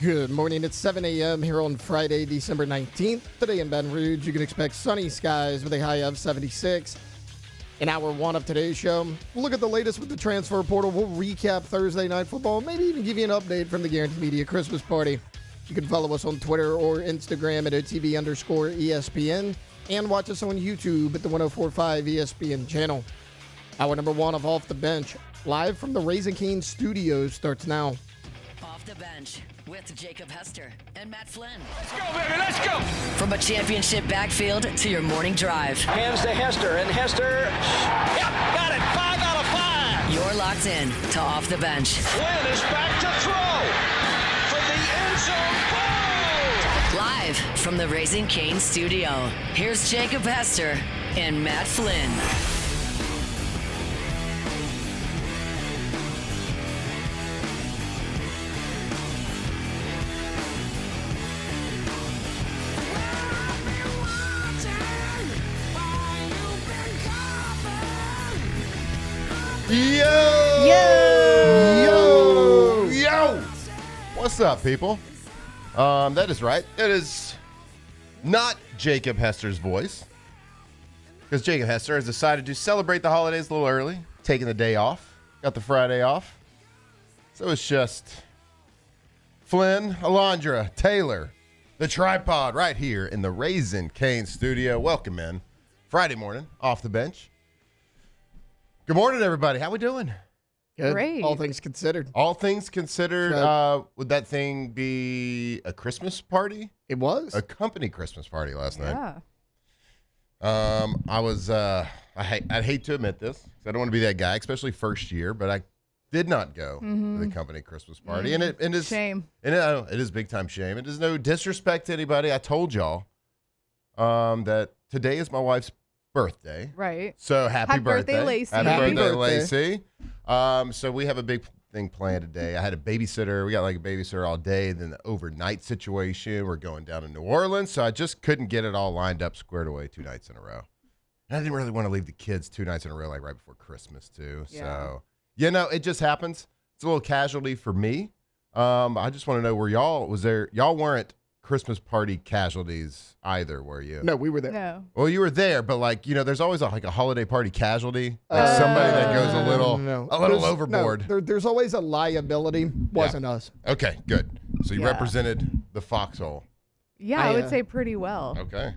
Good morning. It's 7 a.m. here on Friday, December 19th. Today in Baton Rouge, you can expect sunny skies with a high of 76. In hour one of today's show, we'll look at the latest with the transfer portal. We'll recap Thursday night football, maybe even give you an update from the Guaranteed Media Christmas party. You can follow us on Twitter or Instagram at OTB_ESPN and watch us on YouTube at the 104.5 ESPN channel. Hour number one of Off the Bench, live from the Raising Cane's studios, starts now. Off the Bench with Jacob Hester and Matt Flynn. Let's go, baby, let's go! From a championship backfield to your morning drive. Hands to Hester, and Hester, yep, got it, 5 out of 5! You're locked in to Off the Bench. Flynn is back to throw from the end zone, boom! Live from the Raising Cane studio, here's Jacob Hester and Matt Flynn. Yo! What's up, people? That is right. It is not Jacob Hester's voice. Because Jacob Hester has decided to celebrate the holidays a little early, taking the day off. Got the Friday off. So it's just Flynn, Alondra, Taylor, the tripod right here in the Raising Cane studio. Welcome in. Friday morning, Off the Bench. Good morning, everybody. How we doing? Good. Great. All things considered. All things considered, would that thing be a Christmas party? It was. A company Christmas party last night. Yeah. I'd hate to admit this, 'cause I don't want to be that guy, especially first year, but I did not go to the company Christmas party. And it is Shame. And it is big time shame. It is no disrespect to anybody. I told y'all that today is my wife's birthday. Right. So happy birthday, Lacey. Happy birthday, birthday. Lacey. So we have a big thing planned today. I had a babysitter. We got like a babysitter all day. Then the overnight situation. We're going down to New Orleans. So I just couldn't get it all lined up, squared away 2 nights in a row. And I didn't really want to leave the kids 2 nights in a row, like right before Christmas too. Yeah. So, it just happens. It's a little casualty for me. I just want to know where y'all weren't Christmas party casualties either, were you? No, we were there. No. Well, you were there, but there's always a holiday party casualty, like somebody that goes a little There's- overboard. No, there's always a liability. Wasn't us. Okay, good. So you Yeah. represented the foxhole. Yeah, I would say pretty well. Okay.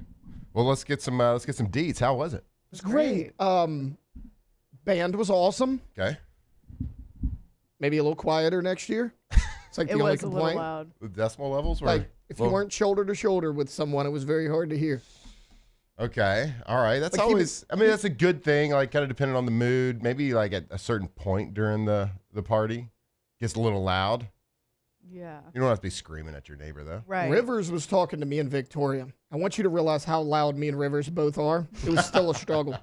Well, let's get some deets. How was it? It was great. Band was awesome. Okay. Maybe a little quieter next year. It's like It the only was a little complaint. loud. The decimal levels were Like if you well, weren't shoulder to shoulder with someone, it was very hard to hear. Okay. All right. That's Like, keep always. That's a good thing. Like kind of depending on the mood. Maybe like at a certain point during the party, gets a little loud. Yeah. You don't have to be screaming at your neighbor though. Right. Rivers was talking to me and Victoria. I want you to realize how loud me and Rivers both are. It was still a struggle.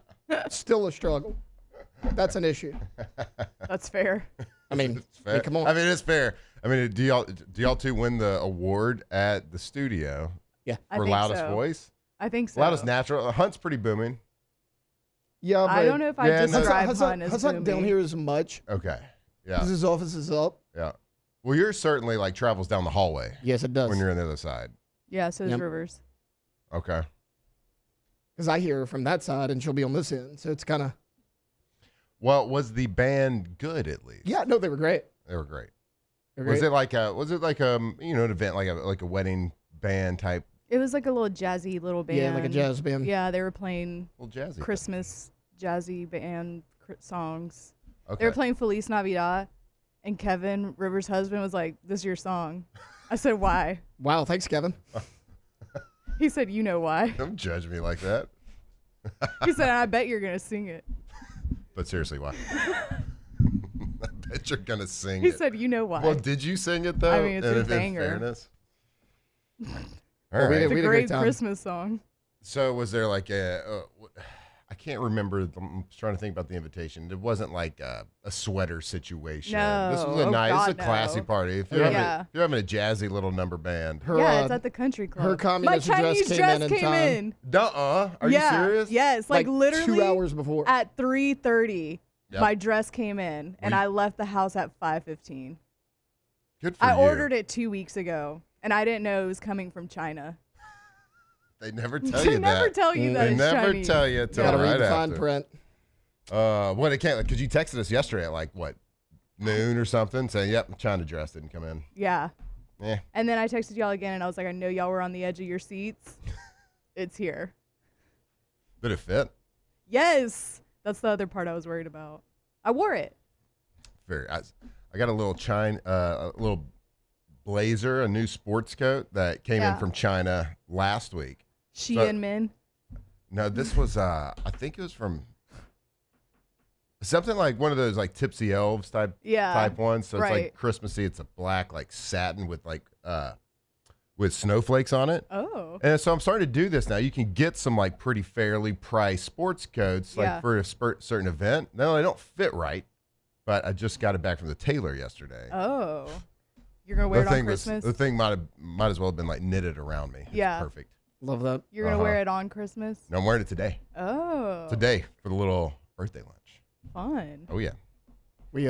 Still a struggle. That's an issue. That's fair. I mean, It's fair. come on. I mean, it's fair. I mean, do y'all two win the award at the studio Yeah. I for think loudest so. voice? I think so. Loudest natural. Hunt's pretty booming. Yeah, but I don't know if I Yeah, no. describe Hunt's Hunt as not down booming. here as much Okay. Yeah. because his office is up. Yeah. Well, yours certainly like travels down the hallway Yes, it does. when you're on the other side. Yeah, so is Yep. Rivers. Okay. Because I hear her from that side and she'll be on this end. So it's kind of, Well, was the band good at least? yeah, no, they were great. They were great. They were Was great. it like an event like a wedding band type It was like a little jazzy little band. Yeah, like a jazz band. Yeah, they were playing little jazzy Christmas jazzy band songs. Okay. They were playing Feliz Navidad, and Kevin, Rivers' husband, was like, "This is your song." I said, "Why?" Wow, thanks, Kevin. He said, "You know why?" Don't judge me like that. He said, "I bet you're gonna sing it." But seriously, why? I bet you're gonna sing He it. said, "You know why?" Well, did you sing it though? I mean, it's a in banger. fairness. All Well, we right. did- It's a we had a great great time. Christmas song. So was there like I can't remember. I'm trying to think about the invitation. It wasn't like a sweater situation. This was a No. nice, Oh, it's a God, classy no. party. If you're, Yeah. if you're having a jazzy little number band. Her, Yeah, it's at the country club. her My communist dress Chinese came dress in came time. in. Nuh-uh. Are Yeah, you serious? Yes, like literally 2 hours before. at 3:30. Yep. My dress came in, and We- I left the house at 5:15. Good for you. I ordered it 2 weeks ago, and I didn't know it was coming from China. They never tell They you never that. tell you that They it's never Chinese. tell you until Gotta right read the fine after. print. What it can't because you texted us yesterday at like what noon or something saying, "Yep, China dress didn't come in." Yeah. Yeah. And then I texted y'all again, and I was like, I know y'all were on the edge of your seats. It's here. Did it fit? Yes. That's the other part I was worried about. I wore it. I got a little a little blazer, a new sports coat that came in from China last week. Shein men. No, this was I think it was from something like one of those like Tipsy Elves type ones. So it's like Christmassy. It's a black like satin with like with snowflakes on it. Oh. And so I'm starting to do this now. You can get some like pretty fairly priced sports coats like for a certain event. No, they don't fit right, but I just got it back from the tailor yesterday. Oh. You're going to wear it on Christmas? The thing might as well have been like knitted around me. Yeah. It's perfect. Love that. You're going to wear it on Christmas? No, I'm wearing it today. Oh. Today for the little birthday lunch. Fun. Oh, yeah. We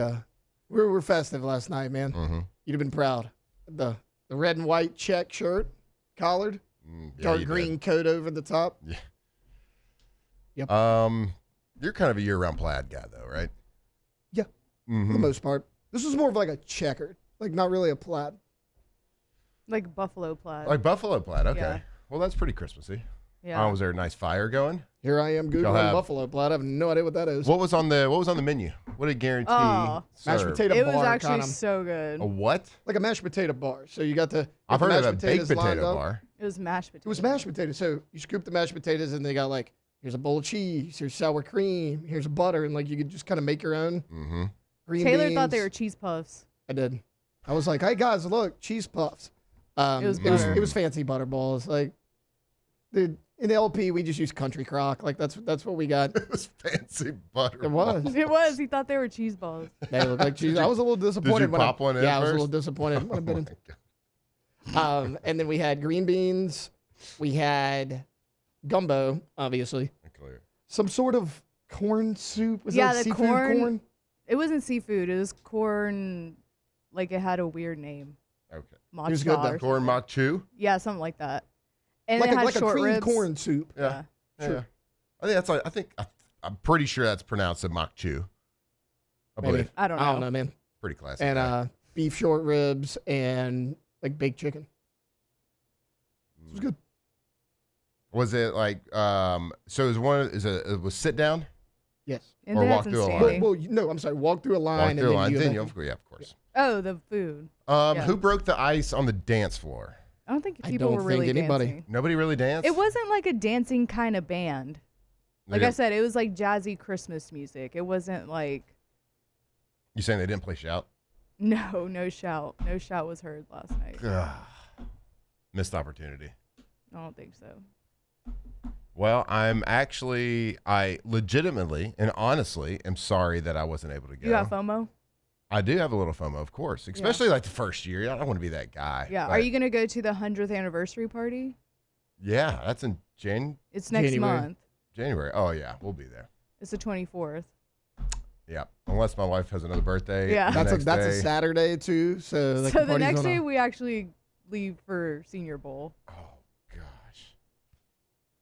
were festive last night, man. Mm-hmm. You'd have been proud. The red and white check shirt, collared, dark green coat over the top. Yeah. Yep. You're kind of a year-round plaid guy, though, right? Yeah, for the most part. This was more of like a checkered, like not really a plaid. Like buffalo plaid. Like buffalo plaid. Okay. Yeah. Well, that's pretty Christmassy. Yeah. Was there a nice fire going? Here I am Googling buffalo plaid. I have no idea what that is. What was on the menu? What did Guarantee Oh. Mashed serve? potato It bar. was actually kinda. so good. A what? Like a mashed potato bar. So you got the I've heard of a baked potatoes lined potato up. bar. It was mashed potatoes. It was mashed potatoes. So you scoop the mashed potatoes and they got like, here's a bowl of cheese, here's sour cream, here's butter, and like you could just kind of make your own. Mm-hmm. Green Taylor beans. thought they were cheese puffs. I did. I was like, hey guys, look, cheese puffs. was butter. It was fancy butter balls. Like, dude, in the LP we just used country crock. Like that's what we got. It was fancy butter. It was. balls. It was. He thought they were cheese balls. They looked like cheese. I was a little disappointed. Did you when pop one in Yeah, I was a first? little disappointed when I Oh bit my in. God. And then we had green beans. We had gumbo, obviously. Clear. Some sort of corn soup. Was Yeah, that the seafood corn? It wasn't seafood. It was corn. Like it had a weird name. Okay. Mock was good, daw though. or Corn something. mock chew. Yeah, something like that. And Like it a, had like a short creamed ribs. corn soup. Yeah. Sure. Yeah. I'm pretty sure that's pronounced a mock chew. I Maybe. believe. I don't know. I don't know, man. Pretty classic. And beef short ribs and like baked chicken. It was good. Was it like so it was sit down? Yes. And Or they had walk some through a line. standing. Well, no, I'm sorry. Walk through a line Walk and through a then line. you Then go you, back. of course, yeah, of course. Oh, the food. Yeah. Who broke the ice on the dance floor? I don't think I people don't were really think anybody. dancing. Nobody really danced. It wasn't like a dancing kind of band. They Like I didn't- said, it was like jazzy Christmas music. It wasn't like You saying they didn't play shout? no shout. No shout was heard last night. Ugh. Missed opportunity. I don't think so. Well, I legitimately and honestly am sorry that I wasn't able to go. You got FOMO? I do have a little FOMO, of course, especially like the first year. I don't want to be that guy. Yeah. but Are you gonna go to the 100th anniversary party? Yeah, that's in It's next January. month. January. Oh yeah, we'll be there. It's the 24th. Yeah, unless my wife has another birthday. Yeah. the That's next a day. Saturday too. So like, So the party's next on day a- we actually leave for Senior Bowl. Oh gosh.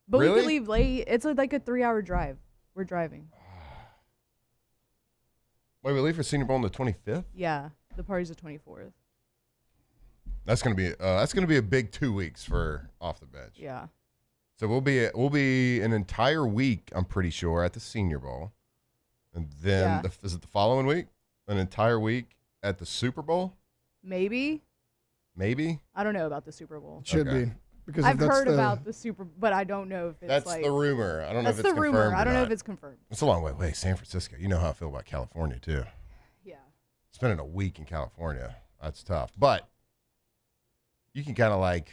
But we Really? could leave late. It's like a 3-hour drive. We're driving. Wait, we leave for Senior Bowl on the 25th. Yeah. The party's the 24th. That's gonna be a big 2 weeks for off the bench. Yeah. So we'll be an entire week, I'm pretty sure, at the Senior Bowl, and then Yeah. is it the following week? An entire week at the Super Bowl, Maybe. maybe. I don't know about the Super Bowl. It should Okay. be because I've that's heard the- about the but I don't know if it's That's like the rumor. I don't know that's if it's the rumor. confirmed or I don't know not. if it's confirmed. It's a long way away. San Francisco. You know how I feel about California too. Yeah. Spending a week in California, that's tough. But you can kind of like,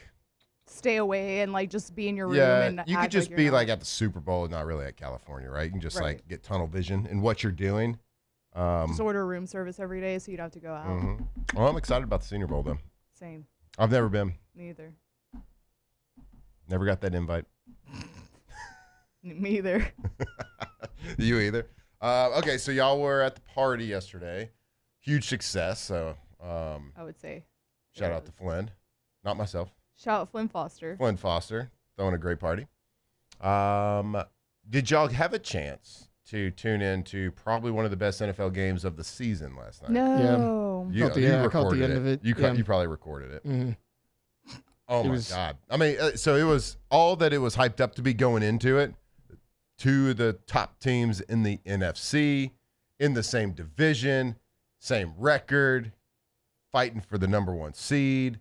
Stay away and like just be in your room yeah, and you could act just like be you're like not. at the Super Bowl, not really at California, right? You can just Right. like get tunnel vision in what you're doing. Just order room service every day so you don't have to go out. Mhm. Well, I'm excited about the Senior Bowl though. Same. I've never been. Me either. Never got that invite. Me either. You either. Okay, so y'all were at the party yesterday. Huge success. So I would say. Shout out to Flynn, not myself. Shout out Flynn Foster. Flynn Foster throwing a great party. Did y'all have a chance to tune in to probably one of the best NFL games of the season last night? No. You, Caught the- you yeah, I caught recorded the end it. of it. You, Yeah. you probably recorded it. Mhm. Oh, It my was- God. I mean, so it was all that it was hyped up to be going into it. Two of the top teams in the NFC, in the same division, same record, fighting for the number one seed.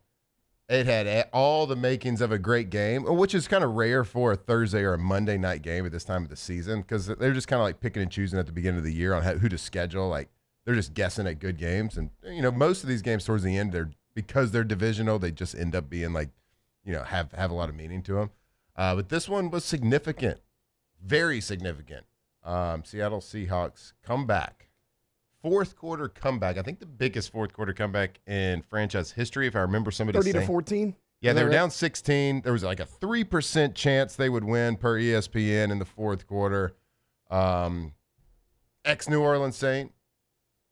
It had all the makings of a great game, which is kind of rare for a Thursday or a Monday night game at this time of the season because they're just kind of like picking and choosing at the beginning of the year on who to schedule. Like they're just guessing at good games. And, most of these games towards the end, because they're divisional, they just end up being like, have a lot of meaning to them. But this one was significant, very significant. Seattle Seahawks comeback. Fourth quarter comeback. I think the biggest fourth quarter comeback in franchise history, if I remember somebody 30 saying. to 14. Yeah, Is they that were right? down 16. There was like a 3% chance they would win per ESPN in the fourth quarter. Ex-New Orleans Saint,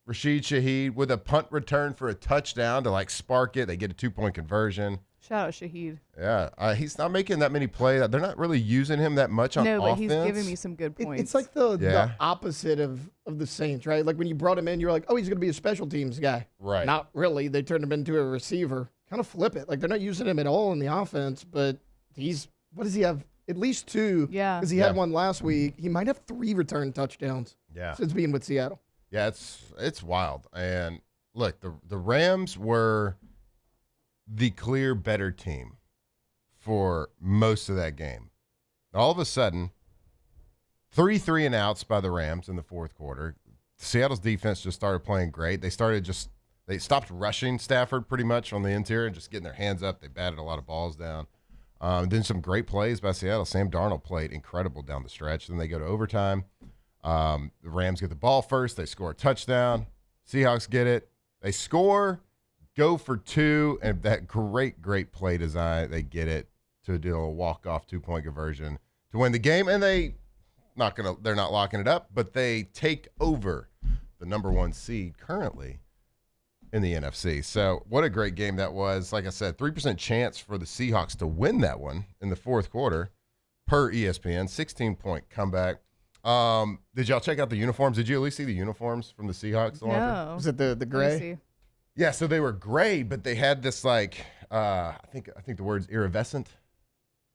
Rashid Shaheed, with a punt return for a touchdown to like spark it. They get a 2-point conversion. Shout out Shaheed. Yeah, he's not making that many plays. They're not really using him that much on No, but offense. he's giving me some good points. It's like the Yeah. opposite of the Saints, right? Like when you brought him in, you're like, oh, he's going to be a special teams guy. Right. Not really. They turned him into a receiver. Kind of flip it. Like they're not using him at all in the offense, but what does he have? At least 2. Yeah. Because he had one last week. He might have 3 return touchdowns Yeah. since being with Seattle. Yeah, it's wild. And look, the Rams were the clear better team for most of that game. All of a sudden, 3 and outs by the Rams in the fourth quarter. Seattle's defense just started playing great. They stopped rushing Stafford pretty much on the interior and just getting their hands up. They batted a lot of balls down. Then some great plays by Seattle. Sam Darnold played incredible down the stretch. Then they go to overtime. The Rams get the ball first. They score a touchdown. Seahawks get it. They score, go for 2, and that great play design, they get it to do a walk-off 2-point conversion to win the game. And they're not locking it up, but they take over the number 1 seed currently in the NFC. So what a great game that was. Like I said, 3% chance for the Seahawks to win that one in the fourth quarter per ESPN, 16-point comeback. Did y'all check out the uniforms? Did you at least see the uniforms from the Seahawks? No. Was it the Let me gray? see. Yeah, so they were gray, but they had this like I think the word's iridescent.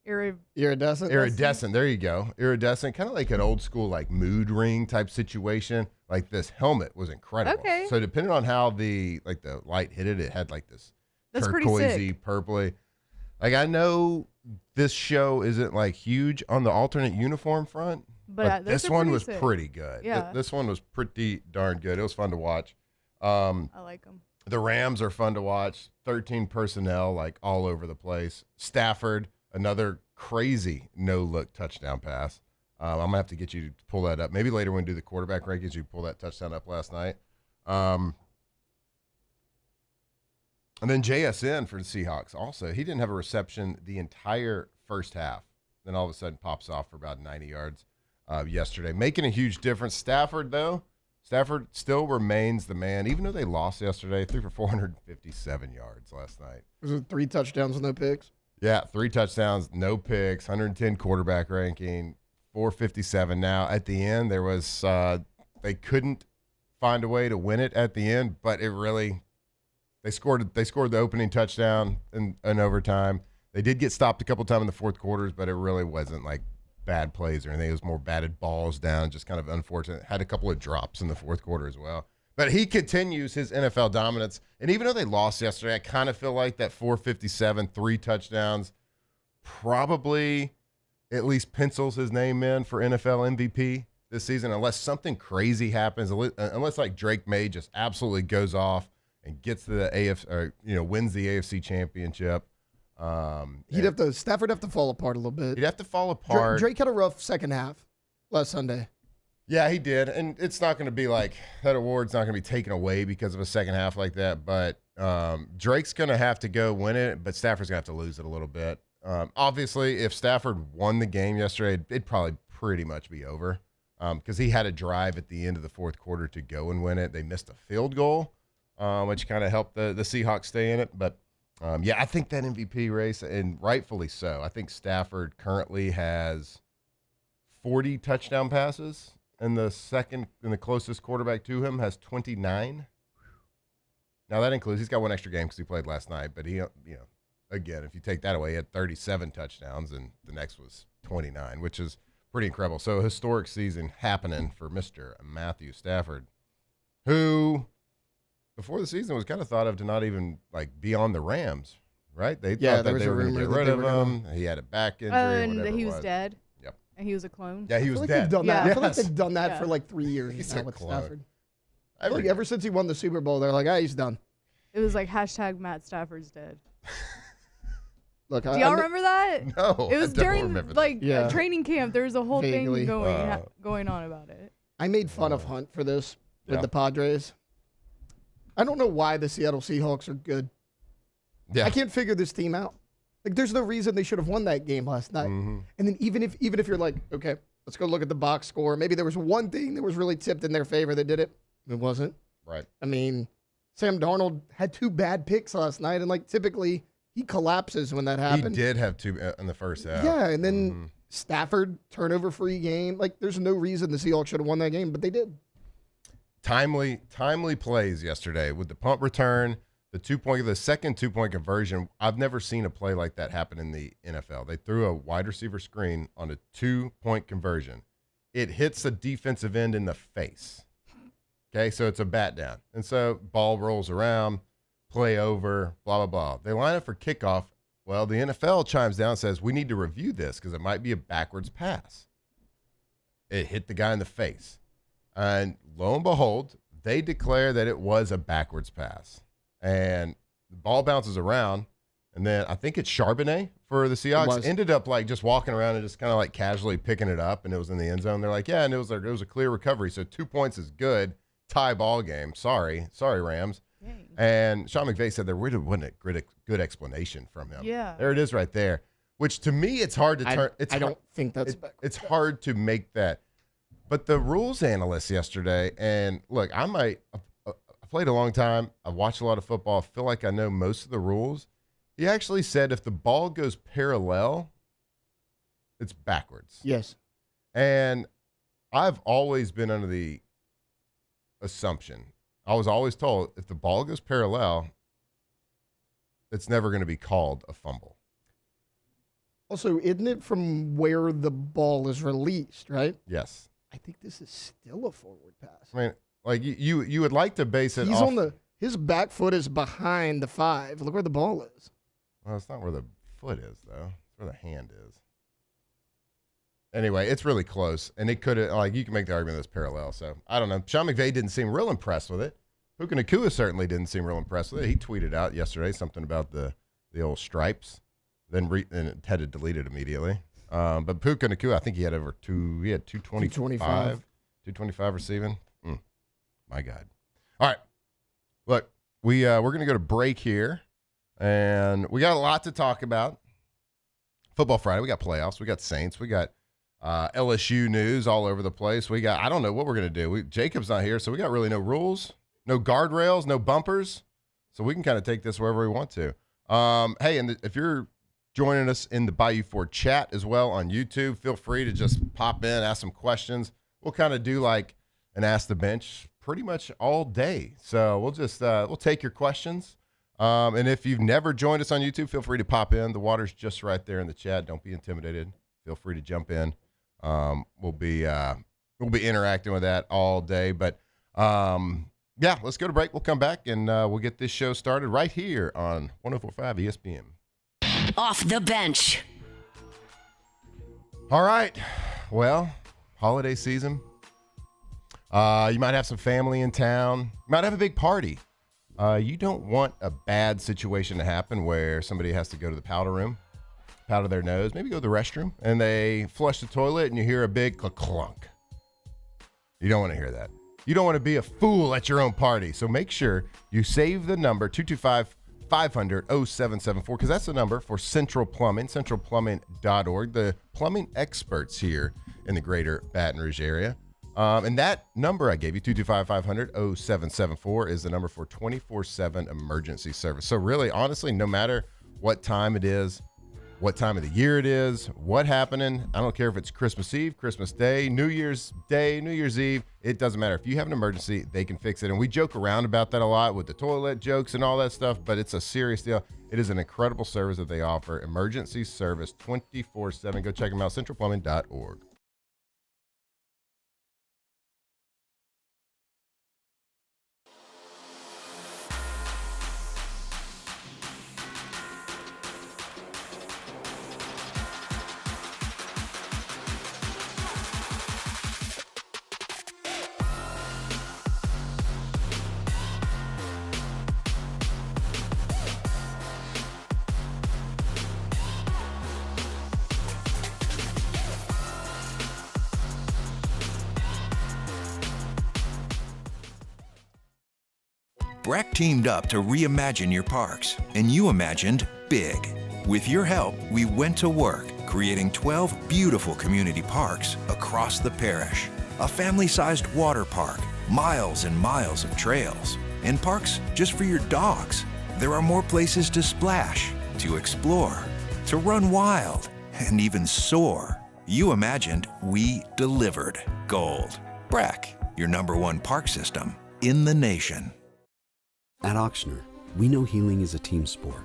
Iridescent? Iridescent. There you go. Iridescent, kind of like an old school like mood ring type situation. Like this helmet was incredible. Okay. So depending on how the light hit it, it had like this That's pretty turquoisey, sick. purpley. Like I know this show isn't like huge on the alternate uniform front, But those this are one pretty was sick. pretty good. Yeah. This one was pretty darn good. It was fun to watch. I like them. The Rams are fun to watch. 13 personnel, like all over the place. Stafford, another crazy no-look touchdown pass. I'm going to have to get you to pull that up. Maybe later when we do the quarterback rankings, you pull that touchdown up last night. And then JSN for the Seahawks also. He didn't have a reception the entire first half. Then all of a sudden pops off for about 90 yards yesterday. Making a huge difference. Stafford still remains the man. Even though they lost yesterday, threw for 457 yards last night. Was it 3 touchdowns with no picks? Yeah, 3 touchdowns, no picks, 110 quarterback ranking, 457. Now, at the end, there was they couldn't find a way to win it at the end, but it really they scored the opening touchdown in overtime. They did get stopped a couple times in the fourth quarters, but it really wasn't like bad plays or anything. It was more batted balls down, just kind of unfortunate. Had a couple of drops in the fourth quarter as well. But he continues his NFL dominance. And even though they lost yesterday, I kind of feel like that 457, 3 touchdowns probably at least pencils his name in for NFL MVP this season, unless something crazy happens, unless like Drake May just absolutely goes off and gets the wins the AFC championship. Stafford have to fall apart a little bit. He'd have to fall apart. Drake had a rough second half last Sunday. Yeah, he did. And it's not going to be like that award's not going to be taken away because of a second half like that. But Drake's going to have to go win it, but Stafford's going to have to lose it a little bit. Obviously, if Stafford won the game yesterday, it'd probably pretty much be over because he had a drive at the end of the fourth quarter to go and win it. They missed a field goal which kind of helped the Seahawks stay in it. But, I think that MVP race, and rightfully so, I think Stafford currently has 40 touchdown passes, and the closest quarterback to him has 29. Now, that includes, he's got one extra game because he played last night, but he, again, if you take that away, he had 37 touchdowns, and the next was 29, which is pretty incredible. So, a historic season happening for Mr. Matthew Stafford, who before the season was kind of thought of to not even be on the Rams, right? They thought that they were going to get rid of him. He had a back injury. And that he was dead. Yep. And he was a clone. Yeah, he was I dead. They've done that. Yeah. I feel like they've done that for 3 years He's now a with clone. Stafford. Ever since he won the Super Bowl, they're like, he's done. It was like hashtag Matt Stafford's dead. Look, Do y'all remember that? No, It was I don't during remember that. training camp. There was a whole Vaguely. thing going on about it. I made fun of Hunt for this with Yeah. the Padres. I don't know why the Seattle Seahawks are good. Yeah. I can't figure this team out. There's no reason they should have won that game last night. Mm-hmm. And then even if you're like, okay, let's go look at the box score. Maybe there was one thing that was really tipped in their favor that did it. It wasn't. Right. I mean, Sam Darnold had 2 bad picks last night, and typically he collapses when that happens. He did have 2 in the first half. Yeah, and then Stafford turnover-free game. There's no reason the Seahawks should have won that game, but they did. Timely plays yesterday with the punt return, the second 2-point conversion. I've never seen a play like that happen in the NFL. They threw a wide receiver screen on a 2-point conversion. It hits the defensive end in the face. Okay, so it's a bat down. And so ball rolls around, play over, blah, blah, blah. They line up for kickoff. Well, the NFL chimes down and says, we need to review this because it might be a backwards pass. It hit the guy in the face. And lo and behold, they declare that it was a backwards pass. And the ball bounces around. And then I think it's Charbonnet for the Seahawks. Ended up just walking around and just kind of casually picking it up. And it was in the end zone. They're like, yeah, and it was a clear recovery. So 2 points is good. Tie ball game. Sorry, Rams. Dang. And Sean McVay said there really wasn't a good explanation from him. Yeah. There it is right there. Which to me, it's hard to turn. I don't think that's it's hard to make that. But the rules analyst yesterday, and look, I played a long time. I watched a lot of football. I feel like I know most of the rules. He actually said if the ball goes parallel, it's backwards. Yes. And I've always been under the assumption. I was always told if the ball goes parallel, it's never going to be called a fumble. Also, isn't it from where the ball is released, right? Yes. I think this is still a forward pass. I mean, you would like to base it He's off. his back foot is behind the 5. Look where the ball is. Well, it's not where the foot is, though. It's where the hand is. Anyway, it's really close, and it could have, you can make the argument that's parallel. So I don't know. Sean McVay didn't seem real impressed with it. Puka Nacua certainly didn't seem real impressed with it. He tweeted out yesterday something about the old stripes, then had to delete it immediately. But Puka Nacua, I think he had 225. 225 receiving. My God. All right. Look, we're going to go to break here, and we got a lot to talk about. Football Friday, we got playoffs, we got Saints, we got LSU news all over the place. We got, I don't know what we're going to do. Jacob's not here, so we got really no rules, no guardrails, no bumpers. So we can kind of take this wherever we want to. Hey, and if you're joining us in the Bayou Ford chat as well on YouTube, feel free to just pop in, ask some questions. We'll kind of do an Ask the Bench pretty much all day. So we'll just we'll take your questions. And if you've never joined us on YouTube, feel free to pop in. The water's just right there in the chat. Don't be intimidated. Feel free to jump in. We'll be interacting with that all day. But yeah, let's go to break. We'll come back and we'll get this show started right here on 104.5 ESPN. Off the bench. All right. Well, holiday season. You might have some family in town. You might have a big party. You don't want a bad situation to happen where somebody has to go to the powder room, powder their nose, maybe go to the restroom, and they flush the toilet and you hear a big clunk. You don't want to hear that. You don't want to be a fool at your own party. So make sure you save the number 225-500-0774 because that's the number for Central Plumbing, centralplumbing.org, the plumbing experts here in the greater Baton Rouge area. And that number I gave you, 225-500-0774, is the number for 24/7 emergency service. So really, honestly, no matter what time it is, what time of the year it is, what happening, I don't care if it's Christmas Eve, Christmas Day, New Year's Day, New Year's Eve, it doesn't matter. If you have an emergency, they can fix it. And we joke around about that a lot with the toilet jokes and all that stuff, but it's a serious deal. It is an incredible service that they offer. Emergency service 24/7. Go check them out, centralplumbing.org. Breck teamed up to reimagine your parks, and you imagined big. With your help, we went to work, creating 12 beautiful community parks across the parish. A family-sized water park, miles and miles of trails, and parks just for your dogs. There are more places to splash, to explore, to run wild, and even soar. You imagined, we delivered. Gold. Breck, your #1 park system in the nation. At Ochsner, we know healing is a team sport.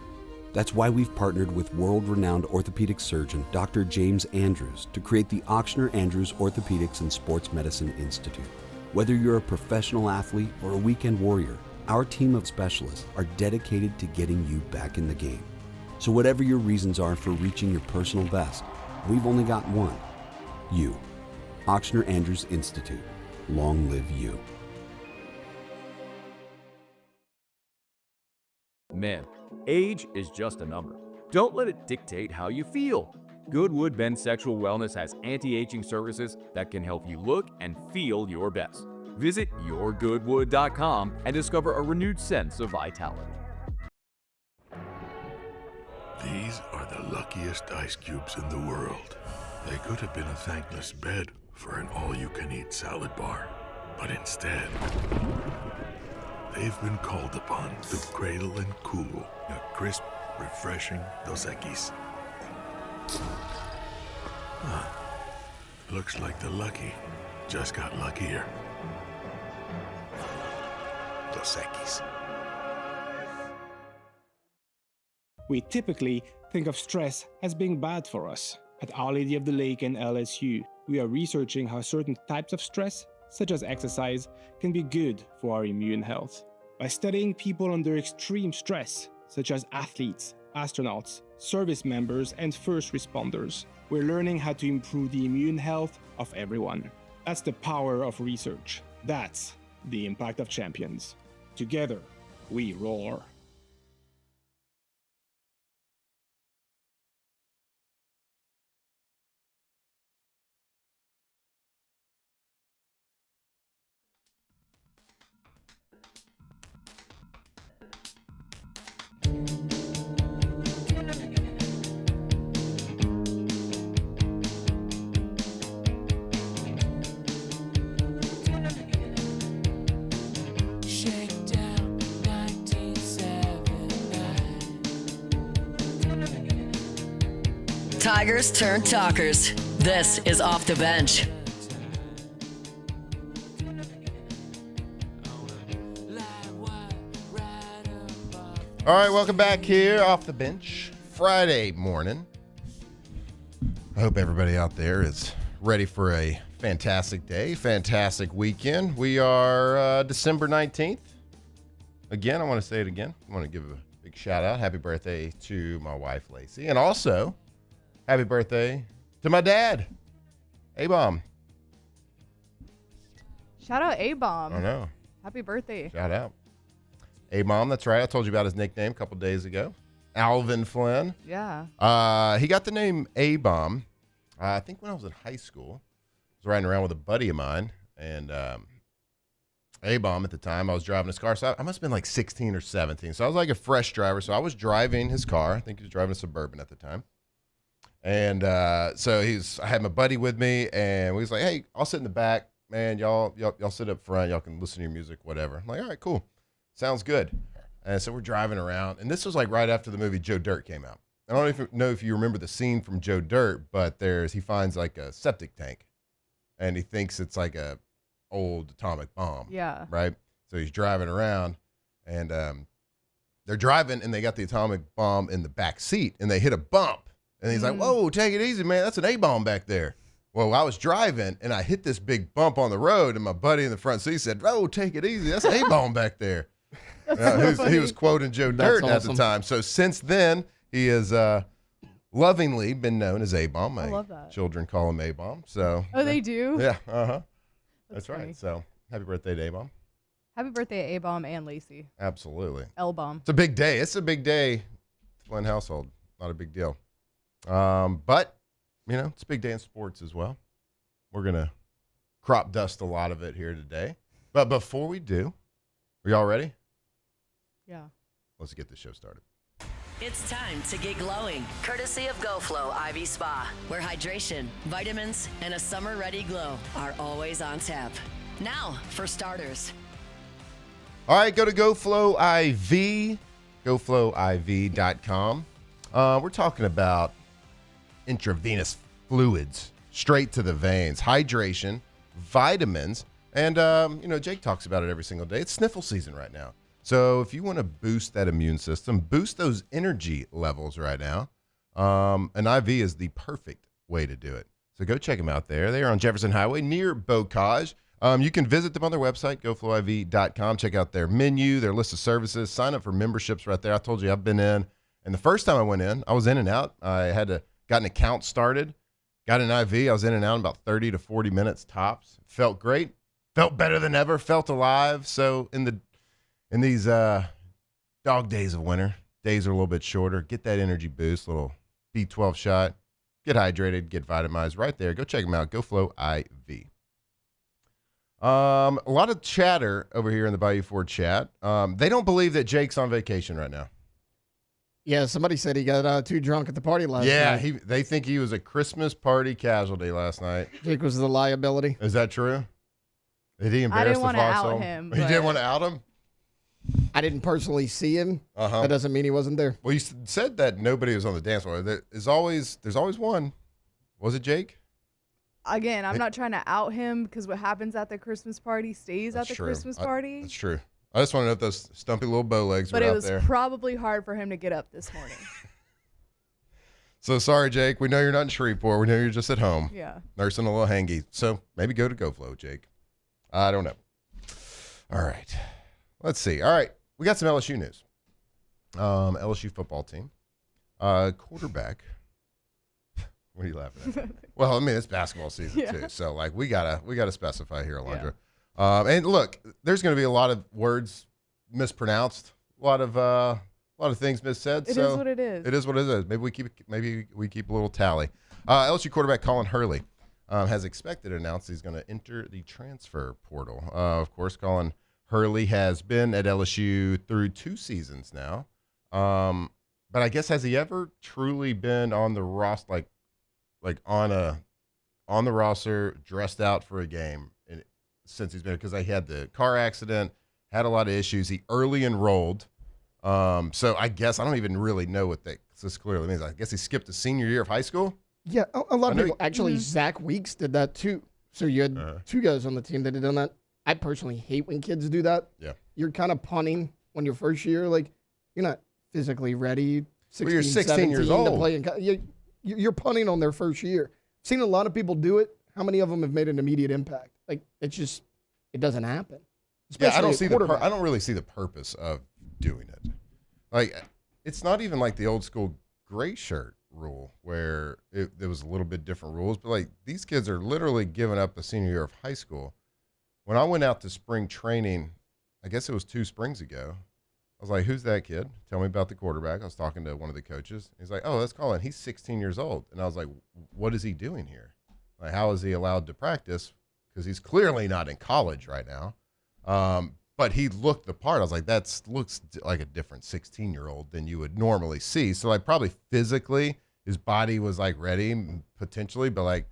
That's why we've partnered with world-renowned orthopedic surgeon Dr. James Andrews to create the Ochsner Andrews Orthopedics and Sports Medicine Institute. Whether you're a professional athlete or a weekend warrior, our team of specialists are dedicated to getting you back in the game. So whatever your reasons are for reaching your personal best, we've only got one: you. Ochsner Andrews Institute. Long live you. Man, age is just a number. Don't let it dictate how you feel. Goodwood Men's Sexual Wellness has anti-aging services that can help you look and feel your best. Visit yourgoodwood.com and discover a renewed sense of vitality. These are the luckiest ice cubes in the world. They could have been a thankless bed for an all-you-can-eat salad bar, but instead, they've been called upon to cradle and cool a crisp, refreshing Dos Equis. Looks like the lucky just got luckier. Dos Equis. We typically think of stress as being bad for us. At Our Lady of the Lake and LSU, we are researching how certain types of stress, such as exercise, can be good for our immune health. By studying people under extreme stress, such as athletes, astronauts, service members, and first responders, we're learning how to improve the immune health of everyone. That's the power of research. That's the impact of champions. Together, we roar. Tigers turn talkers. This is Off the Bench. All right, welcome back here off the bench. Friday morning. I hope everybody out there is ready for a fantastic day, fantastic weekend. We are December 19th. Again, I want to say it again. I want to give a big shout out. Happy birthday to my wife, Lacey. And also, happy birthday to my dad, A-Bomb. Shout out A-Bomb. I know. Happy birthday. Shout out. A-Bomb, that's right. I told you about his nickname a couple days ago. Alvin Flynn. Yeah. He got the name A-Bomb, I think when I was in high school. I was riding around with a buddy of mine, and A-Bomb at the time, I was driving his car. So I must have been like 16 or 17. So I was like a fresh driver. So I was driving his car. I think he was driving a Suburban at the time. And so I had my buddy with me, and we was like, hey, I'll sit in the back. man, y'all sit up front. Y'all can listen to your music, whatever. I'm like, all right, cool. Sounds good. And so we're driving around. And this was like right after the movie Joe Dirt came out. I don't know if you remember the scene from Joe Dirt, but he finds like a septic tank. And he thinks it's like a old atomic bomb. Yeah. Right? So he's driving around, and they're driving, and they got the atomic bomb in the back seat, and they hit a bump. And he's like, whoa, take it easy, man. That's an A-bomb back there. Well, I was driving, and I hit this big bump on the road, and my buddy in the front seat said, oh, take it easy. That's an A-bomb back there. He was quoting Joe Dirt at the time. So since then, he has lovingly been known as A-bomb. I love that. Children call him A-bomb. So, they do? Yeah, That's funny. right. So happy birthday to A-bomb. Happy birthday, A-bomb and Lacey. Absolutely. L-bomb. It's a big day. It's a big day, Flynn household. Not a big deal. But, it's a big day in sports as well. We're going to crop dust a lot of it here today. But before we do, are y'all ready? Yeah. Let's get the show started. It's time to get glowing, courtesy of GoFlow IV Spa, where hydration, vitamins, and a summer-ready glow are always on tap. Now, for starters. All right, go to GoFlow IV, GoFlowIV.com. We're talking about intravenous fluids, straight to the veins, hydration, vitamins, and, Jake talks about it every single day. It's sniffle season right now. So if you want to boost that immune system, boost those energy levels right now, an IV is the perfect way to do it. So go check them out there. They are on Jefferson Highway near Bocage. You can visit them on their website, goflowiv.com. Check out their menu, their list of services. Sign up for memberships right there. I told you I've been in. And the first time I went in, I was in and out. I got an account started, got an IV. I was in and out in about 30 to 40 minutes tops. Felt great. Felt better than ever. Felt alive. So in these dog days of winter, days are a little bit shorter. Get that energy boost, little B12 shot. Get hydrated, get vitamized right there. Go check them out. GoFlow IV. A lot of chatter over here in the Bayou Ford chat. They don't believe that Jake's on vacation right now. Yeah, somebody said he got too drunk at the party last night. Yeah, they think he was a Christmas party casualty last night. Jake was the liability. Is that true? Did he embarrass I didn't the want to foxhole? out him. He didn't want to out him? I didn't personally him. That doesn't mean he wasn't there. Well, you said that nobody was on the dance floor. There's always one. Was it Jake? Again, I'm not trying to out him because what happens at the Christmas party stays at the true. Christmas party. That's true. I just want to know if those stumpy little bow legs But were it out was there. probably hard for him to get up this morning. So sorry, Jake. We know you're not in Shreveport. We know you're just at home. Yeah. Nursing a little hangy. So maybe go to GoFlow, Jake. I don't know. All right. Let's see. All right. We got some LSU news. LSU football team. Quarterback. What are you laughing at? Well, I mean, it's basketball season too. So like we gotta specify here, Alondra. Yeah. And look, there's gonna be a lot of words mispronounced, a lot of things missaid. It is what it is. It is what it is. Maybe we keep a little tally. LSU quarterback Colin Hurley has expected to announce he's going to enter the transfer portal. Of course, Colin Hurley has been at LSU through 2 seasons now. But I guess has he ever truly been on the roster, like on the roster, dressed out for a game since he's been? Because he had the car accident, had a lot of issues. He early enrolled. So I guess I don't even really know what this clearly means. I guess he skipped the senior year of high school. Yeah, a lot of people. Actually, Zach Weeks did that too. So you had 2 guys on the team that had done that. I personally hate when kids do that. Yeah. You're kind of punting when your first year. Like, you're not physically ready. 16, you're 16 years old. To play you're punting on their first year. I've seen a lot of people do it. How many of them have made an immediate impact? Like, it doesn't happen. Yeah, I don't really see the purpose of doing it. Like, it's not even like the old school gray shirt rule where there was a little bit different rules, but like these kids are literally giving up the senior year of high school. When I went out to spring training, I guess it was 2 springs ago, I was like, who's that kid? Tell me about the quarterback. I was talking to one of the coaches. He's like, oh, that's Colin. He's 16 years old. And I was like, what is he doing here? Like, how is he allowed to practice? Because he's clearly not in college right now. But he looked the part. I was like, looks like a different 16-year-old than you would normally see. So like probably physically his body was like ready potentially, but like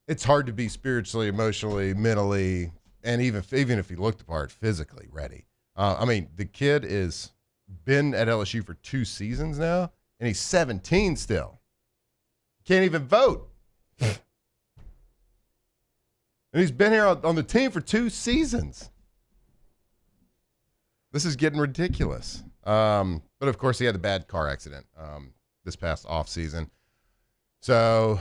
it's hard to be spiritually, emotionally, mentally, and even if he looked the part, physically ready. I mean, the kid is been at LSU for 2 seasons now, and he's 17 still. Can't even vote. And he's been here on the team for 2 seasons. This is getting ridiculous. But, of course, he had the bad car accident this past offseason. So,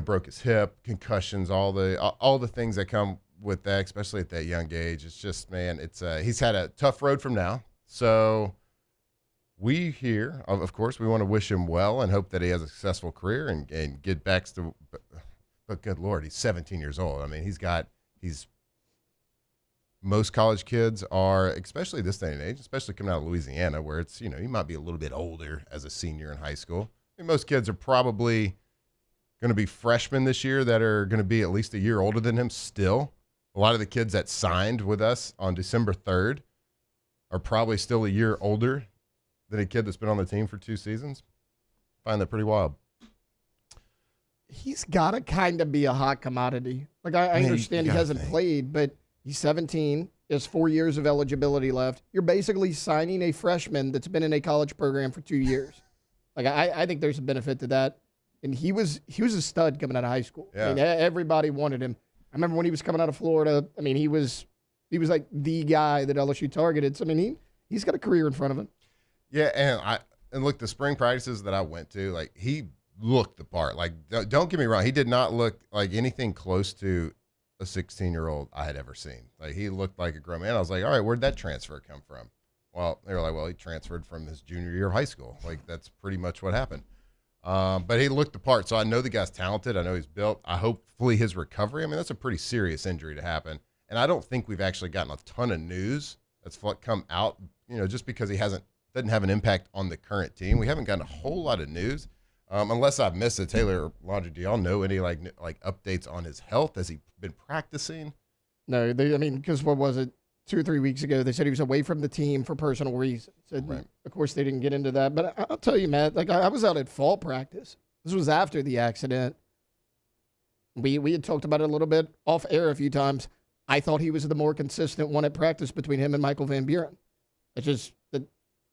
broke his hip, concussions, all the things that come with that, especially at that young age. It's just, man, he's had a tough road from now. So we here, of course, we want to wish him well and hope that he has a successful career and get back to, but good Lord, he's 17 years old. I mean, most college kids are, especially this day and age, especially coming out of Louisiana, where it's, he might be a little bit older as a senior in high school. I mean, most kids are probably going to be freshmen this year that are going to be at least a year older than him still. A lot of the kids that signed with us on December 3rd are probably still a year older than a kid that's been on the team for 2 seasons. I find that pretty wild. He's got to kind of be a hot commodity. Like, I understand he hasn't played, but he's 17. He has 4 years of eligibility left. You're basically signing a freshman that's been in a college program for 2 years. Like, I think there's a benefit to that. And he was a stud coming out of high school. Yeah. I mean, everybody wanted him. I remember when he was coming out of Florida. I mean, he was like the guy that LSU targeted. So, I mean, he's got a career in front of him. Yeah, and look, the spring practices that I went to, like, he looked the part. Like, don't get me wrong, he did not look like anything close to a 16-year-old I had ever seen. Like, he looked like a grown man. I was like, all right, where'd that transfer come from? Well, they were like, well, he transferred from his junior year of high school. Like, that's pretty much what happened. But he looked the part. So I know the guy's talented. I know he's built. Hopefully his recovery. I mean, that's a pretty serious injury to happen. And I don't think we've actually gotten a ton of news that's come out, just because he doesn't have an impact on the current team. We haven't gotten a whole lot of news. Unless I've missed it. Taylor, Laundry, do y'all know any like updates on his health? Has he been practicing? No, because what was it? 2 or 3 weeks ago, they said he was away from the team for personal reasons. Right. Of course, they didn't get into that. But I'll tell you, Matt, like I was out at fall practice. This was after the accident. We had talked about it a little bit off air a few times. I thought he was the more consistent one at practice between him and Michael Van Buren. It's just that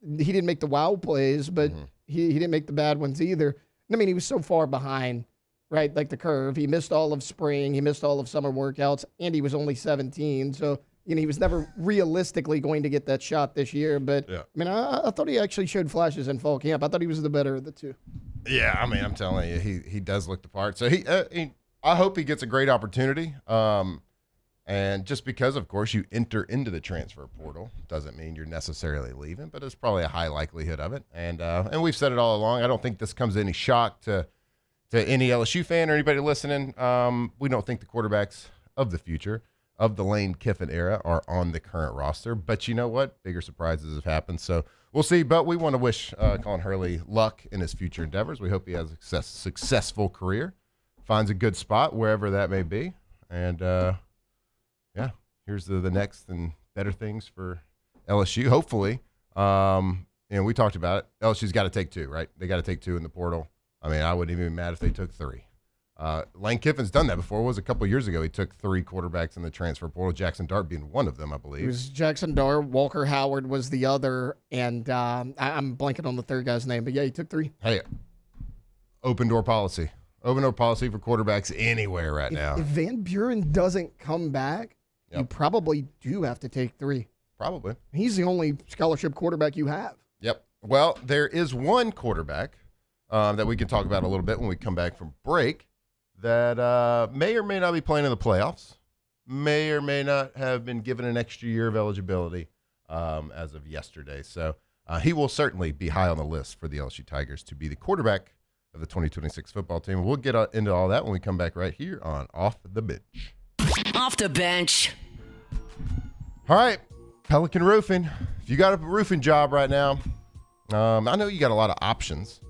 he didn't make the wow plays, but he didn't make the bad ones either. I mean, he was so far behind, right? Like the curve. He missed all of spring. He missed all of summer workouts, and he was only 17. So, he was never realistically going to get that shot this year. But, yeah. I mean, I thought he actually showed flashes in fall camp. I thought he was the better of the two. Yeah, I mean, I'm telling you, he does look the part. So, I hope he gets a great opportunity. And just because, of course, you enter into the transfer portal doesn't mean you're necessarily leaving, but it's probably a high likelihood of it. And we've said it all along. I don't think this comes as any shock to any LSU fan or anybody listening. We don't think the quarterbacks of the future of the Lane Kiffin era are on the current roster. But you know what? Bigger surprises have happened. So we'll see. But we want to wish Colin Hurley luck in his future endeavors. We hope he has a successful career, finds a good spot wherever that may be. And, yeah, here's the next and better things for LSU. Hopefully, we talked about it. LSU's got to take 2, right? They got to take 2 in the portal. I mean, I wouldn't even be mad if they took 3. Lane Kiffin's done that before. It was a couple years ago. He took 3 quarterbacks in the transfer portal, Jackson Dart being one of them, I believe. It was Jackson Dart. Walker Howard was the other, and I'm blanking on the third guy's name. But, yeah, he took 3. Hey, open door policy. Open door policy for quarterbacks anywhere right now. If Van Buren doesn't come back, you probably do have to take 3. Probably. He's the only scholarship quarterback you have. Yep. Well, there is one quarterback that we can talk about a little bit when we come back from break that may or may not be playing in the playoffs, may or may not have been given an extra year of eligibility as of yesterday. So he will certainly be high on the list for the LSU Tigers to be the quarterback of the 2026 football team. We'll get into all that when we come back right here on Off the Bench. Off the bench. All right, Pelican Roofing. If you got a roofing job right now, I know you got a lot of options.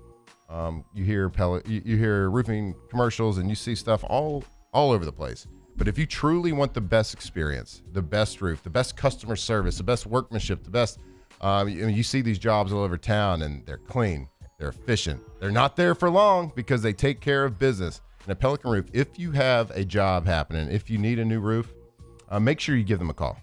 You hear roofing commercials and you see stuff all over the place. But if you truly want the best experience, the best roof, the best customer service, the best workmanship, the best, you see these jobs all over town and they're clean, they're efficient. They're not there for long because they take care of business. And at Pelican Roof, if you have a job happening, if you need a new roof, make sure you give them a call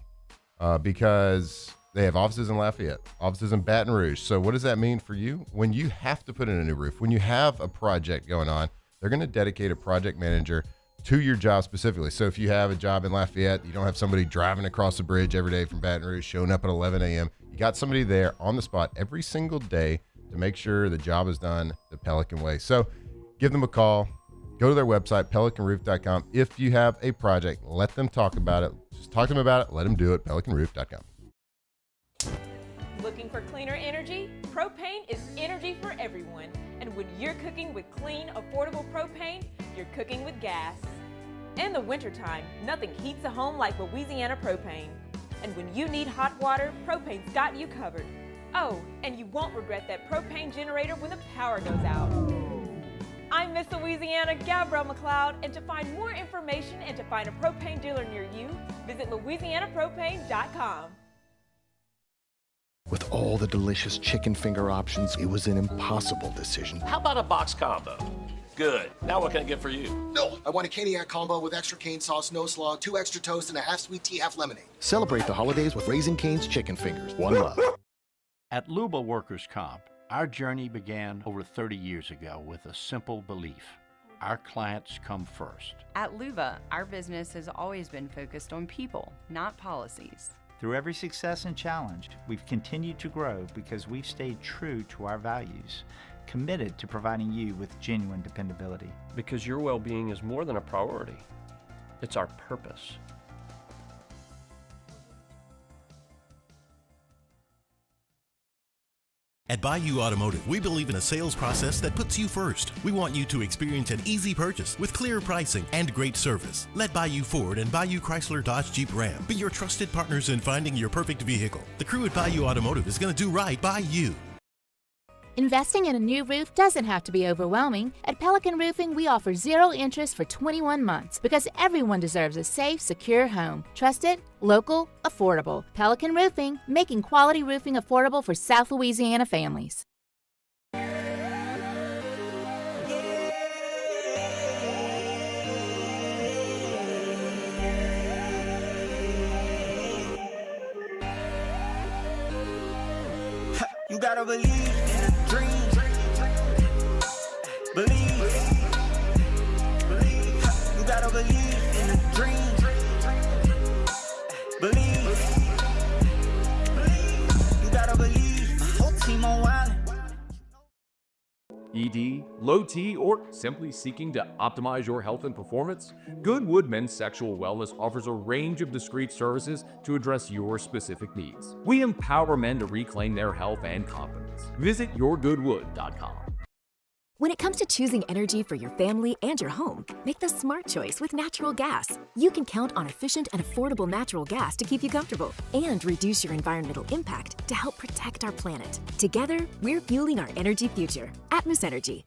because they have offices in Lafayette, offices in Baton Rouge. So what does that mean for you? When you have to put in a new roof, when you have a project going on, they're going to dedicate a project manager to your job specifically. So if you have a job in Lafayette, you don't have somebody driving across the bridge every day from Baton Rouge, showing up at 11 a.m. You got somebody there on the spot every single day to make sure the job is done the Pelican way. So give them a call. Go to their website, pelicanroof.com. If you have a project, let them talk about it. Just talk to them about it. Let them do it, pelicanroof.com. Looking for cleaner energy? Propane is energy for everyone. And when you're cooking with clean, affordable propane, you're cooking with gas. In the wintertime, nothing heats a home like Louisiana propane. And when you need hot water, propane's got you covered. Oh, and you won't regret that propane generator when the power goes out. I'm Miss Louisiana, Gabrielle McLeod, and to find more information and to find a propane dealer near you, visit louisianapropane.com. With all the delicious chicken finger options, it was an impossible decision. How about a box combo? Good. Now what can I get for you? No, I want a Caniac combo with extra cane sauce, no slaw, 2 extra toast, and a half sweet tea, half lemonade. Celebrate the holidays with Raising Cane's chicken fingers. One love. At Luba Workers Comp, our journey began over 30 years ago with a simple belief. Our clients come first. At Luba, our business has always been focused on people, not policies. Through every success and challenge, we've continued to grow because we've stayed true to our values, committed to providing you with genuine dependability. Because your well-being is more than a priority. It's our purpose. At Bayou Automotive, we believe in a sales process that puts you first. We want you to experience an easy purchase with clear pricing and great service. Let Bayou Ford and Bayou Chrysler Dodge Jeep Ram be your trusted partners in finding your perfect vehicle. The crew at Bayou Automotive is going to do right by you. Investing in a new roof doesn't have to be overwhelming. At Pelican Roofing, we offer 0 interest for 21 months because everyone deserves a safe, secure home. Trusted, local, affordable. Pelican Roofing, making quality roofing affordable for South Louisiana families. You gotta believe in a dream. Believe. You gotta believe in a dream. Believe. You gotta believe. Whole team on wild. ED, low T, or simply seeking to optimize your health and performance? Goodwood Men's Sexual Wellness offers a range of discreet services to address your specific needs. We empower men to reclaim their health and confidence. Visit yourgoodwood.com. When it comes to choosing energy for your family and your home, make the smart choice with natural gas. You can count on efficient and affordable natural gas to keep you comfortable and reduce your environmental impact to help protect our planet. Together, we're fueling our energy future. Atmos Energy.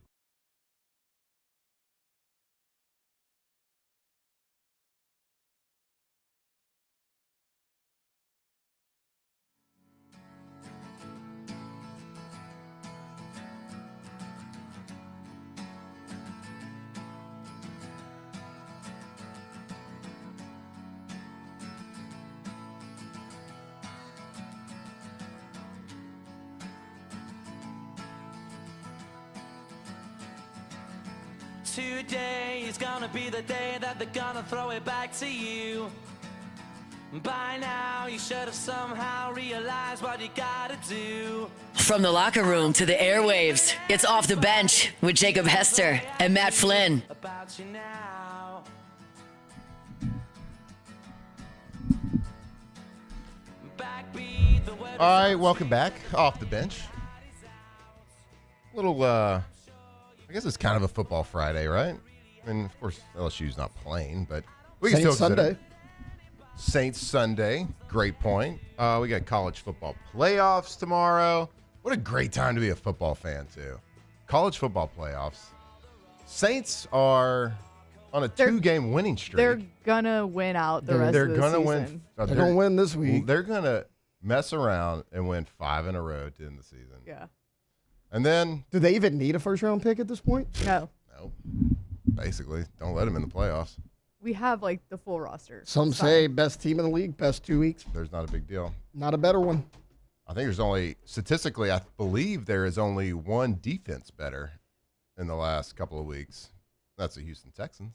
Today is gonna be the day that they're gonna throw it back to you. By now, you should have somehow realized what you gotta do. From the locker room to the airwaves, it's Off the Bench with Jacob Hester and Matt Flynn. About you now. All right, welcome back. Off the Bench. Little, I guess it's kind of a football Friday, right? I mean, of course, LSU's not playing, but we can Saints still consider Sunday. Saints Sunday. Great point. We got college football playoffs tomorrow. What a great time to be a football fan, too. College football playoffs. Saints are on a 2-game winning streak. They're gonna win out the rest of the season. They're gonna win this week. They're gonna mess around and win 5 in a row to end the season. Yeah. And then, do they even need a first-round pick at this point? No. No. Basically, don't let them in the playoffs. We have like the full roster. Some It's say fine. best team in the league, best 2 weeks. There's not a big deal. Not a better one. I think there's only, statistically, I believe there is only one defense better in the last couple of weeks. That's the Houston Texans.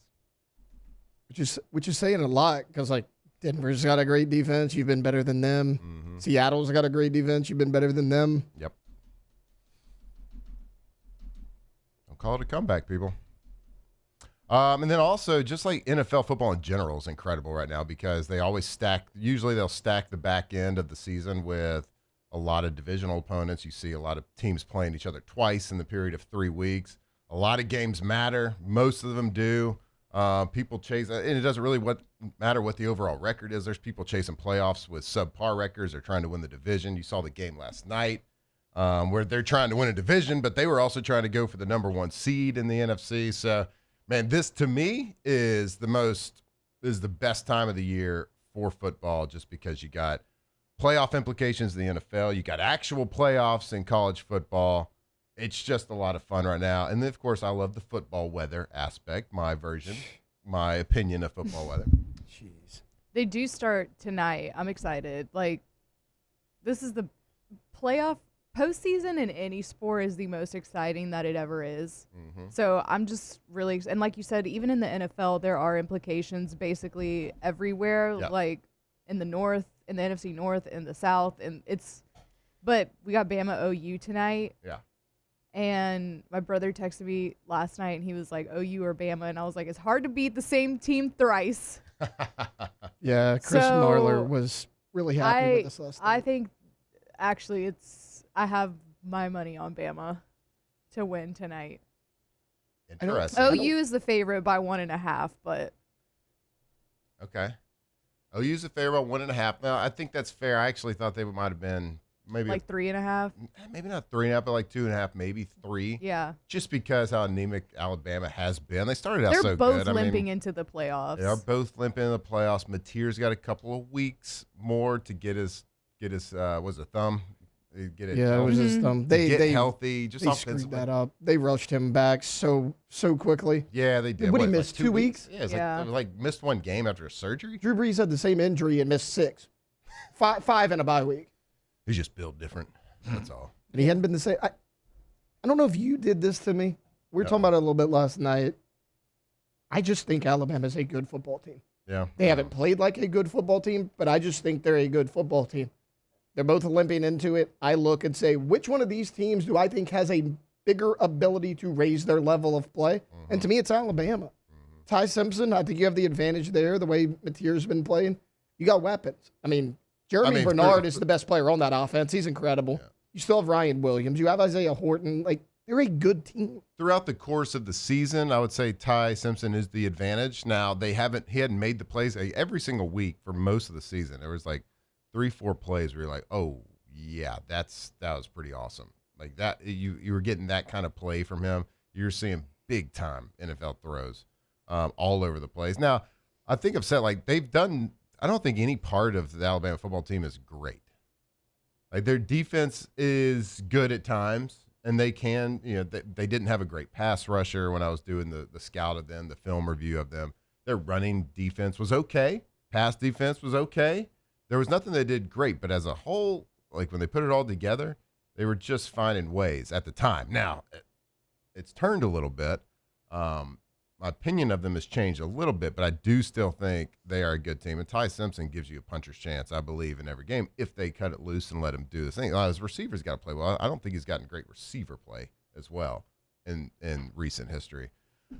Which is saying a lot because, like, Denver's got a great defense. You've been better than them. Mm-hmm. Seattle's got a great defense. You've been better than them. Yep. Don't call it a comeback, people. And then also, just like NFL football in general is incredible right now because they always stack. Usually they'll stack the back end of the season with a lot of divisional opponents. You see a lot of teams playing each other twice in the period of 3 weeks. A lot of games matter. Most of them do. People chase, and it doesn't really matter what the overall record is. There's people chasing playoffs with subpar records. They're trying to win the division. You saw the game last night where they're trying to win a division, but they were also trying to go for the number 1 seed in the NFC. So, man, this to me is the best time of the year for football just because you got playoff implications in the NFL. You got actual playoffs in college football. It's just a lot of fun right now. And then, of course, I love the football weather aspect, my opinion of football weather. Jeez. They do start tonight. I'm excited. Like, this is the playoff postseason in any sport is the most exciting that it ever is. Mm-hmm. So I'm just really, and like you said, even in the NFL, there are implications basically everywhere, Yep. like in the North, in the NFC North, in the South, but we got Bama OU tonight. Yeah. And my brother texted me last night, and he was like, OU or Bama, and I was like, it's hard to beat the same team thrice. Yeah, Chris So, Marler was really happy with this last night. I think actually I have my money on Bama to win tonight. Interesting. OU is the favorite by 1.5, but Okay. OU's a favorite by 1.5. Now, I think that's fair. I actually thought they might have been maybe like 3.5. maybe not 3.5, but like 2.5, maybe 3. Yeah. Just because how anemic Alabama has been. They started out They're so both good. limping into the playoffs. They are both limping in the playoffs. Mateer's got a couple of weeks more to get his was it thumb? Get it Yeah, it was his thumb. They get healthy. Just they screwed that up. They rushed him back so quickly. Yeah, they did. What, he like missed 2 weeks? Yeah, it's like missed 1 game after a surgery. Drew Brees had the same injury and missed 6. 5 in a bye week. He's just built different. That's all. And he hadn't been the same. I don't know if you did this to me. We were talking about it a little bit last night. I just think Alabama's a good football team. Yeah. They haven't played like a good football team, but I just think they're a good football team. They're both limping into it. I look and say, which one of these teams do I think has a bigger ability to raise their level of play? And to me, it's Alabama. Ty Simpson, I think you have the advantage there, the way Mateer's been playing. You got weapons. I mean, Jeremy Bernard is the best player on that offense. He's incredible. Yeah. You still have Ryan Williams. You have Isaiah Horton. Like, they're a good team. Throughout the course of the season, I would say Ty Simpson is the advantage. Now, he hadn't made the plays every single week for most of the season. There was like 3-4 plays where you're like, oh, yeah, that was pretty awesome. Like that, you were getting that kind of play from him. You're seeing big time NFL throws all over the place. Now, I think I've said, like, I don't think any part of the Alabama football team is great. Like, their defense is good at times, and they can, they didn't have a great pass rusher when I was doing the scout of them, the film review of them. Their running defense was okay. Pass defense was okay. There was nothing they did great, but as a whole, like when they put it all together, they were just finding ways at the time. Now, it's turned a little bit. My opinion of them has changed a little bit, but I do still think they are a good team. And Ty Simpson gives you a puncher's chance, I believe, in every game if they cut it loose and let him do this thing. His receivers got to play well. I don't think he's gotten great receiver play as well in recent history.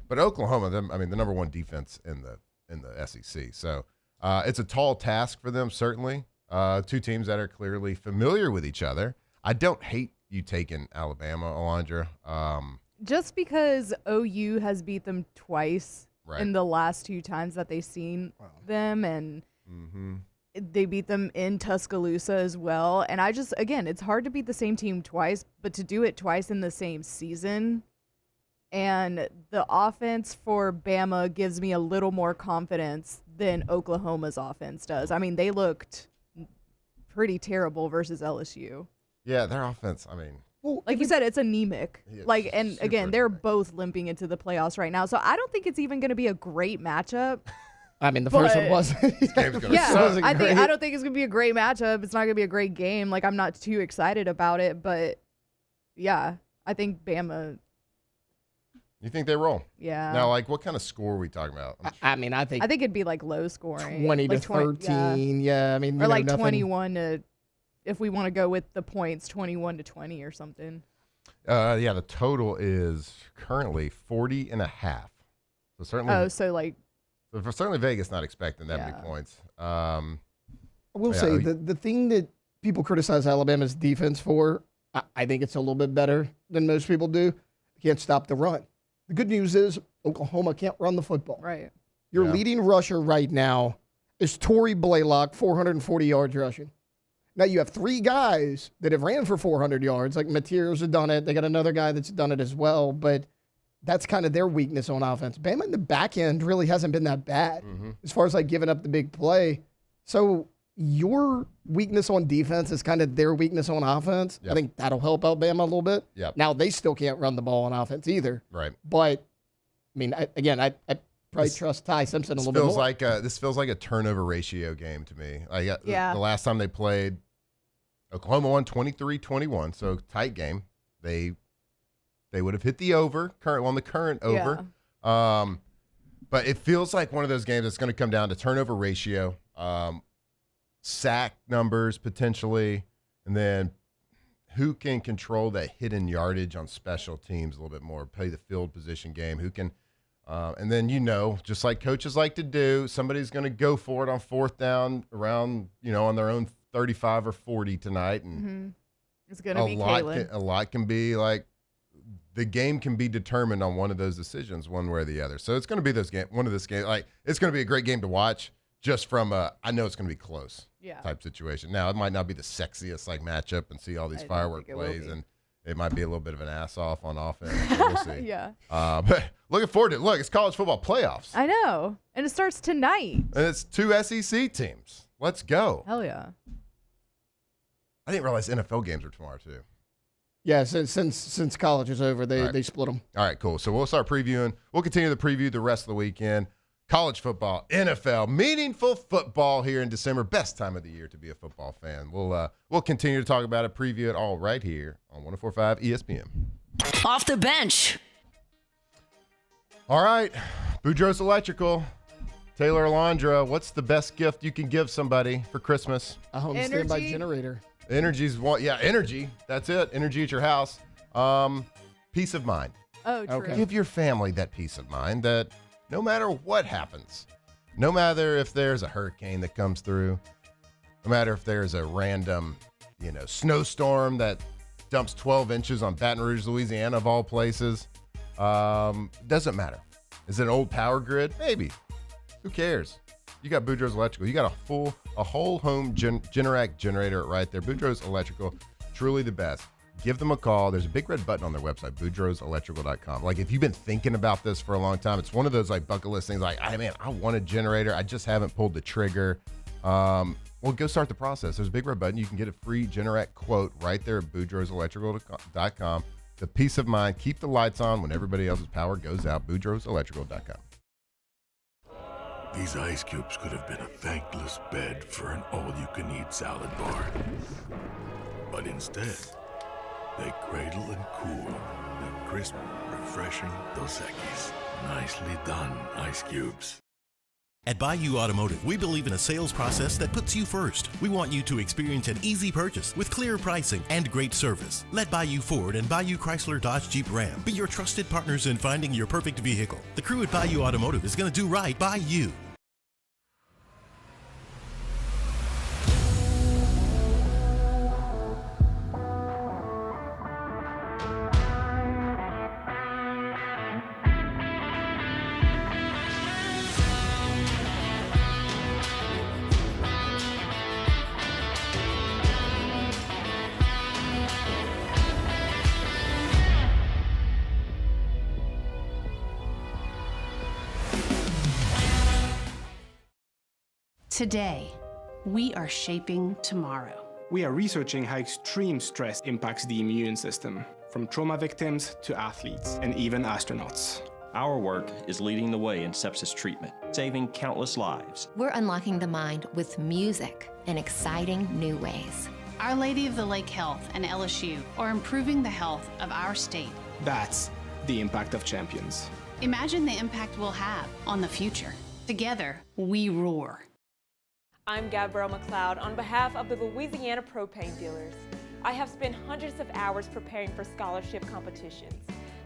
But Oklahoma, the number 1 defense in the SEC. So it's a tall task for them, certainly. 2 teams that are clearly familiar with each other. I don't hate you taking Alabama, Alondra. Just because OU has beat them twice in the last 2 times that they've seen them, and they beat them in Tuscaloosa as well. And again, it's hard to beat the same team twice, but to do it twice in the same season. And the offense for Bama gives me a little more confidence than Oklahoma's offense does. I mean, they looked pretty terrible versus LSU. Yeah, their offense, Well, like you said, it's anemic. Yeah, Like, and super again, they're both limping into the playoffs right now. So I don't think it's even going to be a great matchup. I mean, the first one was. Yeah, I don't think it's gonna be a great matchup. It's not gonna be a great game. Like, I'm not too excited about it, but yeah, I think Bama. You think they roll? Yeah. Now, like, what kind of score are we talking about? I mean, I think it'd be like low scoring, 20 to like 13. Yeah, I mean, or like nothing. 21 to, if we want to go with the points, 21 to 20 or something. Yeah, the total is currently 40.5. So certainly. So certainly Vegas not expecting that many points. I will say the thing that people criticize Alabama's defense for, I think it's a little bit better than most people do. They can't stop the run. The good news is Oklahoma can't run the football. Right. Your leading rusher right now is Torrey Blaylock, 440 yards rushing. Now you have 3 guys that have ran for 400 yards, like Mateos have done it. They got another guy that's done it as well, but that's kind of their weakness on offense. Bama in the back end really hasn't been that bad as far as like giving up the big play. So your weakness on defense is kind of their weakness on offense. Yep. I think that'll help out Bama a little bit. Yep. Now they still can't run the ball on offense either. Right. But I mean, I probably trust Ty Simpson a little bit more. This feels like a turnover ratio game to me. Yeah. The last time they played, Oklahoma won 23-21, so tight game. They would have hit the over, on the current over. Yeah. But it feels like one of those games that's going to come down to turnover ratio, sack numbers potentially, and then who can control that hidden yardage on special teams a little bit more, play the field position game, who can and then, just like coaches like to do, somebody's going to go for it on 4th down around, on their own 35 or 40 tonight. And it's going to be Kalen. A lot can be like, the game can be determined on one of those decisions, one way or the other. So it's going to be one of this game. Like, it's going to be a great game to watch just from I know it's going to be close type situation. Now, it might not be the sexiest matchup and see all these firework plays, and it might be a little bit of an ass off on offense. We'll see. Yeah. But looking forward to it. Look, it's college football playoffs. I know. And it starts tonight. And it's 2 SEC teams. Let's go. Hell yeah. I didn't realize NFL games are tomorrow, too. Yeah, since college is over, they split them. All right, cool. So we'll start previewing. We'll continue to preview the rest of the weekend. College football, NFL, meaningful football here in December. Best time of the year to be a football fan. We'll continue to talk about it, preview it all right here on 104.5 ESPN. Off the bench. All right, Boudreaux's Electrical. Taylor Alondra, what's the best gift you can give somebody for Christmas? A home standby generator. Energy's one. Yeah, energy. That's it. Energy at your house. Peace of mind. Oh, true. Okay. Give your family that peace of mind that no matter what happens, no matter if there's a hurricane that comes through, no matter if there's a random, snowstorm that dumps 12 inches on Baton Rouge, Louisiana, of all places, doesn't matter. Is it an old power grid? Maybe. Who cares? You got Boudreaux's Electrical. You got a whole home Generac generator right there. Boudreaux's Electrical, truly the best. Give them a call. There's a big red button on their website, boudreauxelectrical.com. Like, if you've been thinking about this for a long time, it's one of those bucket list things. Like, I want a generator. I just haven't pulled the trigger. Well, go start the process. There's a big red button. You can get a free Generac quote right there at boudreauxelectrical.com. The peace of mind. Keep the lights on when everybody else's power goes out. boudreauxelectrical.com. These ice cubes could have been a thankless bed for an all-you-can-eat salad bar. But instead, they cradle and cool the crisp, refreshing Dos Equis. Nicely done, ice cubes. At Bayou Automotive, we believe in a sales process that puts you first. We want you to experience an easy purchase with clear pricing and great service. Let Bayou Ford and Bayou Chrysler Dodge Jeep Ram be your trusted partners in finding your perfect vehicle. The crew at Bayou Automotive is going to do right by you. Today, we are shaping tomorrow. We are researching how extreme stress impacts the immune system, from trauma victims to athletes and even astronauts. Our work is leading the way in sepsis treatment, saving countless lives. We're unlocking the mind with music in exciting new ways. Our Lady of the Lake Health and LSU are improving the health of our state. That's the impact of champions. Imagine the impact we'll have on the future. Together, we roar. I'm Gabrielle McLeod on behalf of the Louisiana Propane Dealers. I have spent hundreds of hours preparing for scholarship competitions.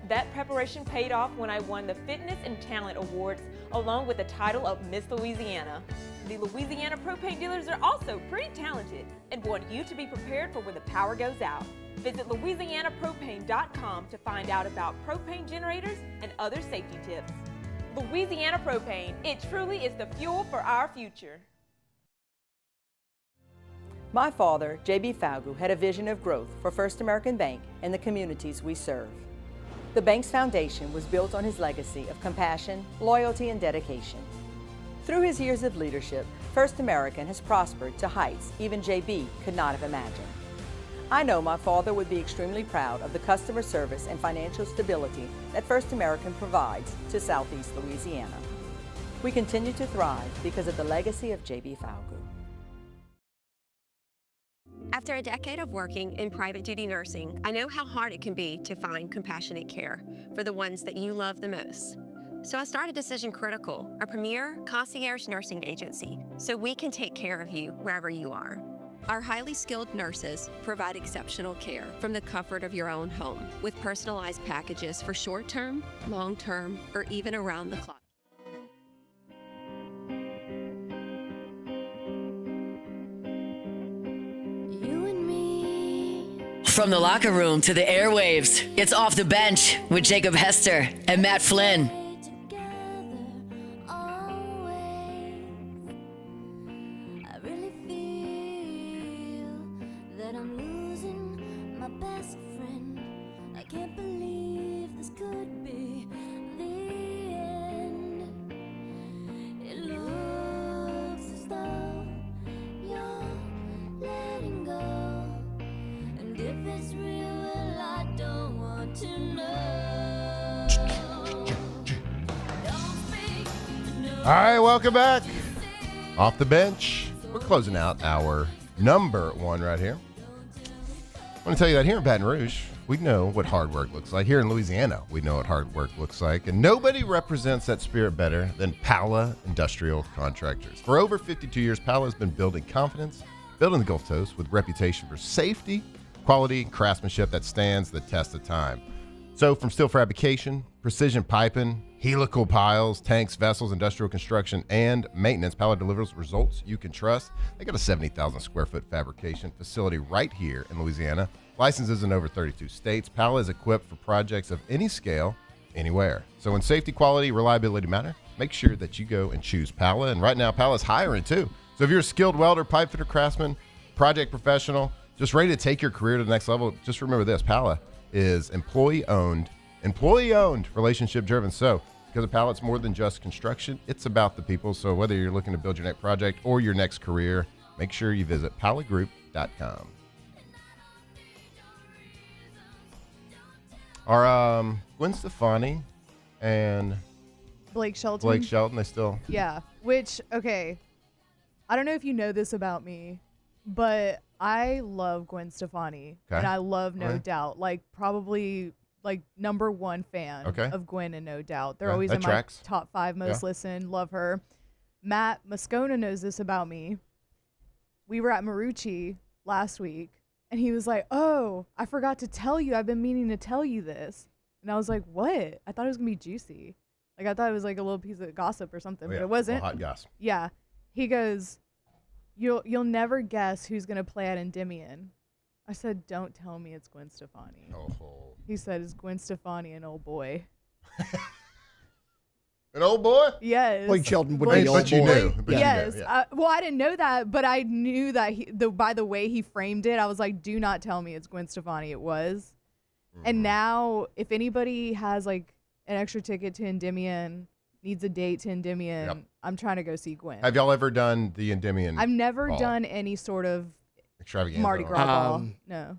That preparation paid off when I won the Fitness and Talent Awards along with the title of Miss Louisiana. The Louisiana Propane Dealers are also pretty talented and want you to be prepared for when the power goes out. Visit louisianapropane.com to find out about propane generators and other safety tips. Louisiana Propane, it truly is the fuel for our future. My father, J.B. Falgu, had a vision of growth for First American Bank and the communities we serve. The bank's foundation was built on his legacy of compassion, loyalty, and dedication. Through his years of leadership, First American has prospered to heights even J.B. could not have imagined. I know my father would be extremely proud of the customer service and financial stability that First American provides to Southeast Louisiana. We continue to thrive because of the legacy of J.B. Falgu. After a decade of working in private duty nursing, I know how hard it can be to find compassionate care for the ones that you love the most. So I started Decision Critical, a premier concierge nursing agency, so we can take care of you wherever you are. Our highly skilled nurses provide exceptional care from the comfort of your own home with personalized packages for short-term, long-term, or even around the clock. From the locker room to the airwaves, it's Off the Bench with Jacob Hester and Matt Flynn. All right, welcome back. Off the Bench. We're closing out our number one right here. I want to tell you that here in Baton Rouge, we know what hard work looks like. Here in Louisiana, we know what hard work looks like. And nobody represents that spirit better than Pala Industrial Contractors. For over 52 years, Pala has been building confidence, building the Gulf Coast with reputation for safety, quality, and craftsmanship that stands the test of time. So from steel fabrication, precision piping, helical piles, tanks, vessels, industrial construction, and maintenance, Pala delivers results you can trust. They got a 70,000 square foot fabrication facility right here in Louisiana. Licenses in over 32 states. Pala is equipped for projects of any scale, anywhere. So when safety, quality, reliability matter, make sure that you go and choose Pala. And right now, Pala's hiring too. So if you're a skilled welder, pipe fitter, craftsman, project professional, just ready to take your career to the next level, just remember this: Pala is employee-owned, relationship-driven. So because of Pala, it's more than just construction. It's about the people. So whether you're looking to build your next project or your next career, make sure you visit palagroup.com. Are Gwen Stefani and Blake Shelton, they still? Yeah, which, okay, I don't know if you know this about me, but I love Gwen Stefani. Okay. And I love No Right. Doubt. Like, probably, like, number one fan of Gwen and No Doubt. They're Yeah, always that in tracks. my top 5 most listened. Love her. Matt Moscona knows this about me. We were at Marucci last week, and he was like, "Oh, I forgot to tell you. I've been meaning to tell you this." And I was like, "What?" I thought it was going to be juicy. Like, I thought it was like a little piece of gossip or something, but it wasn't. Hot gossip. Yeah. He goes, You'll never guess who's going to play at Endymion. I said, "Don't tell me it's Gwen Stefani." Oh. He said, "Is Gwen Stefani an old boy?" An old boy? Yes. Blake Shelton would But be old you boy. knew. But Yes. you knew, yeah. Well, I didn't know that, but I knew that by the way he framed it, I was like, "Do not tell me it's Gwen Stefani." It was. And now, if anybody has like an extra ticket to Endymion, needs a date to Endymion, I'm trying to go see Gwen. Have y'all ever done the Endymion? I've never ball? done any sort of extravaganza? Mardi Gras ball. No.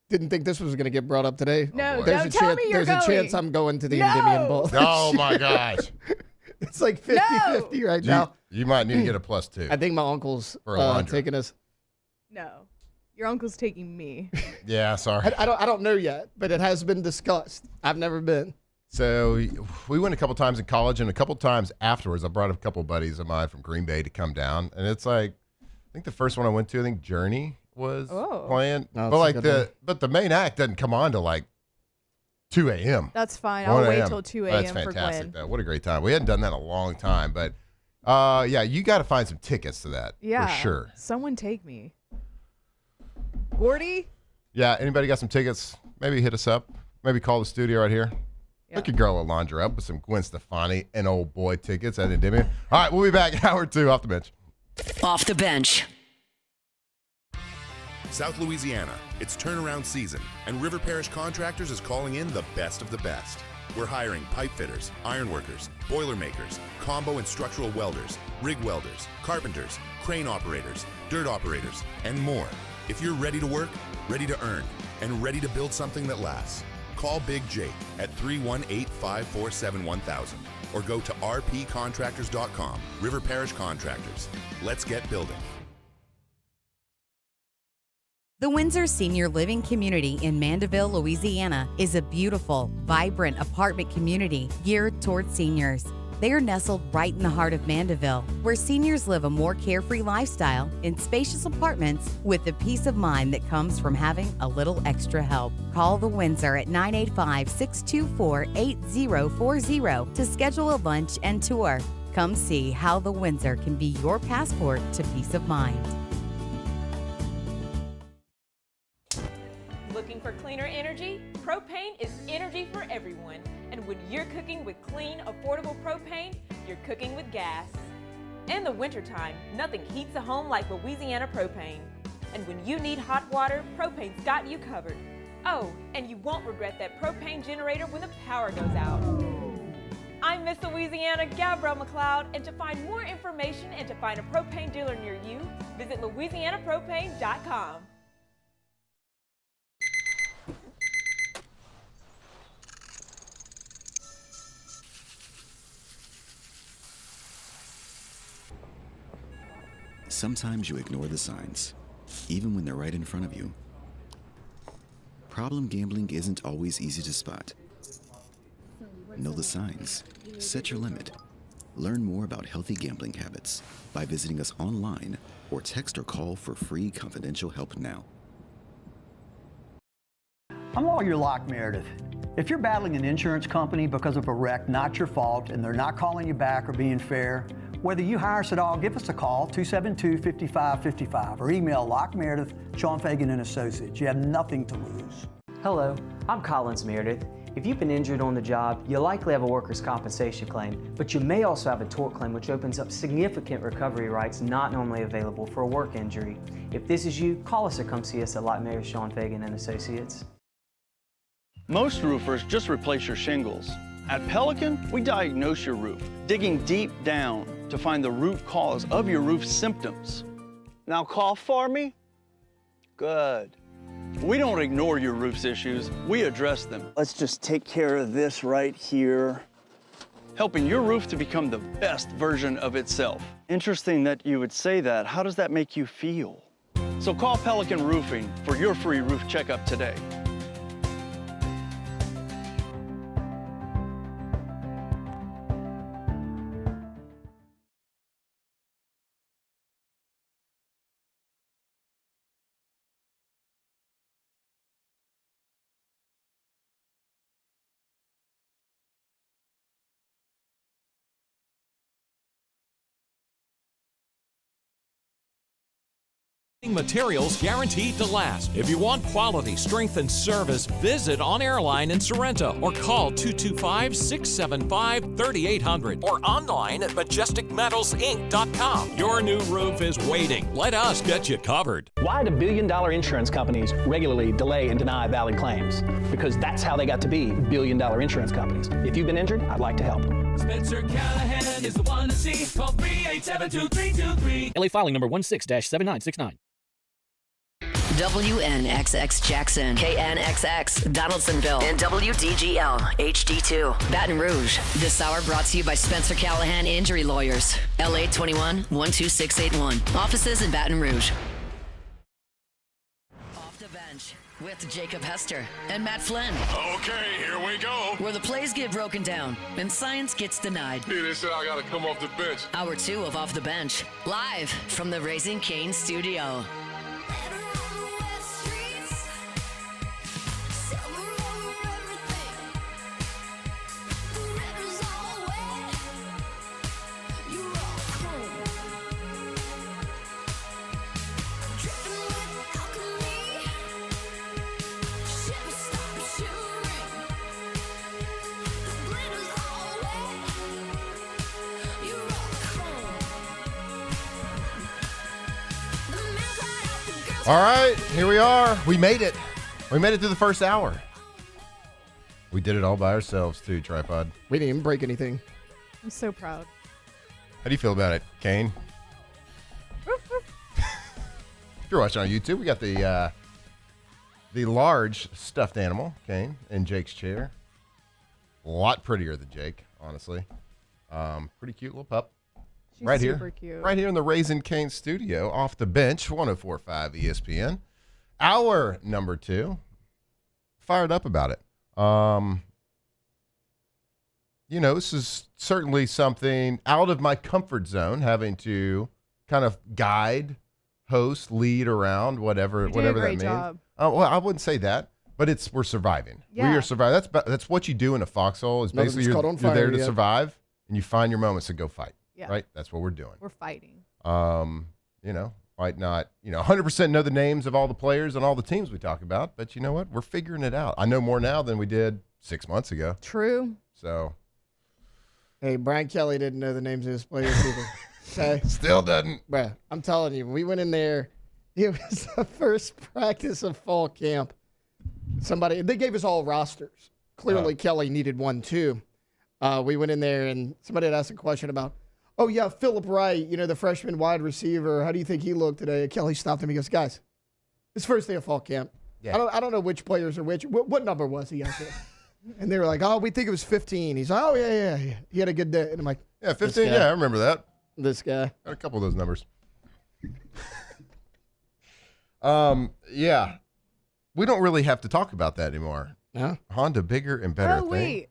Didn't think this was going to get brought up today. No, don't tell me you're There's a chance I'm going to the Endymion Bowl. Oh, my gosh. It's like 50-50 right now. You might need to get a +2. I think my uncle's For a laundry. taking us. No. Your uncle's taking me. Yeah, sorry. I don't know yet, but it has been discussed. I've never been. So we went a couple times in college, and a couple times afterwards, I brought a couple buddies of mine from Green Bay to come down, and it's like, I think the first one I went to, I think Journey was playing, but the main act doesn't come on till like 2 a.m. That's fine. I'll wait till 2 a.m. That's for fantastic, Glenn. though. What a great time. We hadn't done that in a long time, but yeah, you got to find some tickets to that Yeah. for sure. Someone take me. Gordy? Yeah, anybody got some tickets? Maybe hit us up. Maybe call the studio right here. Hook your girl a laundry up with some Gwen Stefani and old boy tickets at Endymion. All right, we'll be back. Hour 2 off the bench. Off the bench. South Louisiana, it's turnaround season, and River Parish Contractors is calling in the best of the best. We're hiring pipe fitters, iron workers, boiler makers, combo and structural welders, rig welders, carpenters, crane operators, dirt operators, and more. If you're ready to work, ready to earn, and ready to build something that lasts, call Big Jake at 318-547-1000 or go to rpcontractors.com. River Parish Contractors. Let's get building. The Windsor Senior Living Community in Mandeville, Louisiana is a beautiful, vibrant apartment community geared toward seniors. They are nestled right in the heart of Mandeville, where seniors live a more carefree lifestyle in spacious apartments with the peace of mind that comes from having a little extra help. Call the Windsor at 985-624-8040 to schedule a lunch and tour. Come see how the Windsor can be your passport to peace of mind. Looking for cleaner energy? Propane is energy for everyone. And when you're cooking with clean, affordable propane, you're cooking with gas. In the wintertime, nothing heats a home like Louisiana propane. And when you need hot water, propane's got you covered. Oh, and you won't regret that propane generator when the power goes out. I'm Miss Louisiana, Gabrielle McLeod, and to find more information and to find a propane dealer near you, visit louisianapropane.com. Sometimes you ignore the signs, even when they're right in front of you. Problem gambling isn't always easy to spot. Know the signs. Set your limit. Learn more about healthy gambling habits by visiting us online or text or call for free confidential help now. I'm Lawyer Locke Meredith. If you're battling an insurance company because of a wreck not your fault and they're not calling you back or being fair, whether you hire us at all, give us a call, 272-5555, or email LockeMeredith, Sean Fagan and Associates. You have nothing to lose. Hello, I'm Collins Meredith. If you've been injured on the job, you likely have a workers' compensation claim, but you may also have a tort claim which opens up significant recovery rights not normally available for a work injury. If this is you, call us or come see us at Locke Meredith, Sean Fagan and Associates. Most roofers just replace your shingles. At Pelican, we diagnose your roof, digging deep down to find the root cause of your roof symptoms. Now cough for me? Good. We don't ignore your roof's issues, we address them. Let's just take care of this right here. Helping your roof to become the best version of itself. Interesting that you would say that. How does that make you feel? So call Pelican Roofing for your free roof checkup today. Materials guaranteed to last. If you want quality, strength, and service, visit On Airline in Sorrento or call 225-675-3800 or online at majesticmetalsinc.com. Your new roof is waiting. Let us get you covered. Why do billion-dollar insurance companies regularly delay and deny valid claims? Because that's how they got to be billion-dollar insurance companies. If you've been injured, I'd like to help. Spencer Callahan is the one to see. Call 387-2323. LA filing number 16-7969. WNXX Jackson, KNXX Donaldsonville, and WDGL HD2 Baton Rouge. This hour brought to you by Spencer Callahan Injury Lawyers, LA 21 12681. Offices in Baton Rouge. Off the bench with Jacob Hester and Matt Flynn. Okay, here we go. Where the plays get broken down and science gets denied. Hey, they said I gotta come off the bench. Hour 2 of Off the Bench, live from the Raising Cane studio. All right, here we are. We made it. We made it through the first hour. We did it all by ourselves, too, Tripod. We didn't even break anything. I'm so proud. How do you feel about it, Kane? If you're watching on YouTube, we got the large stuffed animal, Kane, in Jake's chair. A lot prettier than Jake, honestly. Pretty cute little pup. She's right super here, cute. right here in the Raising Cane studio, off the bench, 104.5 ESPN. Hour number 2. Fired up about it. This is certainly something out of my comfort zone, having to kind of guide, host, lead around, whatever You're doing a that great means. job. Well, I wouldn't say that, but we're surviving. Yeah. We are surviving. That's what you do in a foxhole. Is Nothing's basically caught on you're there fire to yet. survive, and you find your moments to go fight. Yeah. Right. That's what we're doing. We're fighting. Might not, 100% know the names of all the players and all the teams we talk about, but you know what? We're figuring it out. I know more now than we did 6 months ago. True. So, Hey, Brian Kelly didn't know the names of his players either. Okay. Still doesn't. Bruh, I'm telling you, we went in there. It was the first practice of fall camp. They gave us all rosters. Clearly, Kelly needed one too. We went in there and somebody had asked a question about, oh, yeah, Phillip Wright, the freshman wide receiver. How do you think he looked today? Kelly stopped him. He goes, guys, it's first day of fall camp. Yeah. I don't know which players are which. What number was he out there? And they were like, oh, we think it was 15. He's like, oh, yeah. He had a good day. And I'm like, yeah, 15. Yeah, I remember that. This guy. Got a couple of those numbers. Yeah. We don't really have to talk about that anymore. No. Honda, bigger and better. Oh, wait.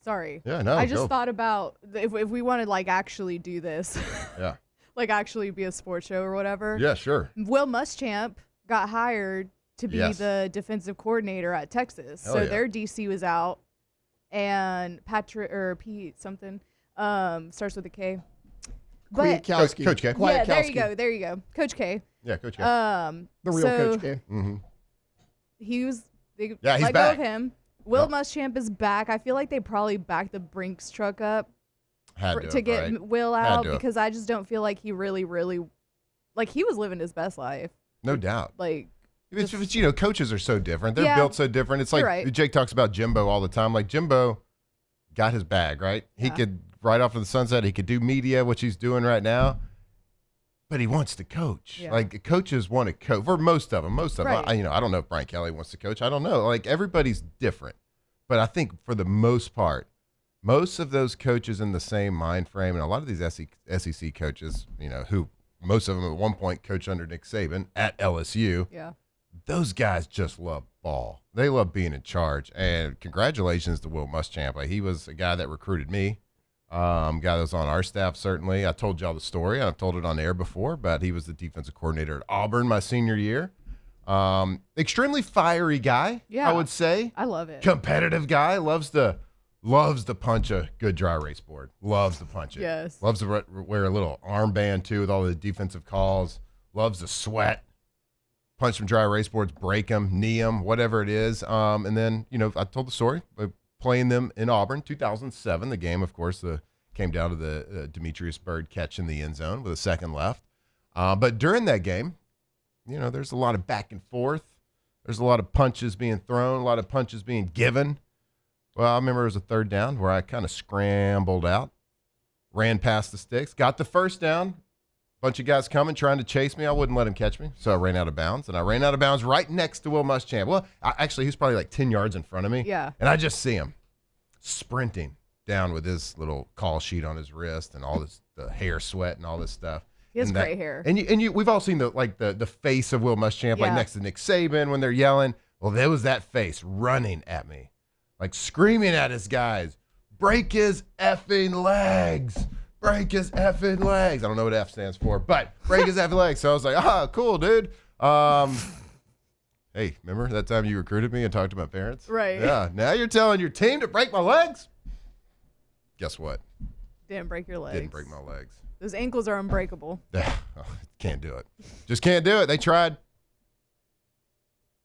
Sorry. Yeah, no, I just go. thought about if we want to actually do this. Yeah. Actually be a sports show or whatever. Yeah, sure. Will Muschamp got hired to be Yes. the defensive coordinator at Texas. Hell So yeah. their DC was out, and Pete something starts with a K. But Coach K. yeah, there you go, Coach K. Yeah, Coach K. The real Coach K. Mm-hmm. They Yeah, he's let back. go of him. Will Muschamp is back. I feel like they probably backed the Brinks truck up to get right? Will Had out to have. because I just don't feel like he really, he was living his best life. No doubt. But, coaches are so different. They're Yeah. built so different. It's like You're right. Jake talks about Jimbo all the time. Like Jimbo got his bag, right? He could, right off to the sunset, he could do media, which he's doing right now. But he wants to coach. Yeah. Like coaches want to coach for most of them. Right. I don't know if Brian Kelly wants to coach. I don't know. Like everybody's different. But I think for the most part, most of those coaches in the same mind frame, and a lot of these SEC coaches, who most of them at one point coached under Nick Saban at LSU. Yeah. Those guys just love ball. They love being in charge. And congratulations to Will Muschamp. Like, he was a guy that recruited me. Guy that was on our staff, certainly. I told y'all the story. I've told it on air before, but he was the defensive coordinator at Auburn my senior year. Extremely fiery guy, Yeah. I would say. I love it. Competitive guy. Loves to punch a good dry erase board. Loves to punch it. Yes. Loves to wear a little armband, too, with all the defensive calls. Loves to sweat. Punch some dry erase boards, break them, knee them, whatever it is. And then, I told the story of playing them in Auburn, 2007. The game, of course, came down to the Demetrius Byrd catch in the end zone with a second left. But during that game, there's a lot of back and forth. There's a lot of punches being thrown, a lot of punches being given. Well, I remember it was a third down where I kind of scrambled out, ran past the sticks, got the first down, bunch of guys coming, trying to chase me. I wouldn't let him catch me, so I ran out of bounds. And I ran out of bounds right next to Will Muschamp. Well, actually, he's probably like 10 yards in front of me. Yeah. And I just see him sprinting down with his little call sheet on his wrist and all this, the hair sweat and all this stuff. He has gray hair. And we've all seen the face of Will Muschamp, like Yeah. next to Nick Saban when they're yelling. Well, there was that face running at me, like screaming at his guys, break his effing legs. Break his effing legs. I don't know what F stands for, but break his effing legs. So I was like, cool, dude. Hey, remember that time you recruited me and talked to my parents? Right. Yeah. Now you're telling your team to break my legs? Guess what? Didn't break your legs. Didn't break my legs. Those ankles are unbreakable. Can't do it. Just can't do it. They tried.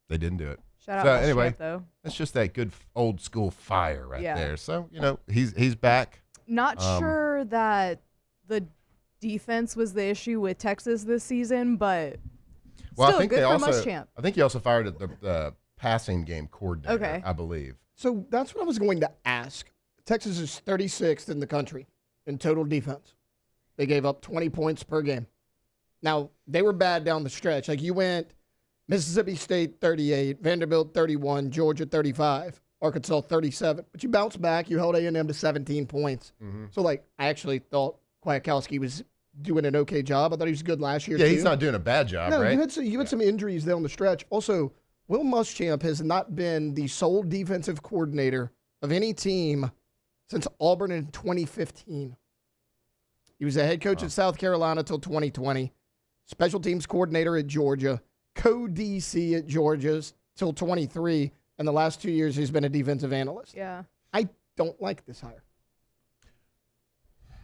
They didn't do it. Shout out so to anyway, Shep, though. That's just that good old school fire right Yeah. there. So, he's back. Not sure that the defense was the issue with Texas this season, but still good for Muschamp. I think he also fired at the passing game coordinator, Okay. I believe. So that's what I was going to ask. Texas is 36th in the country in total defense. They gave up 20 points per game. Now, they were bad down the stretch. Like you went Mississippi State 38, Vanderbilt 31, Georgia 35, Arkansas 37. But you bounced back. You held A&M to 17 points. Mm-hmm. So, I actually thought Kwiatkowski was doing an okay job. I thought he was good last year, Yeah, too. he's not doing a bad job, No, right? you had some injuries down the stretch. Also, Will Muschamp has not been the sole defensive coordinator of any team since Auburn in 2015. He was a head coach at South Carolina until 2020, special teams coordinator at Georgia, co-DC at Georgia till 23, and the last 2 years he's been a defensive analyst. Yeah. I don't like this hire.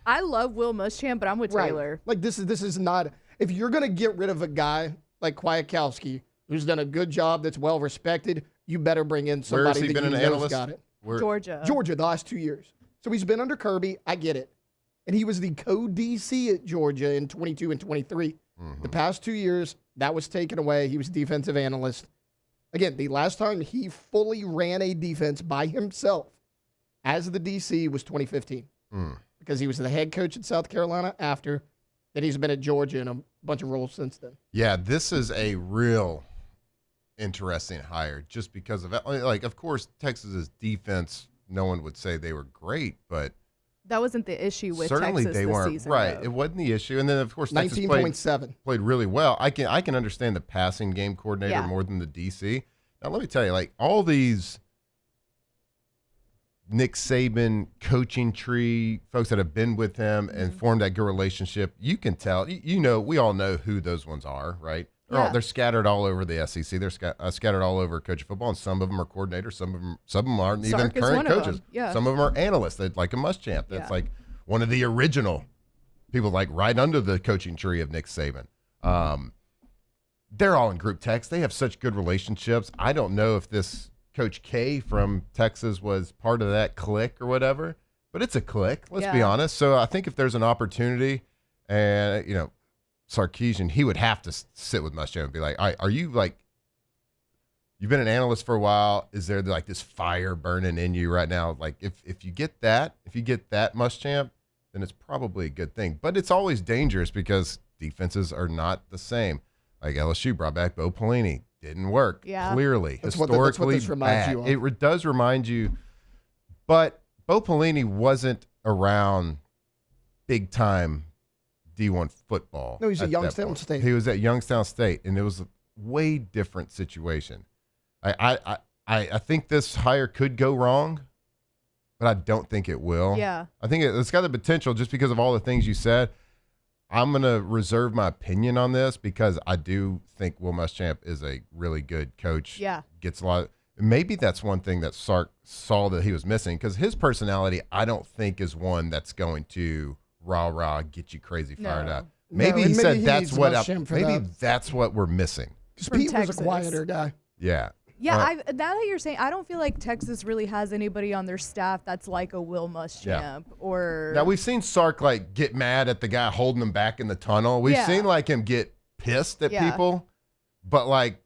I love Will Muschamp, but I'm with Taylor. Like this is not. If you're gonna get rid of a guy like Kwiatkowski, who's done a good job, that's well respected, you better bring in Where has somebody he that been you an know's analyst? got it. Georgia. Georgia, the last 2 years. So he's been under Kirby. I get it. And he was the co-DC at Georgia in 22 and 23. Mm-hmm. The past 2 years, that was taken away. He was defensive analyst. Again, the last time he fully ran a defense by himself as the DC was 2015. Because he was the head coach at South Carolina after. Then he's been at Georgia in a bunch of roles since then. Yeah, this is a real interesting hire just because of, of course, Texas's defense, no one would say they were great, but That wasn't the issue with certainly Texas they this weren't season. right. though. It wasn't the issue, and then of course Texas 19.7 played really well. I can understand the passing game coordinator Yeah. more than the DC. Now let me tell you, all these Nick Saban coaching tree folks that have been with him and formed that good relationship, you can tell. We all know who those ones are, right? They're scattered all over the SEC. They're scattered all over coaching football, and some of them are coordinators. Some of them aren't even Sark is current one of coaches. them. Yeah. Some of them are analysts, like a Muschamp. That's Yeah. like one of the original people, like right under the coaching tree of Nick Saban. They're all in group text. They have such good relationships. I don't know if this Coach K from Texas was part of that clique or whatever, but it's a clique. Let's be Yeah. honest. So I think if there's an opportunity, and Sarkisian, he would have to sit with Muschamp and be like, are you you've been an analyst for a while. Is there this fire burning in you right now? Like if you get that Muschamp, then it's probably a good thing. But it's always dangerous because defenses are not the same. Like LSU brought back Bo Pelini. Didn't work. Yeah. Clearly. That's Historically what this reminds bad. you of. It does remind you. But Bo Pelini wasn't around big time D1 football. No, he's at that Youngstown point. State. He was at Youngstown State, and it was a way different situation. I think this hire could go wrong, but I don't think it will. Yeah. I think it's got the potential just because of all the things you said. I'm going to reserve my opinion on this because I do think Will Muschamp is a really good coach. Yeah. Gets a lot. Maybe that's one thing that Sark saw that he was missing because his personality, I don't think, is one that's going to rah get you crazy fired No. up. Maybe No, he and said maybe he that's needs what. Muschamp for Maybe that. that's what we're missing. Because From Pete was Texas. a quieter guy. Yeah. Yeah, now that you're saying, I don't feel like Texas really has anybody on their staff that's like a Will Muschamp or. Now we've seen Sark get mad at the guy holding him back in the tunnel. We've seen him get pissed at people, but I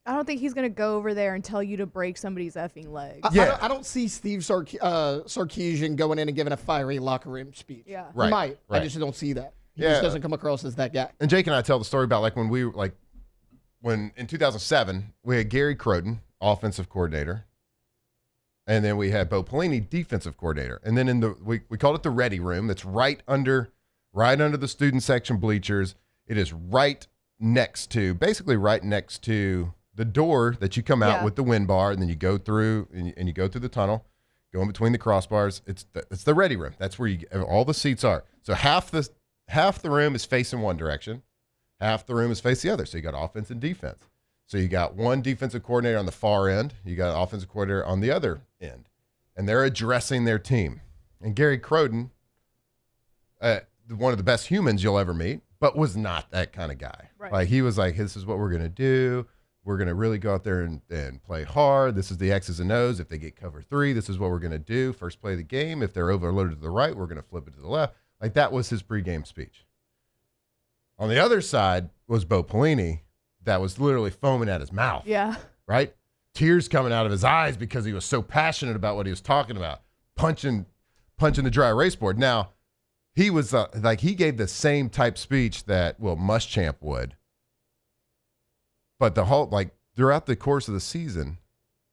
don't think he's gonna go over there and tell you to break somebody's effing leg. I don't see Steve Sarkisian going in and giving a fiery locker room speech. Yeah. He might. I just don't see that. He just doesn't come across as that guy. And Jake and I tell the story about like when in 2007 we had Gary Croton, offensive coordinator, and then we had Bo Pelini, defensive coordinator, and then we called it the Ready Room. That's right under the student section bleachers. It is basically right next to the door that you come out with the wind bar, and then you go through and you go through the tunnel, go in between the crossbars. It's the Ready Room. That's where all the seats are. So half the room is facing one direction, half the room is facing the other. So you got offense and defense. So you got one defensive coordinator on the far end, you got an offensive coordinator on the other end, and they're addressing their team. And Gary Croton, one of the best humans you'll ever meet, but was not that kind of guy. Right. Like he was like, this is what we're going to do. We're going to really go out there and play hard. This is the X's and O's. If they get cover 3, this is what we're going to do. First play of the game. If they're overloaded to the right, we're going to flip it to the left. Like that was his pregame speech. On the other side was Bo Pelini, that was literally foaming at his mouth. Yeah. Right? Tears coming out of his eyes because he was so passionate about what he was talking about, punching the dry erase board. Now, he was he gave the same type speech that Will Muschamp would. But throughout the course of the season,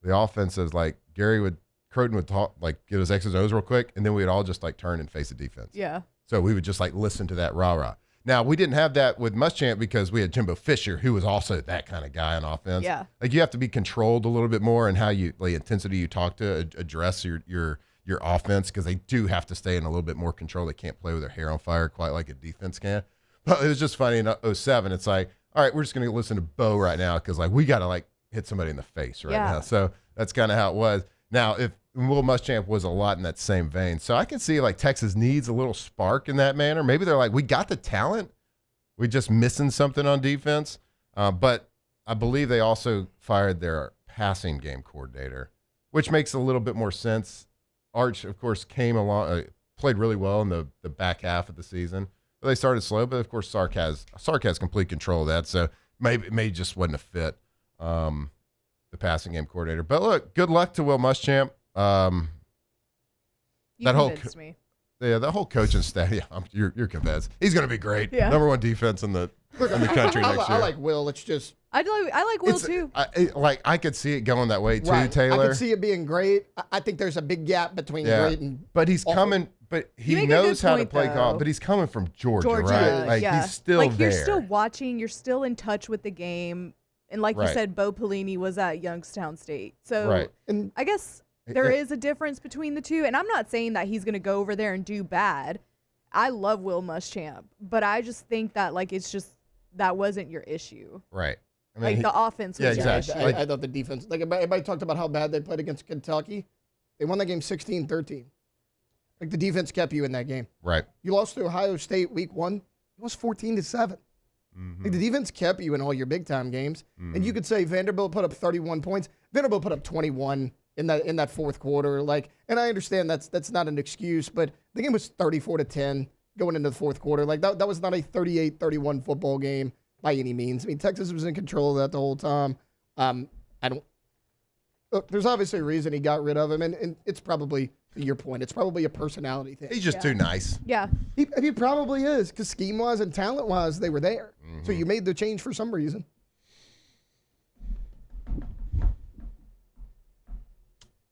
the offense is Croton would talk, get his X's and O's real quick, and then we'd all just turn and face the defense. Yeah. So we would just listen to that rah-rah. Now, we didn't have that with Muschamp because we had Jimbo Fisher, who was also that kind of guy on offense. Yeah. You have to be controlled a little bit more in how the intensity you talk to address your offense, because they do have to stay in a little bit more control. They can't play with their hair on fire quite like a defense can. But it was just funny in 2007. It's all right, we're just going to listen to Bo right now because we got to hit somebody in the face right now. So that's kind of how it was. Now, if Will Muschamp was a lot in that same vein. So I can see Texas needs a little spark in that manner. Maybe they're we got the talent. We're just missing something on defense. But I believe they also fired their passing game coordinator, which makes a little bit more sense. Arch, of course, came along, played really well in the back half of the season. But they started slow, but of course Sark has complete control of that. So maybe just wasn't a fit, the passing game coordinator. But look, good luck to Will Muschamp. Convinced me. Yeah, that whole coaching staff. Yeah, you're convinced he's going to be great. Yeah. Number 1 defense in the country next year. I like Will. It's just I like Will too. I could see it going that way too, right. Taylor. I could see it being great. I think there's a big gap between great and. But he's awful. Coming. But he knows how to play golf. But he's coming from Georgia, right? He's still there. You're still watching. You're still in touch with the game. And you said, Bo Pelini was at Youngstown State. So and I guess there is a difference between the two. And I'm not saying that he's going to go over there and do bad. I love Will Muschamp. But I just think that, it's just that wasn't your issue. Right. I mean, the offense was your issue. I thought the defense, everybody talked about how bad they played against Kentucky. They won that game 16-13. The defense kept you in that game. Right. You lost to Ohio State week 1. It was 14-7. Mm-hmm. The defense kept you in all your big-time games. Mm-hmm. And you could say Vanderbilt put up 31 points. Vanderbilt put up 21 in that fourth quarter. And I understand that's not an excuse, but the game was 34-10 going into the fourth quarter. That was not a 38-31 football game by any means. I mean, Texas was in control of that the whole time. Look, there's obviously a reason he got rid of him, and it's probably, to your point, it's probably a personality thing. He's just too nice. Yeah. He probably is, because scheme-wise and talent-wise, they were there. Mm-hmm. So you made the change for some reason.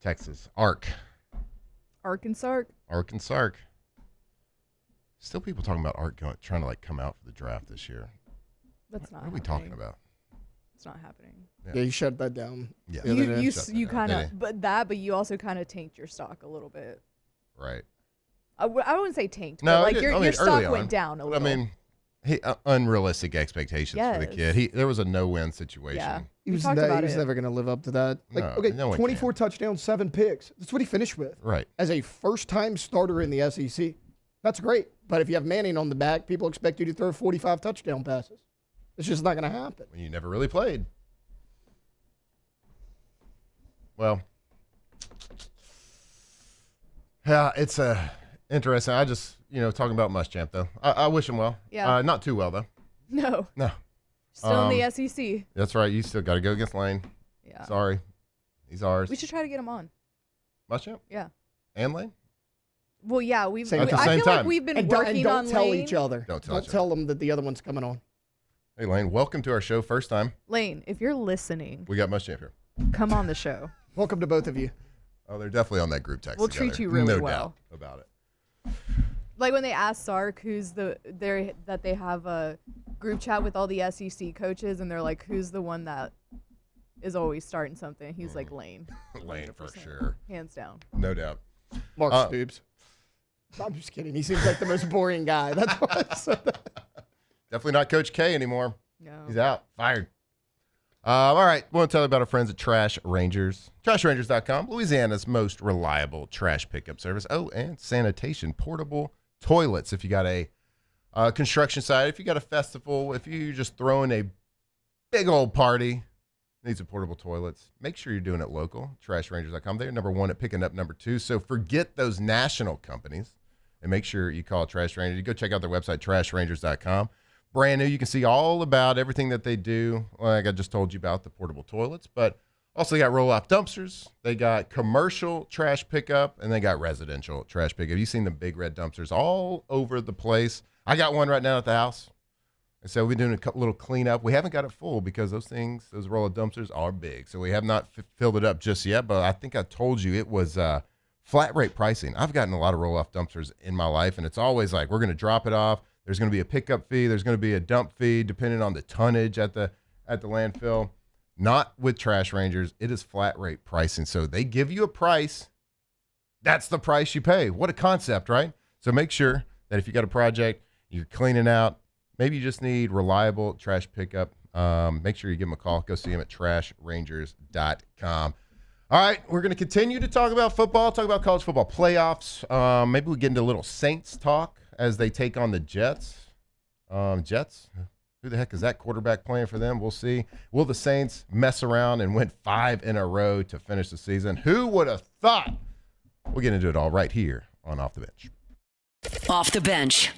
Texas. Ark and Sark. Ark and Sark. Still people talking about Ark trying to come out for the draft this year. That's not What are we talking about? It's not happening. Yeah, you shut that down. Yeah. You kind of, but you also kind on your stock a little bit. Right. I wouldn't say tanked, but your stock went down a little. I mean, unrealistic expectations for the kid. There was a no-win situation. Yeah. He was never going to live up to that. No 24 touchdowns, 7 picks. That's what he finished with. Right. As a first-time starter in the SEC. That's great. But if you have Manning on the back, people expect you to throw 45 touchdown passes. It's just not going to happen. When you never really played. Well, yeah, it's interesting. I just, talking about Muschamp, though. I wish him well. Yeah. Not too well, though. No. Still in the SEC. That's right. You still got to go against Lane. Yeah. Sorry. He's ours. We should try to get him on. Muschamp? Yeah. And Lane? Well, yeah, At the same time. like we've been working don't on tell Lane. each other. Don't tell them that the other one's coming on. Hey, Lane, welcome to our show. First time. Lane, if you're listening, We got Muschamp here. come on the show. Welcome to both of you. Oh, they're definitely on that group text We'll together. treat you really no well. doubt about it. Like when they asked Sark who's that they have a group chat with all the SEC coaches, and they're like, who's the one that is always starting something? He's like Lane. Lane for sure. Hands down. No doubt. Mark Stoops. I'm just kidding. He seems like the most boring guy. That's why I said that. Definitely not Coach K anymore. No. He's out. Fired. All right. I want to tell you about our friends at Trash Rangers. TrashRangers.com, Louisiana's most reliable trash pickup service. Oh, and sanitation. Portable toilets. If you got a construction site, if you got a festival, if you're just throwing a big old party, need some portable toilets, make sure you're doing it local. TrashRangers.com. They're number one at picking up number two. So forget those national companies and make sure you call Trash Rangers. You go check out their website, TrashRangers.com. Brand new. You can see all about everything that they do. Like I just told you about the portable toilets, but also they got roll-off dumpsters. They got commercial trash pickup, and they got residential trash pickup. You've seen the big red dumpsters all over the place. I got one right now at the house. And so we've been doing a little cleanup. We haven't got it full because those roll-off dumpsters are big. So we have not filled it up just yet, but I think I told you it was flat rate pricing. I've gotten a lot of roll-off dumpsters in my life, and it's always like we're going to drop it off. There's going to be a pickup fee. There's going to be a dump fee depending on the tonnage at the landfill. Not with Trash Rangers. It is flat rate pricing. So they give you a price. That's the price you pay. What a concept, right? So make sure that if you got a project, you're cleaning out, maybe you just need reliable trash pickup, make sure you give them a call. Go see them at trashrangers.com. All right, we're going to continue to talk about football, talk about college football playoffs. Maybe we get into a little Saints talk as they take on the Jets. Jets, who the heck is that quarterback playing for them? We'll see. Will the Saints mess around and win 5 in a row to finish the season? Who would have thought? We'll get into it all right here on Off the Bench. Off the Bench.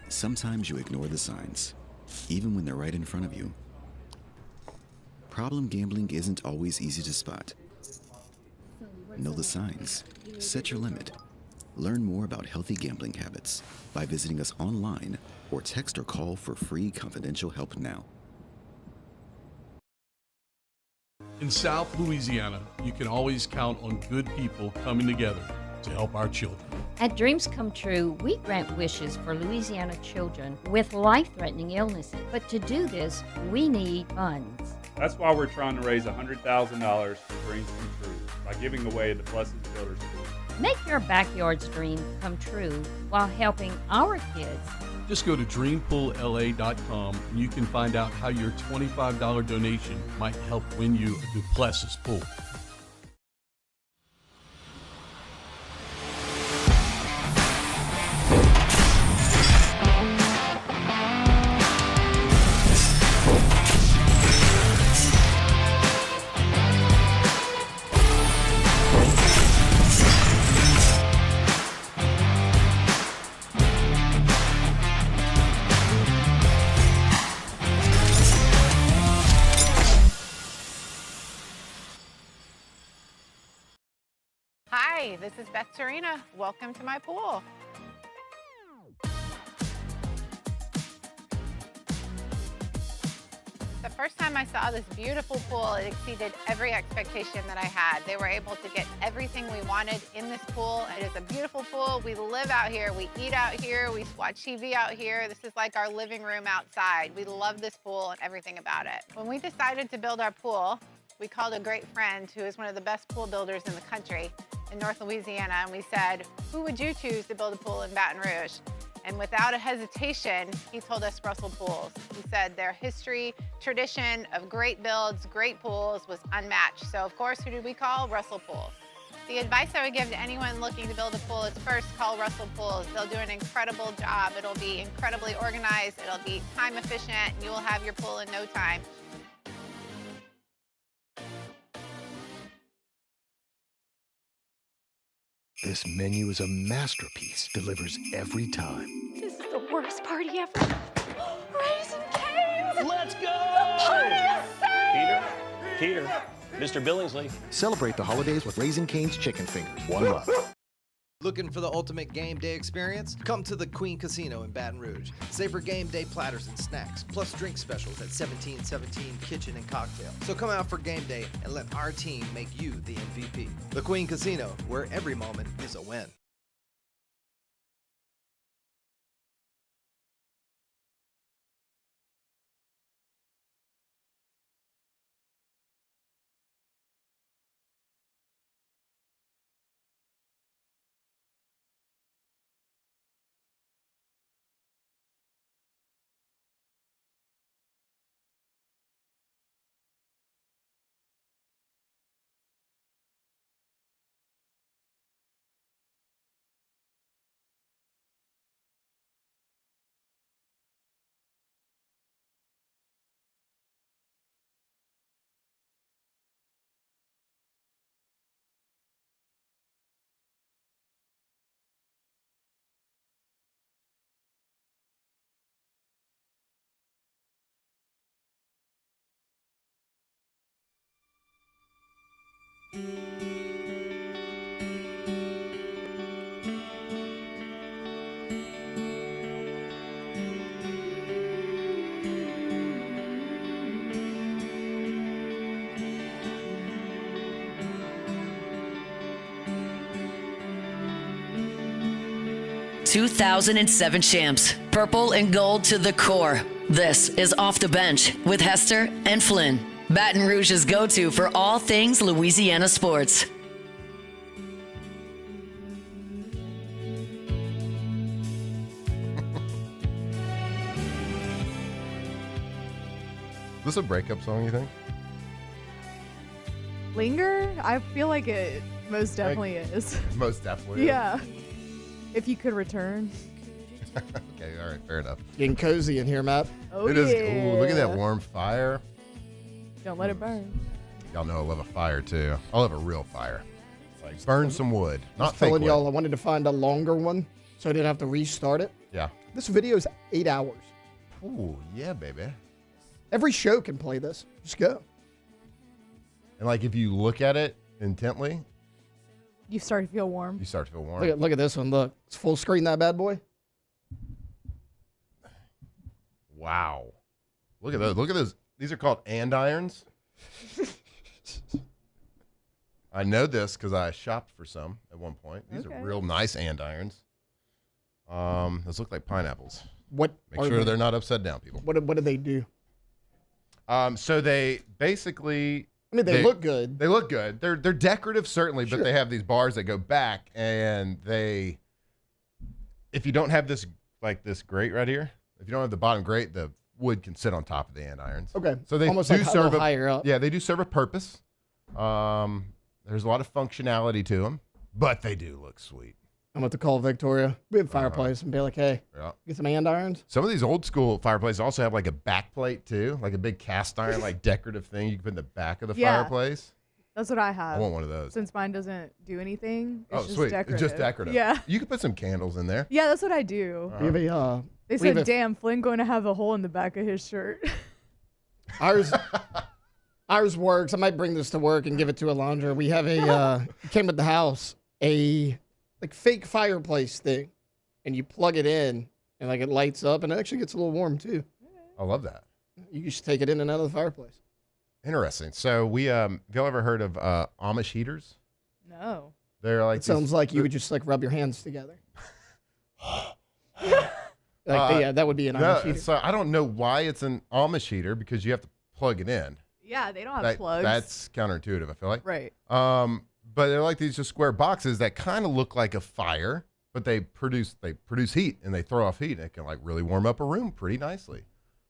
Sometimes you ignore the signs, even when they're right in front of you. Problem gambling isn't always easy to spot. Know the signs. Set your limit. Learn more about healthy gambling habits by visiting us online or text or call for free confidential help now. In South Louisiana, you can always count on good people coming together to help our children. At Dreams Come True, we grant wishes for Louisiana children with life-threatening illnesses. But to do this, we need funds. That's why we're trying to raise $100,000 for Dreams Come True by giving away the Blessed Builders Pool. Make your backyard's dream come true while helping our kids. Just go to dreampoolla.com and you can find out how your $25 donation might help win you a Duplessis pool. Hi, this is Beth Serena. Welcome to my pool. The first time I saw this beautiful pool, it exceeded every expectation that I had. They were able to get everything we wanted in this pool. It is a beautiful pool. We live out here, we eat out here, we watch TV out here. This is like our living room outside. We love this pool and everything about it. When we decided to build our pool, we called a great friend who is one of the best pool builders in the country in North Louisiana, and we said, who would you choose to build a pool in Baton Rouge? And without a hesitation, he told us Russell Pools. He said their history, tradition of great builds, great pools was unmatched. So of course, who did we call? Russell Pools. The advice I would give to anyone looking to build a pool is first call Russell Pools. They'll do an incredible job. It'll be incredibly organized. It'll be time efficient, and you will have your pool in no time. This menu is a masterpiece, delivers every time. This is the worst party ever. Raising Cane's! Let's go! The party is Peter, Mr. Billingsley. Celebrate the holidays with Raising Cane's Chicken Fingers. One love. Looking for the ultimate game day experience? Come to the Queen Casino in Baton Rouge. Savor game day platters and snacks, plus drink specials at 1717 Kitchen and Cocktail. So come out for game day and let our team make you the MVP. The Queen Casino, where every moment is a win. ...2007 champs, purple and gold to the core. This is Off the Bench with Hester and Flynn. Baton Rouge's go-to for all things Louisiana sports. Is this a breakup song, you think? Linger? I feel like it most definitely is. Most definitely. Yeah. If you could return. Okay, all right, fair enough. Getting cozy in here, Matt. Oh, It yeah. is. Ooh, look at that warm fire. Don't let it burn. Y'all know I love a fire too. I love a real fire. Like burn some wood, I not was fake telling wood. y'all I wanted to find a longer one so I didn't have to restart it. Yeah. This video is 8 hours. Ooh, yeah, baby. Every show can play this. Just go. And like if you look at it intently, You start to feel warm. you start to feel warm. Look at this one. Look. It's full screen, that bad boy. Wow. Look at those. Look at those. These are called andirons. I know this because I shopped for some at one point. These are real nice andirons. Those look like pineapples. What? Make sure they're not upside down, people. What do they do? So they basically. I mean, they look good. They look good. They're decorative, certainly, Sure. but they have these bars that go back, and they. If you don't have this like this grate right here, if you don't have the bottom grate, the wood can sit on top of the andirons. Okay. So they Almost do like a serve little higher up. Yeah, they do serve a purpose. There's a lot of functionality to them, but they do look sweet. I'm about to call Victoria. We have a fireplace and be like, hey, Yeah. get some andirons. Some of these old school fireplaces also have like a back plate too, like a big cast iron, like decorative thing you can put in the back of the Yeah. fireplace. That's what I have. I want one of those. Since mine doesn't do anything. It's just sweet. decorative. It's just decorative. Yeah. You can put some candles in there. Yeah, that's what I do. We have a, They we have said, a- damn, Flynn going to have a hole in the back of his shirt. Ours works. I might bring this to work and give it to Alondra. We have a it came with the house, a like fake fireplace thing, and you plug it in and like it lights up and it actually gets a little warm too. I love that. You just take it in and out of the fireplace. Interesting. So we have y'all ever heard of Amish heaters? No. They're like It sounds like you would just like rub your hands together. Yeah, that would be an Amish heater. So I don't know why it's an Amish heater because you have to plug it in. Yeah, they don't have plugs. That's counterintuitive, I feel like. Right. But they're like these just square boxes that kind of look like a fire, but they produce heat and they throw off heat and it can like really warm up a room pretty nicely.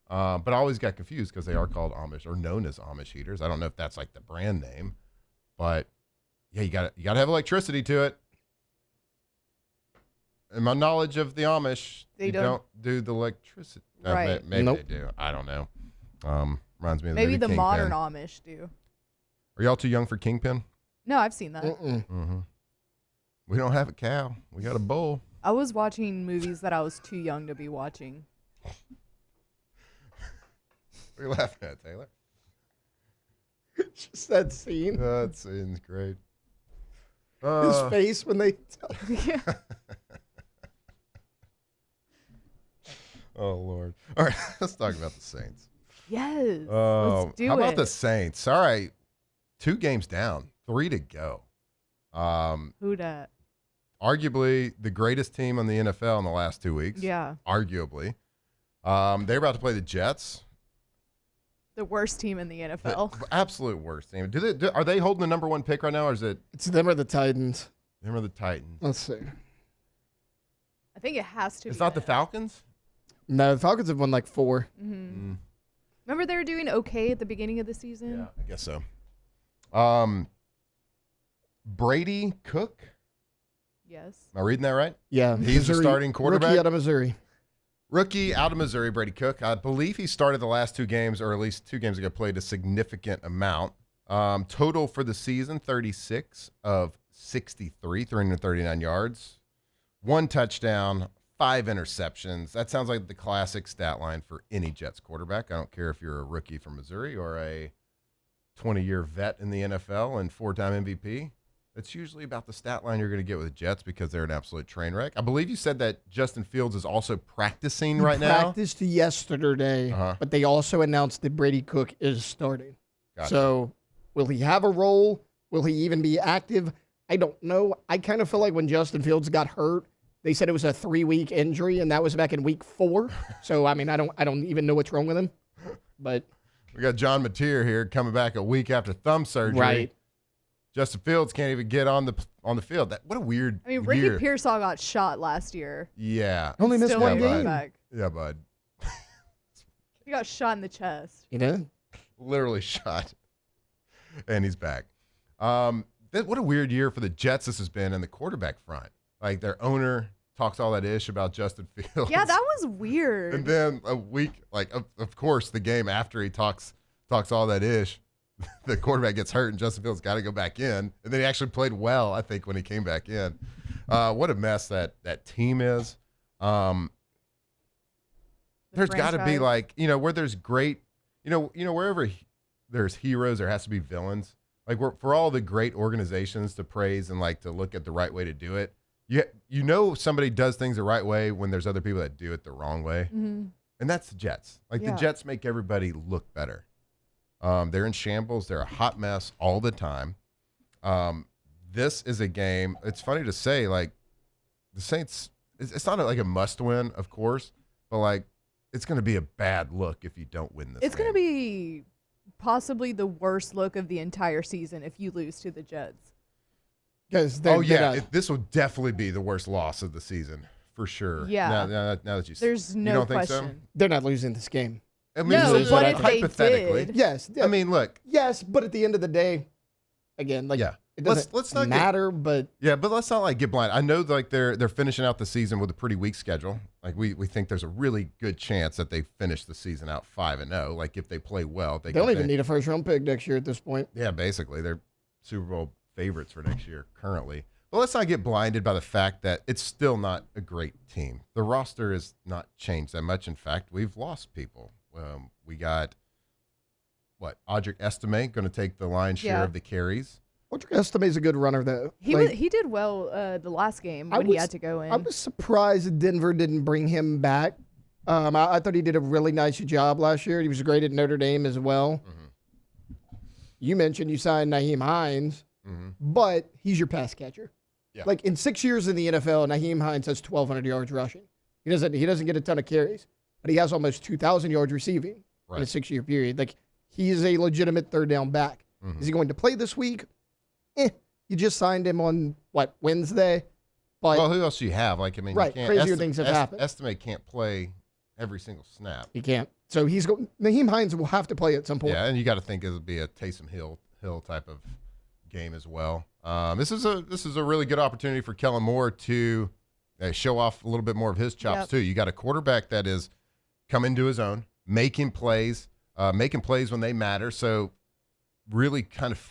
But I always got confused because they are called Amish or known as Amish heaters. I don't know if that's like the brand name, but yeah, you got to have electricity to it. In my knowledge of the Amish, They don't don't- do the electricity. Right. Maybe Nope. they do. I don't know. Reminds me of Maybe movie the Kingpin. modern Amish do. Are y'all too young for Kingpin? No, I've seen that. Mm-mm. Mm-hmm. We don't have a cow. We got a bull. I was watching movies that I was too young to be watching. What are you laughing at, Taylor? Just that scene. That scene's great. His face when they tell Yeah. Oh, Lord. All right, let's talk about the Saints. Yes. How Let's do about it. the Saints? All right, 2 games down, 3 to go. Who dat? Arguably the greatest team in the NFL in the last 2 weeks. Yeah. Arguably. They're about to play the Jets. The worst team in the NFL. The absolute worst team. Are they holding the number 1 pick right now, or is it It's them or the Titans. them or the Titans? Let's see. I think it has to It's be. not the Falcons? No, the Falcons have won like 4. Mm-hmm. Remember they were doing okay at the beginning of the season? Yeah, I guess so. Brady Cook? Yes. Am I reading that right? Yeah. He's the starting quarterback? Rookie out of Missouri. Rookie out of Missouri, Brady Cook. I believe he started the last 2 games, or at least 2 games ago, played a significant amount. Total for the season, 36 of 63, 339 yards, 1 touchdown, 5 interceptions. That sounds like the classic stat line for any Jets quarterback. I don't care if you're a rookie from Missouri or a 20-year vet in the NFL and 4-time MVP. It's usually about the stat line you're going to get with the Jets because they're an absolute train wreck. I believe you said that Justin Fields is also practicing right now. Practiced yesterday, but they also announced that Brady Cook is starting. Gotcha. So will he have a role? Will he even be active? I don't know. I kind of feel like when Justin Fields got hurt, they said it was a 3-week injury, and that was back in week 4. So I mean, I don't even know what's wrong with him. But we got John Mateer here coming back a week after thumb surgery. Right. Justin Fields can't even get on the field. What a weird I mean, Ricky year. Pearsall got shot last year. Yeah. Only missed Still 1 ain't coming game. back. Yeah, bud. He got shot in the chest. You know? Literally shot. And he's back. What a weird year for the Jets this has been in the quarterback front. Like, their owner talks all that ish about Justin Fields. Yeah, that was weird. And then a week, like, of course, the game after he talks all that ish, the quarterback gets hurt and Justin Fields got to go back in. And then he actually played well, I think, when he came back in. What a mess that team is. There's got to be, like, where there's great, wherever there's heroes, there has to be villains. Like, for all the great organizations to praise and, like, to look at the right way to do it, somebody does things the right way when there's other people that do it the wrong way. Mm-hmm. And that's the Jets. Like, the Jets make everybody look better. They're in shambles. They're a hot mess all the time. This is a game. It's funny to say, like, the Saints, it's not like a must win, of course, but, like, it's going to be a bad look if you don't win this It's game. going to be possibly the worst look of the entire season if you lose to the Jets. Guys, this will definitely be the worst loss of the season for sure. Yeah. Now that you There's you no don't think so? question. They're not losing this game. I mean, No, but if they hypothetically, did. Yes. I mean, look. Yes, but at the end of the day, again, like, it doesn't let's not matter, but but let's not, like, get blind. I know, like, they're finishing out the season with a pretty weak schedule. Like, we think there's a really good chance that they finish the season out 5-0. Like, if they play well, they don't even need a first-round pick next year at this point. Yeah, basically, they're Super Bowl favorites for next year currently. But let's not get blinded by the fact that it's still not a great team. The roster has not changed that much. In fact, we've lost people. We got, Audric Estime going to take the lion's share of the carries. Audric Estime's a good runner, though. He did well the last game when he had to go in. I was surprised Denver didn't bring him back. I thought he did a really nice job last year. He was great at Notre Dame as well. Mm-hmm. You mentioned you signed Nyheim Hines, but he's your pass catcher. Yeah. Like, in 6 years in the NFL, Nyheim Hines has 1,200 yards rushing. He doesn't get a ton of carries, but he has almost 2,000 yards receiving in a 6-year period. Like, he is a legitimate third down back. Is he going to play this week? You just signed him on, Wednesday? But, well, who else do you have? Like, I mean, you can't, crazier things have happened. Estime can't play every single snap. He can't. So Nyheim Hines will have to play at some point. Yeah, and you got to think it'll be a Taysom Hill type of game as well. This is a really good opportunity for Kellen Moore to show off a little bit more of his chops too. You got a quarterback that is coming to his own, making plays when they matter. So really kind of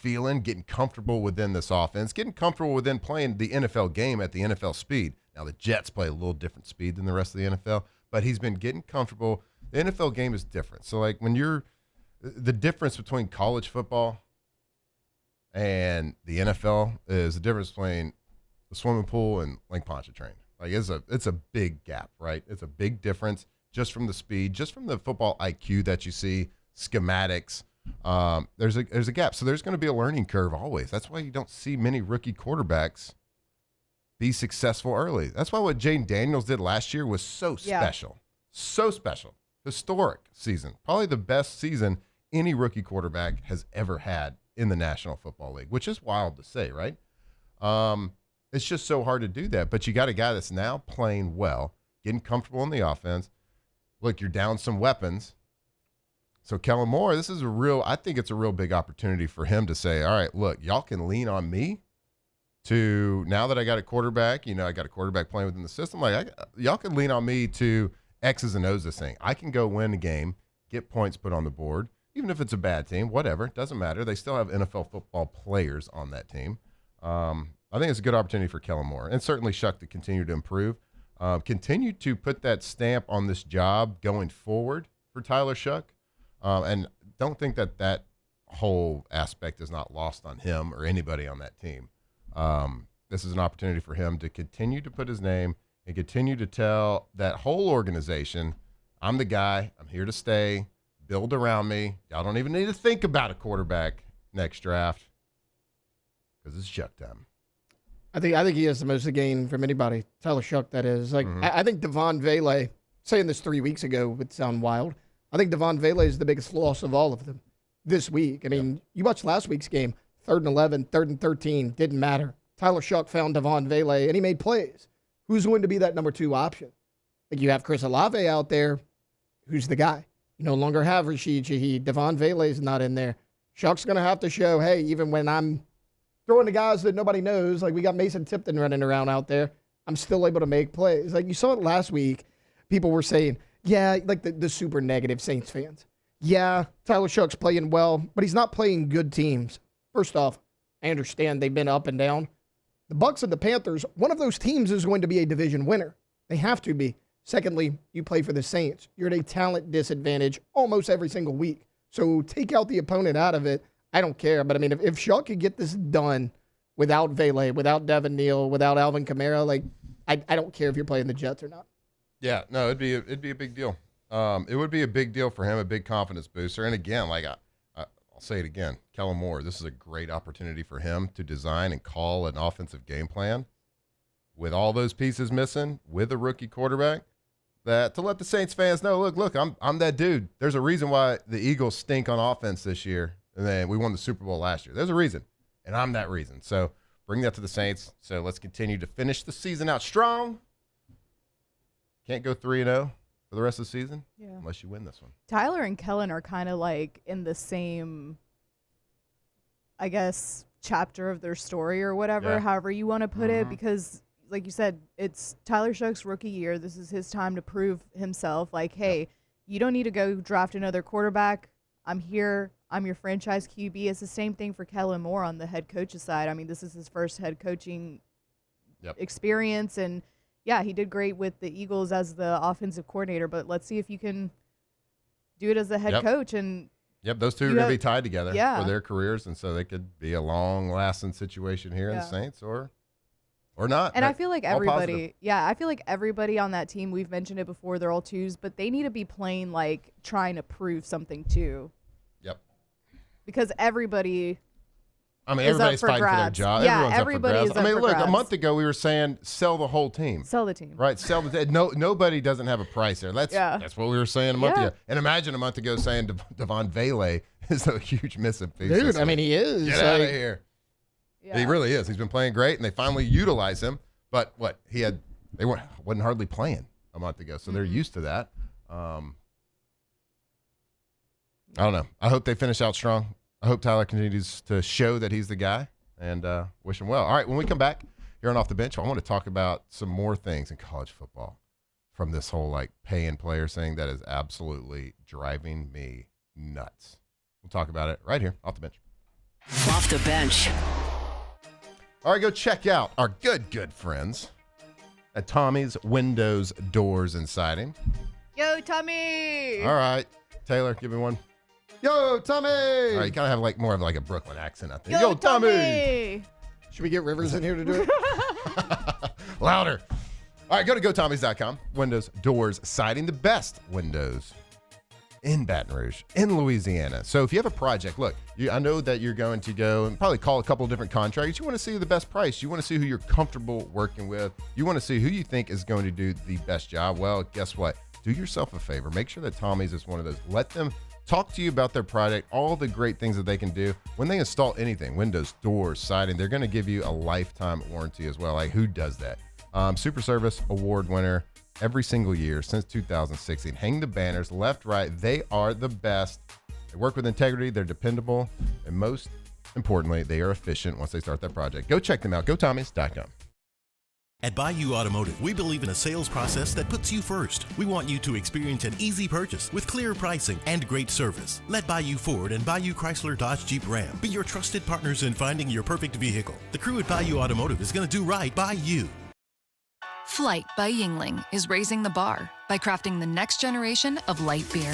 getting comfortable within this offense, getting comfortable within playing the NFL game at the NFL speed. Now, the Jets play a little different speed than the rest of the NFL, but he's been getting comfortable. The NFL game is different. So, like, the difference between college football and the NFL is the difference between the swimming pool and Lake Pontchartrain. Like, it's a big gap, right? It's a big difference just from the speed, just from the football IQ that you see, schematics. There's a gap. So there's going to be a learning curve always. That's why you don't see many rookie quarterbacks be successful early. That's why what Jaden Daniels did last year was so special. So special. Historic season. Probably the best season any rookie quarterback has ever had in the National Football League, which is wild to say, right? It's just so hard to do that. But you got a guy that's now playing well, getting comfortable in the offense. Look, you're down some weapons. So Kellen Moore, I think it's a real big opportunity for him to say, all right, look, y'all can lean on me to, now that I got a quarterback, I got a quarterback playing within the system, y'all can lean on me to X's and O's this thing. I can go win a game, get points put on the board, even if it's a bad team, whatever, doesn't matter. They still have NFL football players on that team. I think it's a good opportunity for Kellen Moore, and certainly Shuck to continue to improve. Continue to put that stamp on this job going forward for Tyler Shuck. And don't think that whole aspect is not lost on him or anybody on that team. This is an opportunity for him to continue to put his name and continue to tell that whole organization, I'm the guy, I'm here to stay, build around me. Y'all don't even need to think about a quarterback next draft because it's Shuck time. I think he has the most to gain from anybody. Tyler Shuck, that is. I think Devon Vele, saying this 3 weeks ago would sound wild. I think Devon Vele is the biggest loss of all of them this week. I mean, you watched last week's game, 3rd and 11, 3rd and 13, didn't matter. Tyler Shuck found Devon Vele, and he made plays. Who's going to be that number 2 option? Like, you have Chris Olave out there. Who's the guy? You no longer have Rashid Shaheed. Devon Vele is not in there. Shuck's going to have to show, hey, even when I'm throwing the guys that nobody knows, like we got Mason Tipton running around out there, I'm still able to make plays. Like, you saw it last week. People were saying, yeah, like the super negative Saints fans. Yeah, Tyler Shuck's playing well, but he's not playing good teams. First off, I understand they've been up and down. The Bucs and the Panthers, one of those teams is going to be a division winner. They have to be. Secondly, you play for the Saints. You're at a talent disadvantage almost every single week. So take out the opponent out of it. I don't care. But, I mean, if Shuck could get this done without Vele, without Devin Neal, without Alvin Kamara, like, I don't care if you're playing the Jets or not. Yeah, no, it'd be a big deal. It would be a big deal for him, a big confidence booster. And again, like I'll say it again, Kellen Moore, this is a great opportunity for him to design and call an offensive game plan with all those pieces missing, with a rookie quarterback, that to let the Saints fans know, look, I'm that dude. There's a reason why the Eagles stink on offense this year, and then we won the Super Bowl last year. There's a reason, and I'm that reason. So bring that to the Saints. So let's continue to finish the season out strong. Can't go 3-0 for the rest of the season unless you win this one. Tyler and Kellen are kind of like in the same, I guess, chapter of their story or whatever, however you want to put it, because like you said, it's Tyler Shuck's rookie year. This is his time to prove himself. Like, hey, you don't need to go draft another quarterback. I'm here. I'm your franchise QB. It's the same thing for Kellen Moore on the head coach's side. I mean, this is his first head coaching experience, and yeah, he did great with the Eagles as the offensive coordinator, but let's see if you can do it as the head coach. And those two are going to be tied together for their careers, and so they could be a long-lasting situation here in the Saints or not. And I feel like everybody, I feel like everybody on that team, we've mentioned it before, they're all twos, but they need to be playing like trying to prove something too. Yep. Because everybody... everybody's fighting for their job. Yeah, everyone's up for grabs. Look, a month ago we were saying sell the whole team. Sell the team. Right, sell the team. Nobody doesn't have a price there. That's what we were saying a month ago. And imagine a month ago saying Devon Vele is a huge missing piece. Dude, I mean, he is. Get out of here. Yeah. He really is. He's been playing great, and they finally utilize him. But they wasn't hardly playing a month ago, so they're used to that. I don't know. I hope they finish out strong. I hope Tyler continues to show that he's the guy, and wish him well. All right, when we come back here on Off the Bench, I want to talk about some more things in college football from this whole paying players thing that is absolutely driving me nuts. We'll talk about it right here, Off the Bench. Off the Bench. All right, go check out our good friends at Tommy's Windows, Doors, and Siding. Yo, Tommy! All right. Taylor, give me one. Yo, Tommy! All right, you kind of have like more of like a Brooklyn accent, I think. Yo, Tommy! Should we get Rivers in here to do it? Louder. All right, go to GoTommys.com. Windows, Doors, Siding, the best windows in Baton Rouge, in Louisiana. So if you have a project, look, I know that you're going to go and probably call a couple of different contractors. You want to see the best price. You want to see who you're comfortable working with. You want to see who you think is going to do the best job. Well, guess what? Do yourself a favor. Make sure that Tommy's is one of those. Let them talk to you about their product, all the great things that they can do. When they install anything, windows, doors, siding, they're going to give you a lifetime warranty as well. Like, who does that? Super Service Award winner every single year since 2016. Hang the banners left, right. They are the best. They work with integrity. They're dependable. And most importantly, they are efficient once they start that project. Go check them out. GoTommys.com. At Bayou Automotive, we believe in a sales process that puts you first. We want you to experience an easy purchase with clear pricing and great service. Let Bayou Ford and Bayou Chrysler Dodge Jeep Ram be your trusted partners in finding your perfect vehicle. The crew at Bayou Automotive is going to do right by you. Flight by Yingling is raising the bar by crafting the next generation of light beer.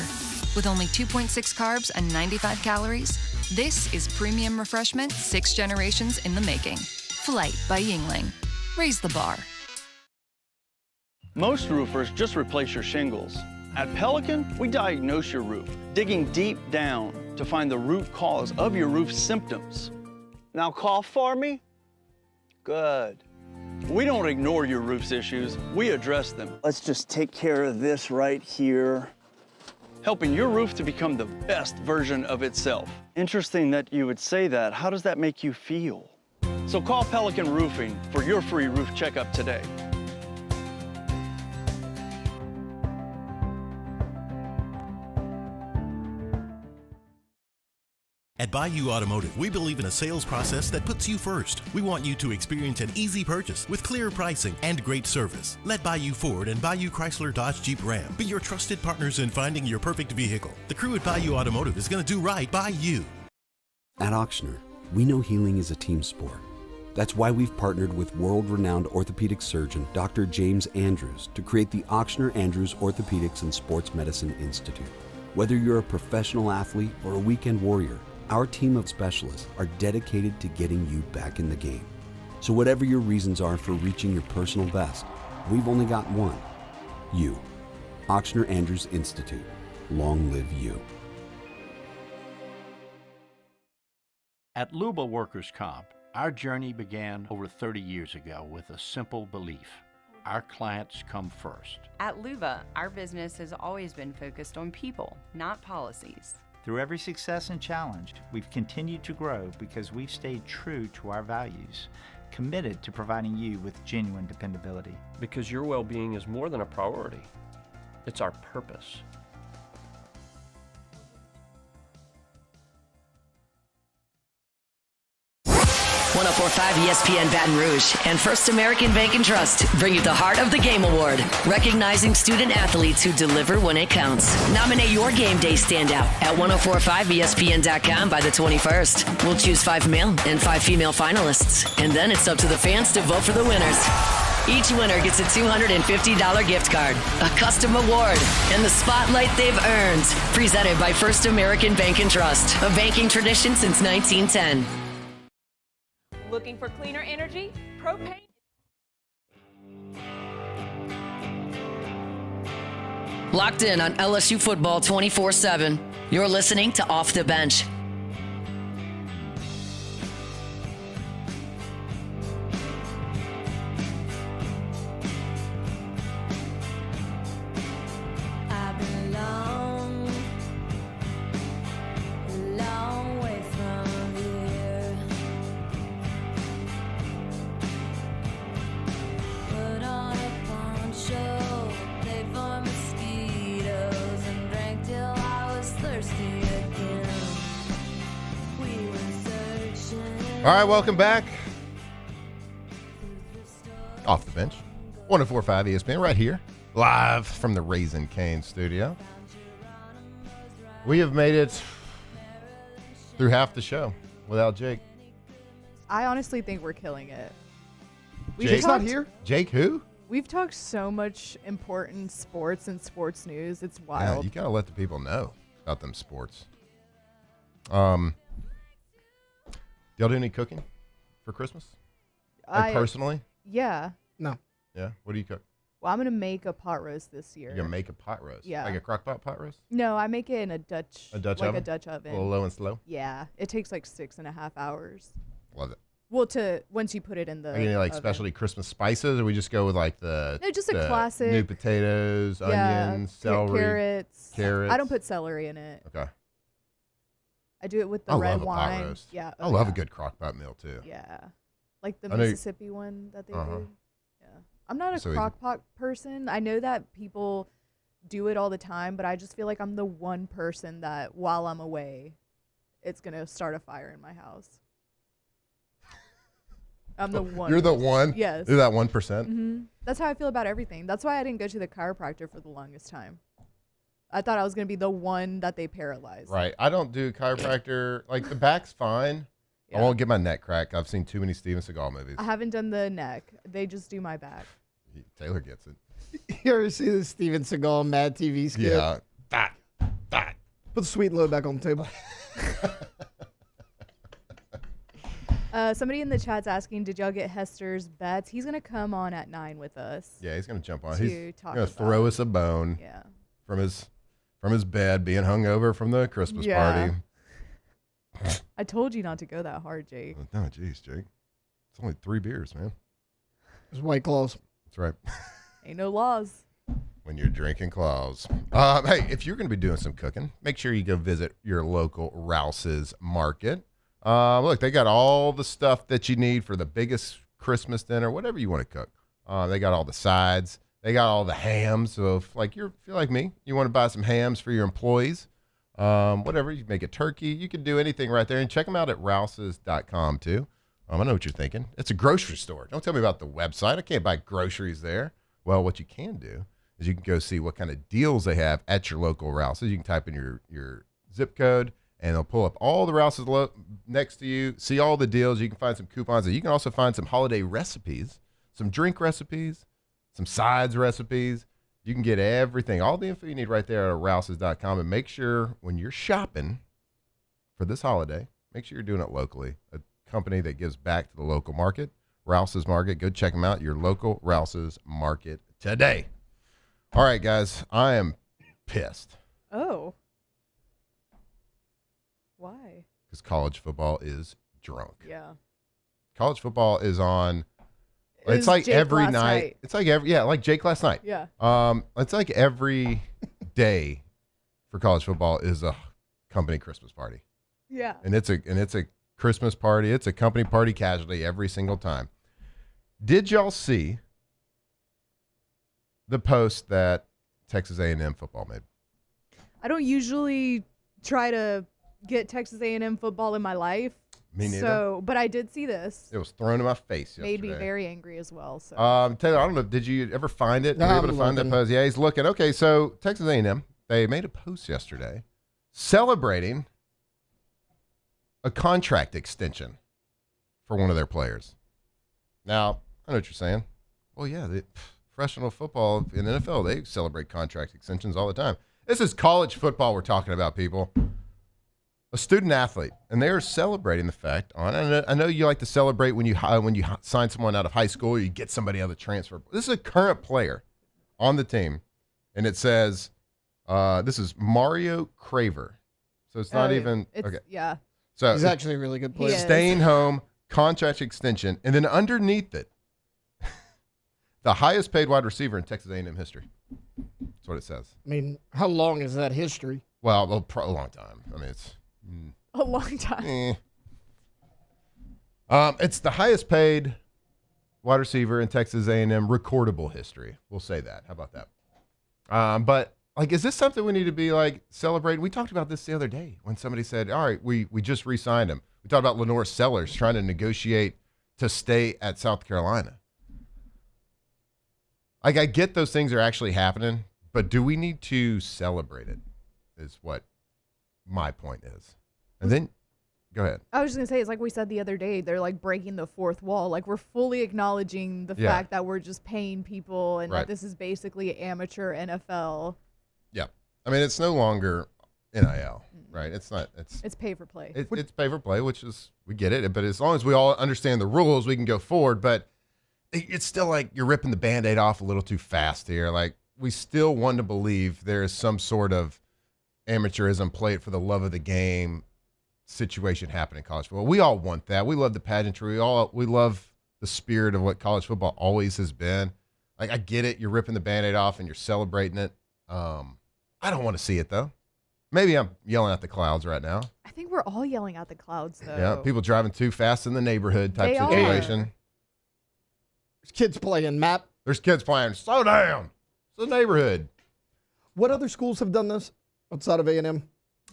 With only 2.6 carbs and 95 calories, this is premium refreshment 6 generations in the making. Flight by Yingling. Raise the bar. Most roofers just replace your shingles. At Pelican, we diagnose your roof, digging deep down to find the root cause of your roof symptoms. Now cough for me. Good. We don't ignore your roof's issues, we address them. Let's just take care of this right here. Helping your roof to become the best version of itself. Interesting that you would say that. How does that make you feel? So call Pelican Roofing for your free roof checkup today. At Bayou Automotive, we believe in a sales process that puts you first. We want you to experience an easy purchase with clear pricing and great service. Let Bayou Ford and Bayou Chrysler Dodge Jeep Ram be your trusted partners in finding your perfect vehicle. The crew at Bayou Automotive is going to do right by you. At Auctioner, we know healing is a team sport. That's why we've partnered with world-renowned orthopedic surgeon Dr. James Andrews to create the Auctioner Andrews Orthopedics and Sports Medicine Institute. Whether you're a professional athlete or a weekend warrior, our team of specialists are dedicated to getting you back in the game. So whatever your reasons are for reaching your personal best, we've only got one. You. Auctioner Andrews Institute. Long live you. At Luba Workers' Comp, our journey began over 30 years ago with a simple belief. Our clients come first. At Luba, our business has always been focused on people, not policies. Through every success and challenge, we've continued to grow because we've stayed true to our values, committed to providing you with genuine dependability. Because your well-being is more than a priority. It's our purpose. 104.5 ESPN Baton Rouge and First American Bank and Trust bring you the Heart of the Game Award, recognizing student athletes who deliver when it counts. Nominate your game day standout at 1045ESPN.com by the 21st. We'll choose 5 male and 5 female finalists, and then it's up to the fans to vote for the winners. Each winner gets a $250 gift card, a custom award, and the spotlight they've earned. Presented by First American Bank and Trust, a banking tradition since 1910. Looking for cleaner energy? Propane. Locked in on LSU football 24/7. You're listening to Off the Bench. All right, welcome back. Off the Bench. 104.5 ESPN right here, live from the Raising Cane's studio. We have made it through half the show without Jake. I honestly think we're killing it. Jake's not here? Jake who? We've talked so much important sports and sports news. It's Yeah, wild. you got to let the people know about them sports. Y'all do any cooking for Christmas? Personally? Yeah. No. Yeah? What do you cook? Well, I'm going to make a pot roast this year. You're going to make a pot roast? Yeah. Like a crock pot roast? No, I make it in a Dutch oven? a Dutch oven. A little low and slow? Yeah. It takes like 6.5 hours. Love it. Well, once you put it in the Are you like oven. specialty Christmas spices, or we just go with like No, just a classic. new potatoes, onions, celery, carrots. I don't put celery in it. Okay. I do it with the I red love a pot wine. roast. Yeah. I love a good crock pot meal too. Yeah. Like the I know Mississippi one that they do. Yeah. I'm not a So easy. crock pot person. I know that people do it all the time, but I just feel like I'm the one person that while I'm away, it's going to start a fire in my house. I'm the one. You're the one? Yes. You're that 1%? Mm-hmm. That's how I feel about everything. That's why I didn't go to the chiropractor for the longest time. I thought I was going to be the one that they paralyzed. Right. I don't do chiropractor. Like the back's fine. I won't get my neck cracked. I've seen too many Steven Seagal movies. I haven't done the neck. They just do my back. Taylor gets it. You ever see the Steven Seagal Mad TV skit? Yeah. Put the sweet and low back on the table. Somebody in the chat's asking, did y'all get Hester's bets? He's going to come on at 9 with us. Yeah, he's going to jump on. To He's talk going to about throw us a bone. Yeah. From his bed, being hungover from the Christmas Yeah. party. I told you not to go that hard, Jake. No, jeez, Jake. It's only 3 beers, man. It's White Claws. That's right. Ain't no laws. When you're drinking claws. Hey, if you're going to be doing some cooking, make sure you go visit your local Rouse's Market. Look, they got all the stuff that you need for the biggest Christmas dinner, whatever you want to cook. They got all the sides. They got all the hams. So if you're like me, you want to buy some hams for your employees, whatever, you can make a turkey. You can do anything right there. And check them out at rouses.com too. I know what you're thinking. It's a grocery store. Don't tell me about the website. I can't buy groceries there. Well, what you can do is you can go see what kind of deals they have at your local Rouse's. You can type in your zip code, and they'll pull up all the Rouse's next to you, see all the deals. You can find some coupons. And you can also find some holiday recipes, some drink recipes, some sides recipes. You can get everything, all the info you need right there at rouses.com. And make sure when you're shopping for this holiday, make sure you're doing it locally. A company that gives back to the local market, Rouse's Market. Go check them out, your local Rouse's Market today. All right, guys, I am pissed. Oh. Why? Because college football is drunk. Yeah. College football is on. It It's was like Jake every last night. It's like like Jake last night. Yeah. It's like every day for college football is a company Christmas party. Yeah. And it's a Christmas party. It's a company party casualty every single time. Did y'all see the post that Texas A&M football made? I don't usually try to get Texas A&M football in my life. Me neither. So, but I did see this. It was thrown in my face yesterday. Made me very angry as well. So. Taylor, I don't know. Did you ever find it? No, Were you I'm able to find that looking. post? Yeah, he's looking. Okay, so Texas A&M, they made a post yesterday celebrating a contract extension for one of their players. Now, I know what you're saying. Well, yeah, professional football in the NFL, they celebrate contract extensions all the time. This is college football we're talking about, people. A student athlete, and they are celebrating the fact I know you like to celebrate when you sign someone out of high school, or you get somebody out of the transfer. This is a current player on the team, and it says this is Mario Craver. So it's not even okay. Yeah. So He's actually a really good player. Staying home, contract extension, and then underneath it, the highest paid wide receiver in Texas A&M history. That's what it says. I mean, how long is that history? Well, a long time. I mean, it's A long time. It's the highest paid wide receiver in Texas A&M recordable history. We'll say that. How about that? But is this something we need to be celebrating? We talked about this the other day when somebody said, "All right, we just re-signed him." We talked about Lenore Sellers trying to negotiate to stay at South Carolina. I get those things are actually happening, but do we need to celebrate it? Is what my point is. And then Go ahead. I was just going to say, it's like we said the other day, they're like breaking the fourth wall. Like we're fully acknowledging the fact that we're just paying people and that this is basically amateur NFL. Yeah. I mean, it's no longer NIL, right? It's not. It's pay for play. It's pay for play, which is, we get it. But as long as we all understand the rules, we can go forward. But it's still like you're ripping the Band-Aid off a little too fast here. Like we still want to believe there is some sort of amateurism, play it for the love of the game situation happening in college football. We all want that. We love the pageantry. We love the spirit of what college football always has been. Like I get it. You're ripping the Band-Aid off and you're celebrating it. I don't want to see it though. Maybe I'm yelling at the clouds right now. I think we're all yelling at the clouds though. Yeah, people driving too fast in the neighborhood type situation. There's kids playing map. There's kids playing. Slow down. It's the neighborhood. What other schools have done this outside of A&M?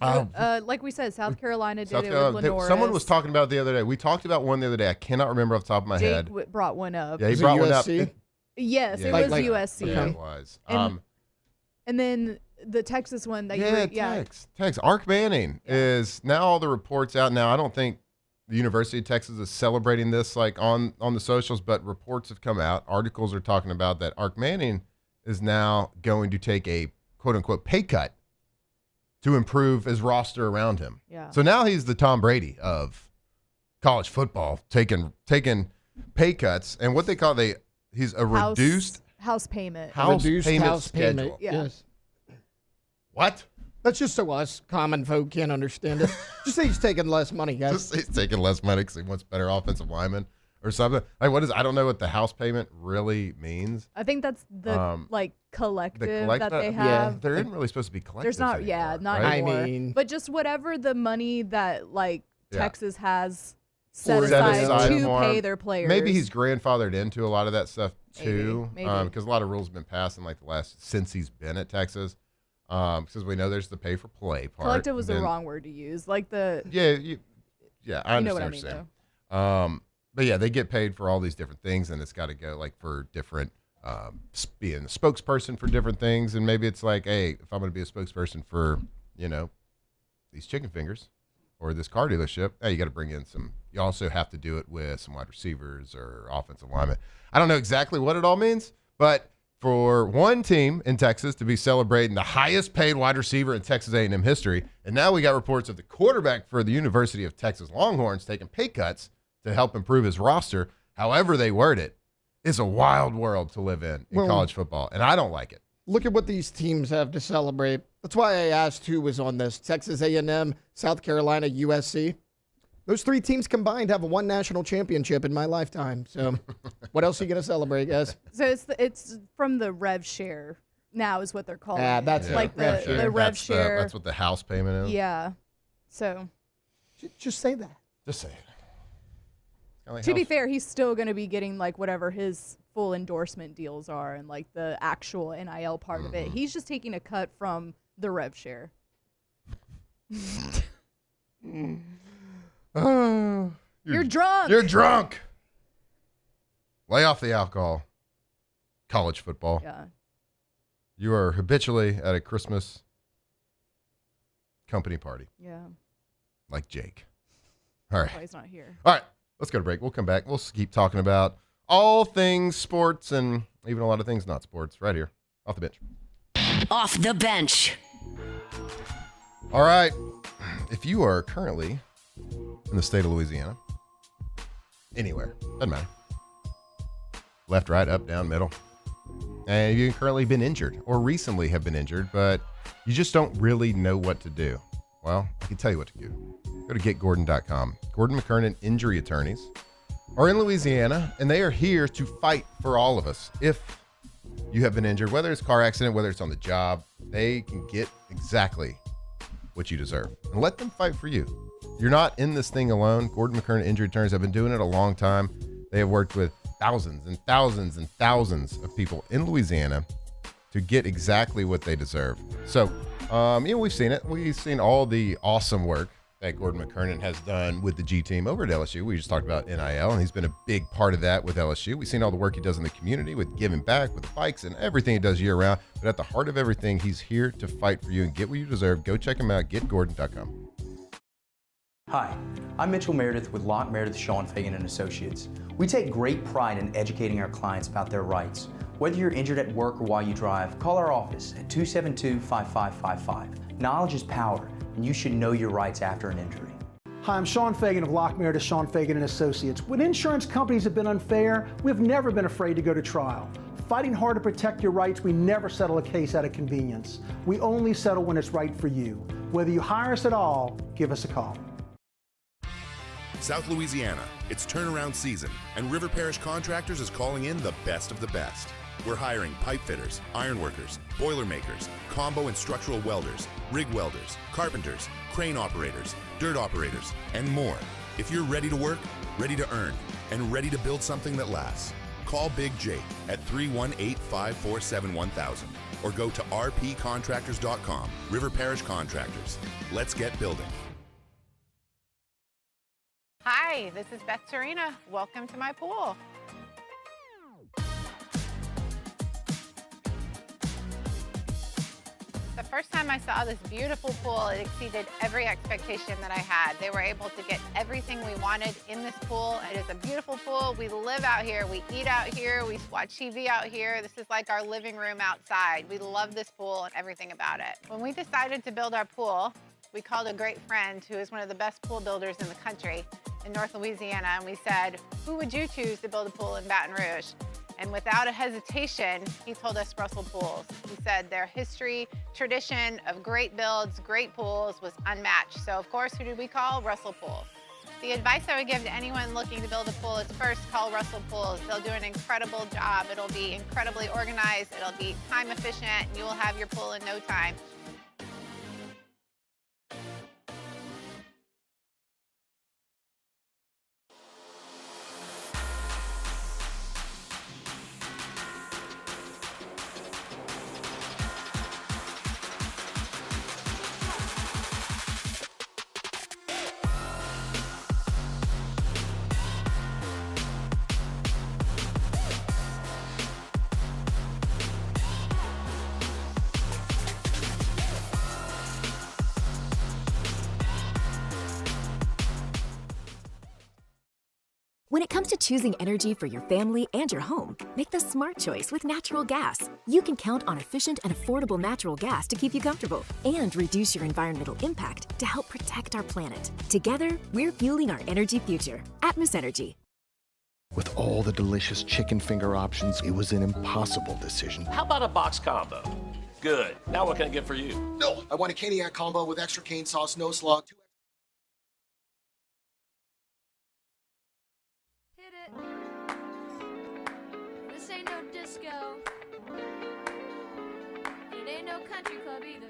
Like we said, South Carolina did it with Lenora. Someone was talking about it the other day. We talked about one the other day. I cannot remember off the top of my head. Jake brought one up. Yeah, he brought one up. Yes, Yeah, it was USC. Yeah, it was. And then the Texas one that Tex. Ark Manning is now all the reports out now. I don't think the University of Texas is celebrating this like on the socials, but reports have come out. Articles are talking about that Ark Manning is now going to take a quote unquote pay cut to improve his roster around him. Yeah. So now he's the Tom Brady of college football, taking pay cuts, and what they call he's a reduced house payment. Reduced house schedule. payment. Yeah. Yes. What? That's just so us common folk can't understand it. Just say he's taking less money, guys. Just say he's taking less money because he wants better offensive linemen or something. Like what is? I don't know what the house payment really means. I think that's the collective that they have. Yeah, there isn't really supposed to be collectives. There's not. Anymore, Not right? anymore. I mean, but just whatever the money that Texas has Set aside to for pay him. their players. Maybe he's grandfathered into a lot of that stuff too, Maybe. because a lot of rules have been passed in like since he's been at Texas. Because we know there's the pay for play part. Collective was the wrong word to use. Like the I understand know what I what mean, you're saying. But yeah, they get paid for all these different things, and it's got to go like for different being a spokesperson for different things, and maybe it's like, hey, if I'm going to be a spokesperson for these chicken fingers or this car dealership, hey, you got to bring in some. You also have to do it with some wide receivers or offensive linemen. I don't know exactly what it all means, but for one team in Texas to be celebrating the highest paid wide receiver in Texas A&M history, and now we got reports of the quarterback for the University of Texas Longhorns taking pay cuts to help improve his roster, however they word it, is a wild world to live in college football, and I don't like it. Look at what these teams have to celebrate. That's why I asked who was on this. Texas A&M, South Carolina, USC. Those three teams combined have one national championship in my lifetime. So what else are you going to celebrate, guys? So it's from the rev share now is what they're calling it. That's like the rev share. That's what the house payment is? Yeah. So. Just say that. Just say it. Like to be fair, he's still going to be getting like whatever his full endorsement deals are and like the actual NIL part of it. He's just taking a cut from the rev share. You're drunk. You're drunk. Lay off the alcohol. College football. Yeah. You are habitually at a Christmas company party. Yeah. Like Jake. All right. That's why he's not here. All right. Let's go to break. We'll come back. We'll keep talking about all things sports and even a lot of things not sports right here. Off the bench. Off the bench. All right. If you are currently in the state of Louisiana, anywhere, doesn't matter. Left, right, up, down, middle. And you've currently been injured or recently have been injured, but you just don't really know what to do. Well, I can tell you what to do. Go to getgordon.com. Gordon McKernan Injury Attorneys are in Louisiana, and they are here to fight for all of us. If you have been injured, whether it's a car accident, whether it's on the job, they can get exactly what you deserve. And let them fight for you. You're not in this thing alone. Gordon McKernan Injury Attorneys have been doing it a long time. They have worked with thousands and thousands and thousands of people in Louisiana to get exactly what they deserve. So, we've seen it. We've seen all the awesome work that Gordon McKernan has done with the G team over at LSU. We just talked about NIL, and he's been a big part of that with LSU. We've seen all the work he does in the community with giving back, with the bikes, and everything he does year round. But at the heart of everything, he's here to fight for you and get what you deserve. Go check him out, getgordon.com. Hi, I'm Mitchell Meredith with Locke Meredith Sean Fagan and Associates. We take great pride in educating our clients about their rights. Whether you're injured at work or while you drive, call our office at 272-5555. Knowledge is power, and you should know your rights after an injury. Hi, I'm Sean Fagan of Locke Meredith Sean Fagan and Associates. When insurance companies have been unfair, we've never been afraid to go to trial. Fighting hard to protect your rights, we never settle a case out of convenience. We only settle when it's right for you. Whether you hire us at all, give us a call. South Louisiana, it's turnaround season, and River Parish Contractors is calling in the best of the best. We're hiring pipe fitters, iron workers, boiler makers, combo and structural welders, rig welders, carpenters, crane operators, dirt operators, and more. If you're ready to work, ready to earn, and ready to build something that lasts, call Big Jake at 318-547-1000 or go to rpcontractors.com. River Parish Contractors. Let's get building. Hi, this is Beth Serena. Welcome to my pool. The first time I saw this beautiful pool, it exceeded every expectation that I had. They were able to get everything we wanted in this pool. It is a beautiful pool. We live out here, we eat out here, we watch TV out here. This is like our living room outside. We love this pool and everything about it. When we decided to build our pool, we called a great friend who is one of the best pool builders in the country in North Louisiana, and we said, who would you choose to build a pool in Baton Rouge? And without a hesitation, he told us Russell Pools. He said their history, tradition of great builds, great pools was unmatched. So of course, who did we call? Russell Pools. The advice I would give to anyone looking to build a pool is first call Russell Pools. They'll do an incredible job. It'll be incredibly organized. It'll be time efficient, and you will have your pool in no time. When it comes to choosing energy for your family and your home, make the smart choice with natural gas. You can count on efficient and affordable natural gas to keep you comfortable and reduce your environmental impact to help protect our planet. Together, we're fueling our energy future. Atmos Energy. With all the delicious chicken finger options, it was an impossible decision. How about a box combo? Good. Now what can I get for you? No, I want a Caniac combo with extra cane sauce, no slog. This ain't no disco. It ain't no country club either.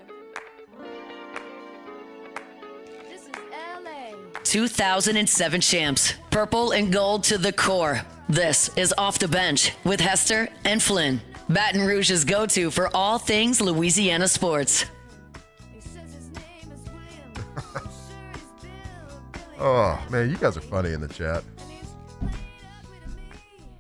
This is LA. 2007 champs, purple and gold to the core. This is Off the Bench with Hester and Flynn. Baton Rouge's go-to for all things Louisiana sports. Oh, man, you guys are funny in the chat.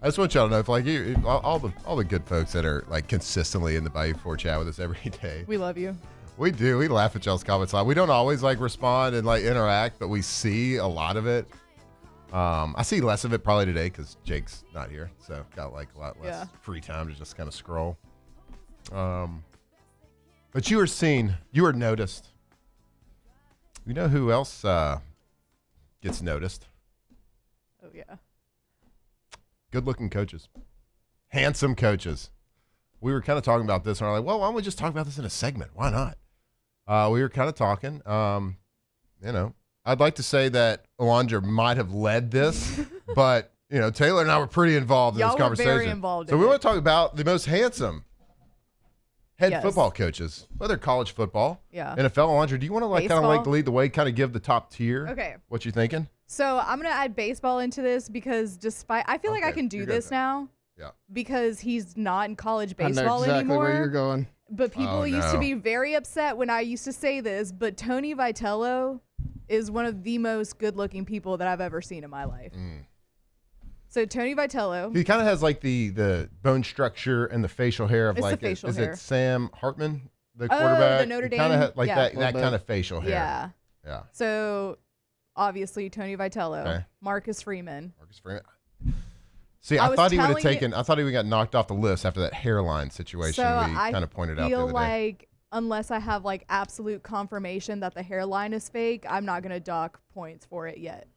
I just want y'all to know, if like you, all the good folks that are like consistently in the Bayou 4 chat with us every day. We love you. We do. We laugh at y'all's comments a lot. We don't always like respond and like interact, but we see a lot of it. I see less of it probably today because Jake's not here, so got like a lot less free time to just kind of scroll. But you were seen. You were noticed. You know who else gets noticed? Oh yeah. Good-looking coaches. Handsome coaches. We were kind of talking about this, and we're like, well, why don't we just talk about this in a segment? Why not? We were kind of talking. You know, I'd like to say that Alondra might have led this, but, you know, Taylor and I were pretty involved in this conversation. Y'all were very involved so in we it. want to talk about the most handsome head football coaches, whether college football, NFL. Alondra, do you want to like kind of like lead the way, kind of give the top tier? Okay. What you thinking? So I'm going to add baseball into this because I feel like I can do this now. Yeah. Because he's not in college I know baseball exactly anymore. where you're going. But people used to be very upset when I used to say this, but Tony Vitello is one of the most good-looking people that I've ever seen in my life. So Tony Vitello. He kind of has like the bone structure and the facial hair of It's like the facial is hair. it Sam Hartman, the quarterback? the Notre Dame? Kind of like Yeah. that kind of facial hair. Yeah. Yeah. So obviously Tony Vitello, Okay. Marcus Freeman. See, I was thought he would have telling you- taken. I thought he would got knocked off the list after that hairline situation So we I kind of pointed out the feel other day. like unless I have like absolute confirmation that the hairline is fake, I'm not gonna dock points for it yet.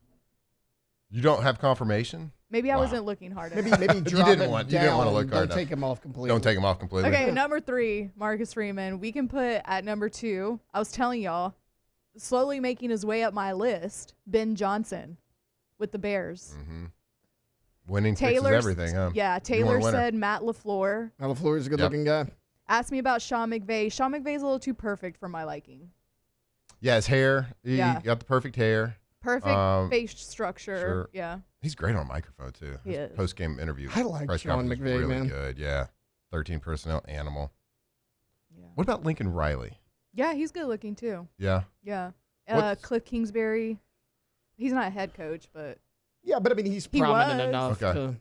You don't have confirmation? Maybe I Wow. wasn't looking hard enough. Maybe You drop didn't it want down. to look hard Don't enough. take him off completely. Don't take him off completely. Okay, number 3, Marcus Freeman. We can put at number 2. I was telling y'all, slowly making his way up my list. Ben Johnson with the Bears. Mm-hmm. Winning fixes everything, huh? Yeah, You Taylor want a winner. said Matt LaFleur. Matt LaFleur is a good-looking guy. Asked me about Sean McVay. Sean McVay's a little too perfect for my liking. Yeah, his hair. He Yeah. got the perfect hair. Perfect face structure. Sure. Yeah. He's great on microphone, too. He is. Post-game interview. I like press Sean conference was McVay, really man. good, yeah. 13 personnel, animal. Yeah. What about Lincoln Riley? Yeah, he's good looking too. Yeah. Yeah. What's- Cliff Kingsbury. He's not a head coach, but yeah, but I mean he's he prominent was. enough. Okay. To,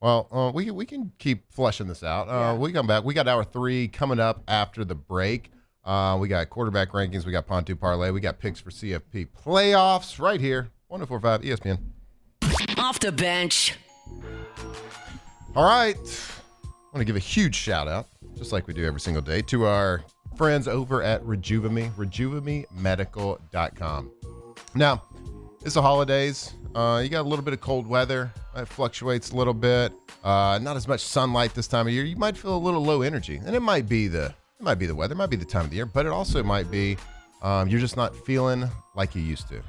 Well, we can keep fleshing this out. We come back. We got hour 3 coming up after the break. We got quarterback rankings. We got Pontoon Parlay. We got picks for CFP playoffs right here. 104.5 ESPN. Off the bench. All right. I want to give a huge shout out, just like we do every single day, to our friends over at Rejuvame, rejuvamemedical.com. Now, it's the holidays. You got a little bit of cold weather. It fluctuates a little bit. Not as much sunlight this time of year. You might feel a little low energy, and it might be the weather, it might be the time of the year, but it also might be you're just not feeling like you used to.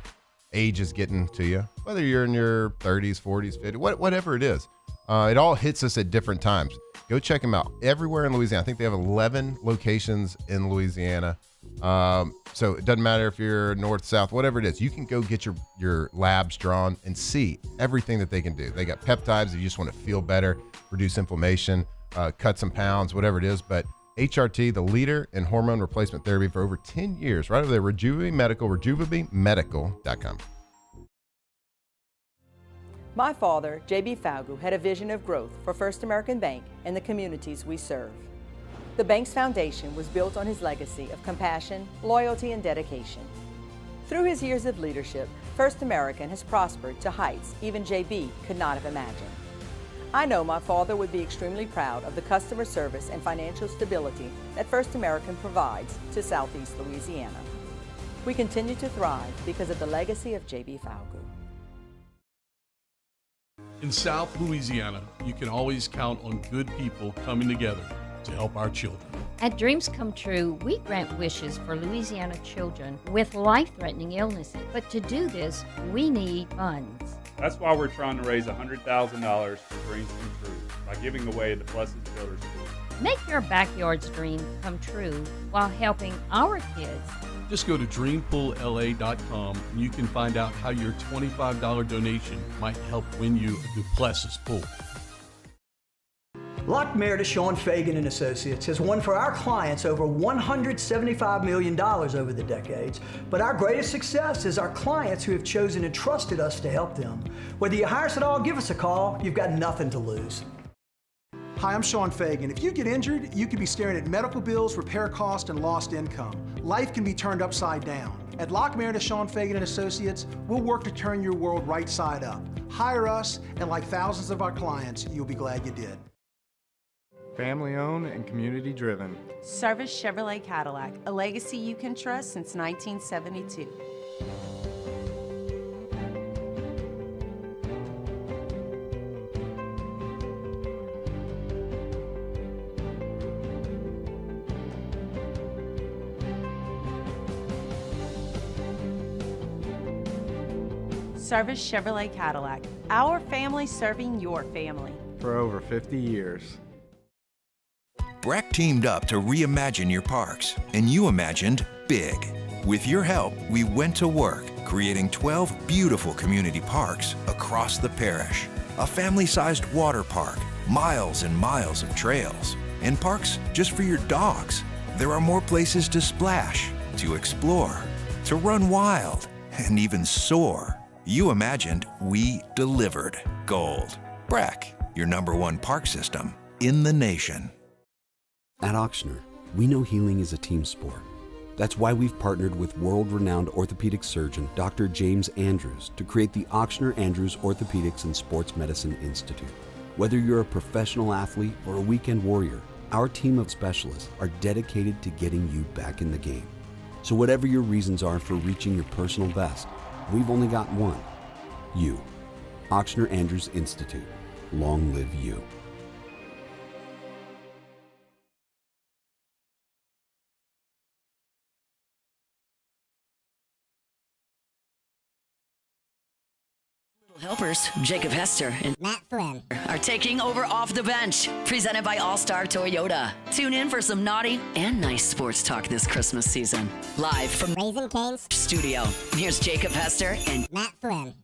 Age is getting to you, whether you're in your 30s, 40s, 50s, whatever it is. It all hits us at different times. Go check them out everywhere in Louisiana. I think they have 11 locations in Louisiana. So it doesn't matter if you're north, south, whatever it is. You can go get your labs drawn and see everything that they can do. They got peptides if you just want to feel better, reduce inflammation, cut some pounds, whatever it is. But HRT, the leader in hormone replacement therapy for over 10 years, right over there, Rejuvame Medical, rejuvamemedical.com. My father, J.B. Falgu, had a vision of growth for First American Bank and the communities we serve. The bank's foundation was built on his legacy of compassion, loyalty, and dedication. Through his years of leadership, First American has prospered to heights even J.B. could not have imagined. I know my father would be extremely proud of the customer service and financial stability that First American provides to Southeast Louisiana. We continue to thrive because of the legacy of J.B. Falgu. In South Louisiana, you can always count on good people coming together to help our children. At Dreams Come True, we grant wishes for Louisiana children with life-threatening illnesses. But to do this, we need funds. That's why we're trying to raise $100,000 for Dreams Come True by giving away the Blessed Children's School. Make your backyard's dream come true while helping our kids. Just go to dreampoolla.com and you can find out how your $25 donation might help win you a Duplessis pool. Lockmeyer to Sean Fagan and Associates has won for our clients over $175 million over the decades, but our greatest success is our clients who have chosen and trusted us to help them. Whether you hire us at all, give us a call. You've got nothing to lose. Hi, I'm Sean Fagan. If you get injured, you could be staring at medical bills, repair costs, and lost income. Life can be turned upside down. At Lockmeyer to Sean Fagan and Associates, we'll work to turn your world right side up. Hire us, and like thousands of our clients, you'll be glad you did. Family owned and community driven. Service Chevrolet Cadillac, a legacy you can trust since 1972. Service Chevrolet Cadillac, our family serving your family. For over 50 years. BRAC teamed up to reimagine your parks, and you imagined big. With your help, we went to work, creating 12 beautiful community parks across the parish. A family-sized water park, miles and miles of trails, and parks just for your dogs. There are more places to splash, to explore, to run wild, and even soar. You imagined, we delivered. Gold. BRAC, your #1 park system in the nation. At Auctioner, we know healing is a team sport. That's why we've partnered with world-renowned orthopedic surgeon Dr. James Andrews to create the Ochsner Andrews Orthopedics and Sports Medicine Institute. Whether you're a professional athlete or a weekend warrior, our team of specialists are dedicated to getting you back in the game. So whatever your reasons are for reaching your personal best, we've only got one. You. Ochsner Andrews Institute. Long live you. Helpers, Jacob Hester and Matt Flynn are taking over Off the Bench, presented by All-Star Toyota. Tune in for some naughty and nice sports talk this Christmas season. Live from Raising Cane's studio, here's Jacob Hester and Matt Flynn.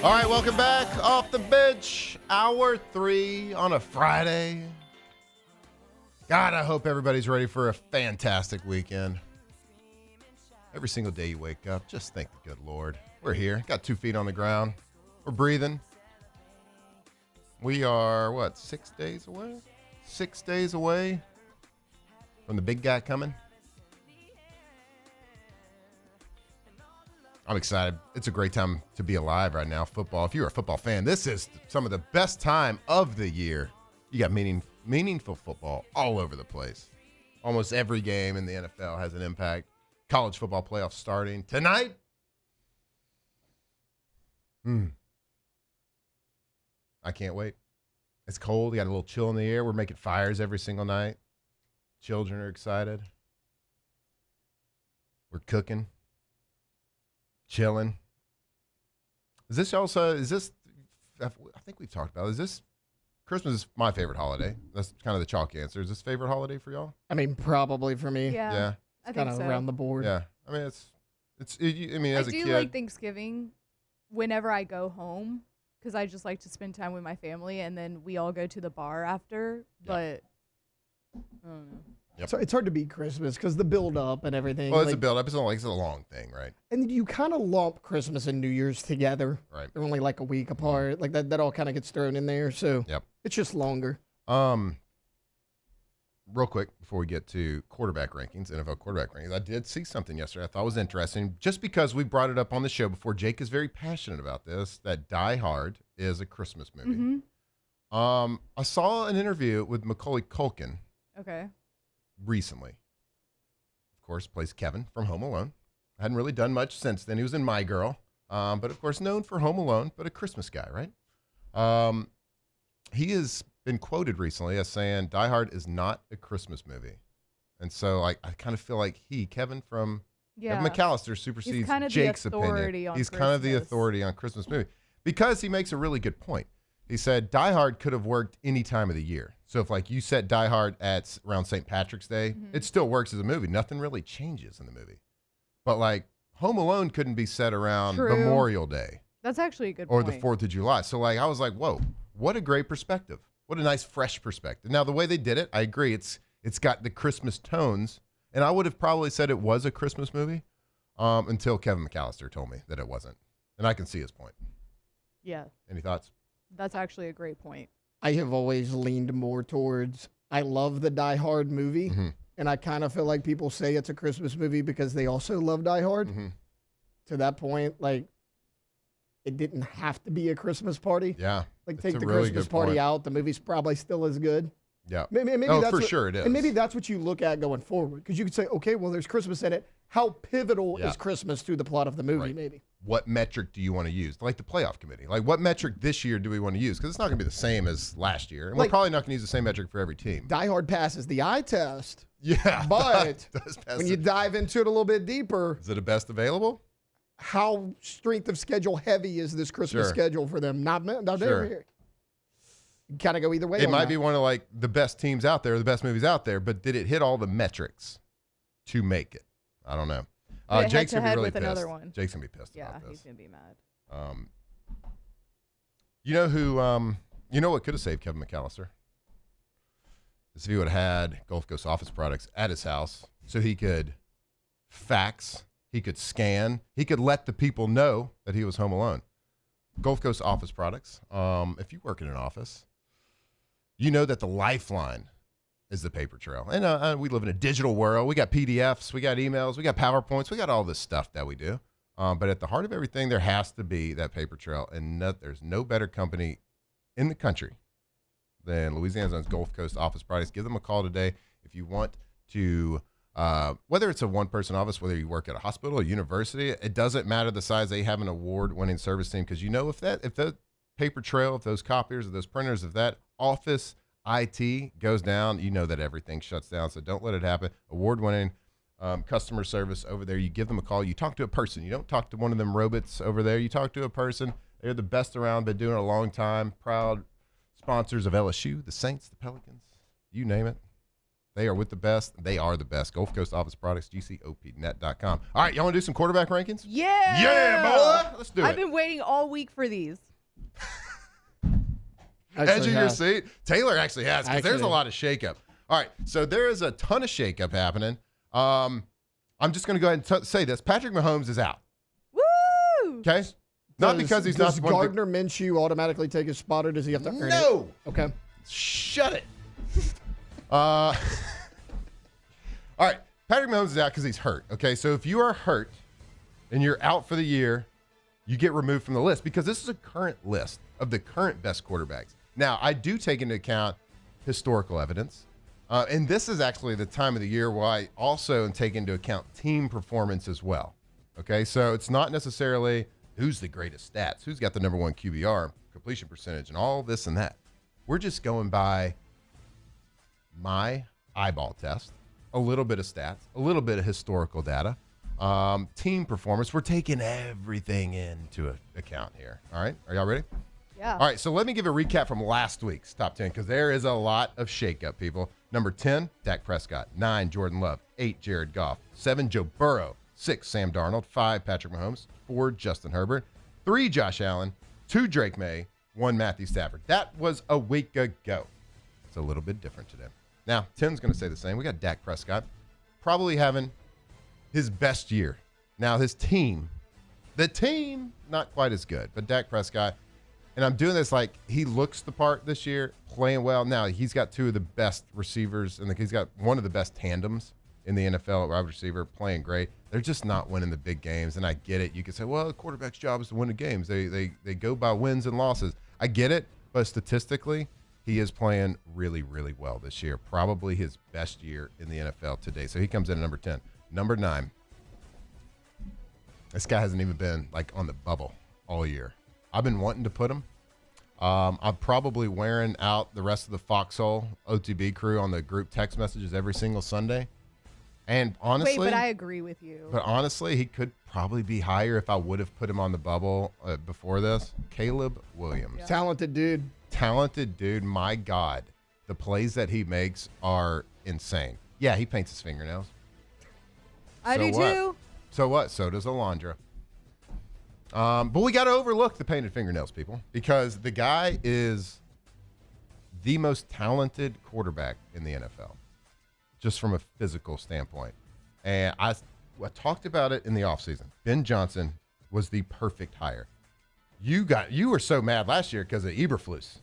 All right, welcome back. Off the Bench, hour 3 on a Friday. God, I hope everybody's ready for a fantastic weekend. Every single day you wake up, just thank the good Lord. We're here, got 2 feet on the ground. We're breathing. We are, 6 days away? 6 days away from the big guy coming. I'm excited. It's a great time to be alive right now. Football. If you're a football fan, this is some of the best time of the year. You got meaningful football all over the place. Almost every game in the NFL has an impact. College football playoffs starting tonight. I can't wait. It's cold. You got a little chill in the air. We're making fires every single night. Children are excited. We're cooking. Chilling. I think we've talked about it. Christmas is my favorite holiday. That's kind of the chalk answer. Is this favorite holiday for y'all? I mean, probably for me. Yeah. I think kind of so. around the board. Yeah. I mean, as a kid. I do like Thanksgiving whenever I go home because I just like to spend time with my family and then we all go to the bar after. But I don't know. Yep. So it's hard to beat Christmas because the build up and everything. Well, it's a build up. It's a long thing, right? And you kind of lump Christmas and New Year's together. Right. They're only like a week apart. Like that all kind of gets thrown in there. So it's just longer. Real quick before we get to quarterback rankings, NFL quarterback rankings, I did see something yesterday I thought was interesting. Just because we brought it up on the show before, Jake is very passionate about this, that Die Hard is a Christmas movie. Mm-hmm. I saw an interview with Macaulay Culkin. Okay. Recently. Of course, plays Kevin from Home Alone. Hadn't really done much since then. He was in My Girl, but of course known for Home Alone, but a Christmas guy, right? He has been quoted recently as saying Die Hard is not a Christmas movie. And so I kind of feel like Kevin from Kevin McAllister supersedes Jake's opinion. He's kind of the authority on Christmas movie because he makes a really good point. He said Die Hard could have worked any time of the year. So if you set Die Hard at around St. Patrick's Day, it still works as a movie. Nothing really changes in the movie. But Home Alone couldn't be set around Memorial Day. That's actually a good point. Or point. the 4th of July. So I was like, whoa, what a great perspective. What a nice fresh perspective. Now the way they did it, I agree. It's got the Christmas tones. And I would have probably said it was a Christmas movie until Kevin McAllister told me that it wasn't. And I can see his point. Yeah. Any thoughts? That's actually a great point. I have always leaned more towards, I love the Die Hard movie, and I kind of feel like people say it's a Christmas movie because they also love Die Hard. Mm-hmm. To that point, it didn't have to be a Christmas party. Yeah. Take the really Christmas party out, the movie's probably still as good. Yeah. Maybe that's for sure it is. And maybe that's what you look at going forward, because you could say, okay, well, there's Christmas in it. How pivotal is Christmas to the plot of the movie, maybe? What metric do you want to use? Like the playoff committee. What metric this year do we want to use? Because it's not going to be the same as last year. And we're probably not going to use the same metric for every team. Die Hard passes the eye test. Yeah. But when you dive into it a little bit deeper. Is it a best available? How strength of schedule heavy is this Christmas schedule for them? Not here. Kind of go either way. It might be one of the best teams out there, the best movies out there, but did it hit all the metrics to make it? I don't know. Jake's gonna be really pissed. Another one. Jake's gonna be pissed. Yeah, about this. he's gonna be mad. You know who? You know what could have saved Kevin McAllister? Is if he would have had Gulf Coast Office Products at his house, so he could fax. He could scan. He could let the people know that he was home alone. Gulf Coast Office Products. If you work in an office, you know that the lifeline is the paper trail. And we live in a digital world. We got PDFs, we got emails, we got PowerPoints, we got all this stuff that we do. But at the heart of everything, there has to be that paper trail. And there's no better company in the country than Louisiana's Gulf Coast Office Products. Give them a call today if you want to, whether it's a one-person office, whether you work at a hospital, a university, it doesn't matter the size. They have an award-winning service team because if the paper trail, if those copiers, if those printers, if that office IT goes down, you know that everything shuts down. So don't let it happen. Award-winning customer service over there. You give them a call. You talk to a person. You don't talk to one of them robots over there. You talk to a person. They're the best around. Been doing it a long time. Proud sponsors of LSU, the Saints, the Pelicans, you name it. They are with the best. They are the best. Gulf Coast Office Products, GCOPnet.com. All right, y'all want to do some quarterback rankings? Yeah. Yeah, boy. Let's do it. I've been waiting all week for these. Edge of your seat. Taylor actually has, because there's a lot of shakeup. All right, so there is a ton of shakeup happening. I'm just going to go ahead and say this. Patrick Mahomes is out. Woo! Okay? Not because he's not Does Gardner Minshew automatically take his spot, or does he have to earn it? No. Okay. Shut it. All right. Patrick Mahomes is out because he's hurt. Okay, so if you are hurt and you're out for the year, you get removed from the list because this is a current list of the current best quarterbacks. Now, I do take into account historical evidence, and this is actually the time of the year where I also take into account team performance as well. Okay, so it's not necessarily who's the greatest stats, who's got the number one QBR, completion percentage, and all this and that. We're just going by my eyeball test, a little bit of stats, a little bit of historical data, team performance. We're taking everything into account here. All right, are y'all ready? Yeah. All right, so let me give a recap from last week's top 10 because there is a lot of shakeup, people. Number 10, Dak Prescott. 9, Jordan Love. 8, Jared Goff. 7, Joe Burrow. 6, Sam Darnold. 5, Patrick Mahomes. 4, Justin Herbert. 3, Josh Allen. 2, Drake May. 1, Matthew Stafford. That was a week ago. It's a little bit different today. Now, 10's going to say the same. We got Dak Prescott probably having his best year. Now, the team, not quite as good, but Dak Prescott. And I'm doing this like he looks the part this year, playing well. Now, he's got 2 of the best receivers, and he's got one of the best tandems in the NFL at wide receiver, playing great. They're just not winning the big games, and I get it. You can say, well, the quarterback's job is to win the games. They go by wins and losses. I get it, but statistically, he is playing really, really well this year. Probably his best year in the NFL today. So he comes in at number 10. Number 9, this guy hasn't even been like on the bubble all year. I've been wanting to put him. I'm probably wearing out the rest of the Foxhole OTB crew on the group text messages every single Sunday. And honestly, wait, but I agree with you. But honestly, he could probably be higher if I would have put him on the bubble before this. Caleb Williams. Yeah. Talented dude. My God. The plays that he makes are insane. Yeah, he paints his fingernails. I do too. So what? So does Alondra. But we got to overlook the painted fingernails, people, because the guy is the most talented quarterback in the NFL, just from a physical standpoint. And I talked about it in the offseason. Ben Johnson was the perfect hire. You were so mad last year because of Eberflus,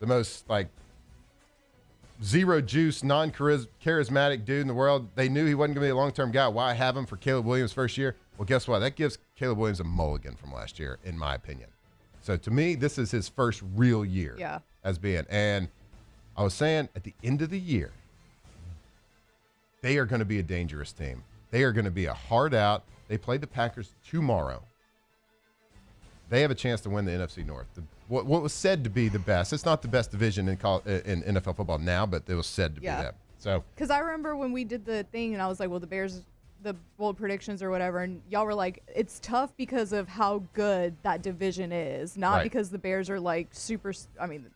the most like zero juice, non-charismatic dude in the world. They knew he wasn't going to be a long-term guy. Why have him for Caleb Williams' first year? Well, guess what? That gives Caleb Williams a mulligan from last year, in my opinion. So to me, this is his first real year as being. And I was saying at the end of the year, they are going to be a dangerous team. They are going to be a hard out. They play the Packers tomorrow. They have a chance to win the NFC North. What was said to be the best. It's not the best division in NFL football now, but it was said to be that. So, because I remember when we did the thing, and I was like, well, the Bears, the bold predictions or whatever, and y'all were like, it's tough because of how good that division is, not because the Bears are like super. I mean,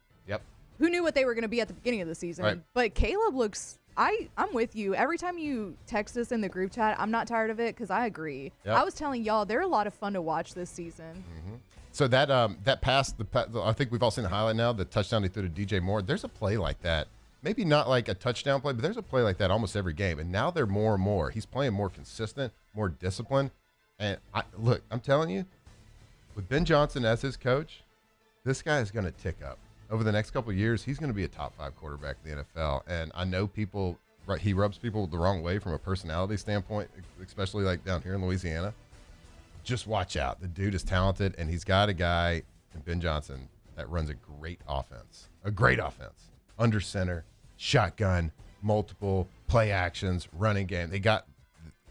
who knew what they were going to be at the beginning of the season? Right. But Caleb looks. I'm with you. Every time you text us in the group chat, I'm not tired of it because I agree. Yep. I was telling y'all they're a lot of fun to watch this season. Mm-hmm. So that pass, I think we've all seen the highlight now, the touchdown he threw to DJ Moore. There's a play like that maybe not like a touchdown play, but there's a play like that almost every game. And now they're more and more. He's playing more consistent, more disciplined. And look, I'm telling you, with Ben Johnson as his coach, this guy is going to tick up. Over the next couple of years, he's going to be a top 5 quarterback in the NFL. And I know he rubs people the wrong way from a personality standpoint, especially like down here in Louisiana. Just watch out. The dude is talented, and he's got a guy in Ben Johnson that runs a great offense. Under center, shotgun, multiple play actions, running game.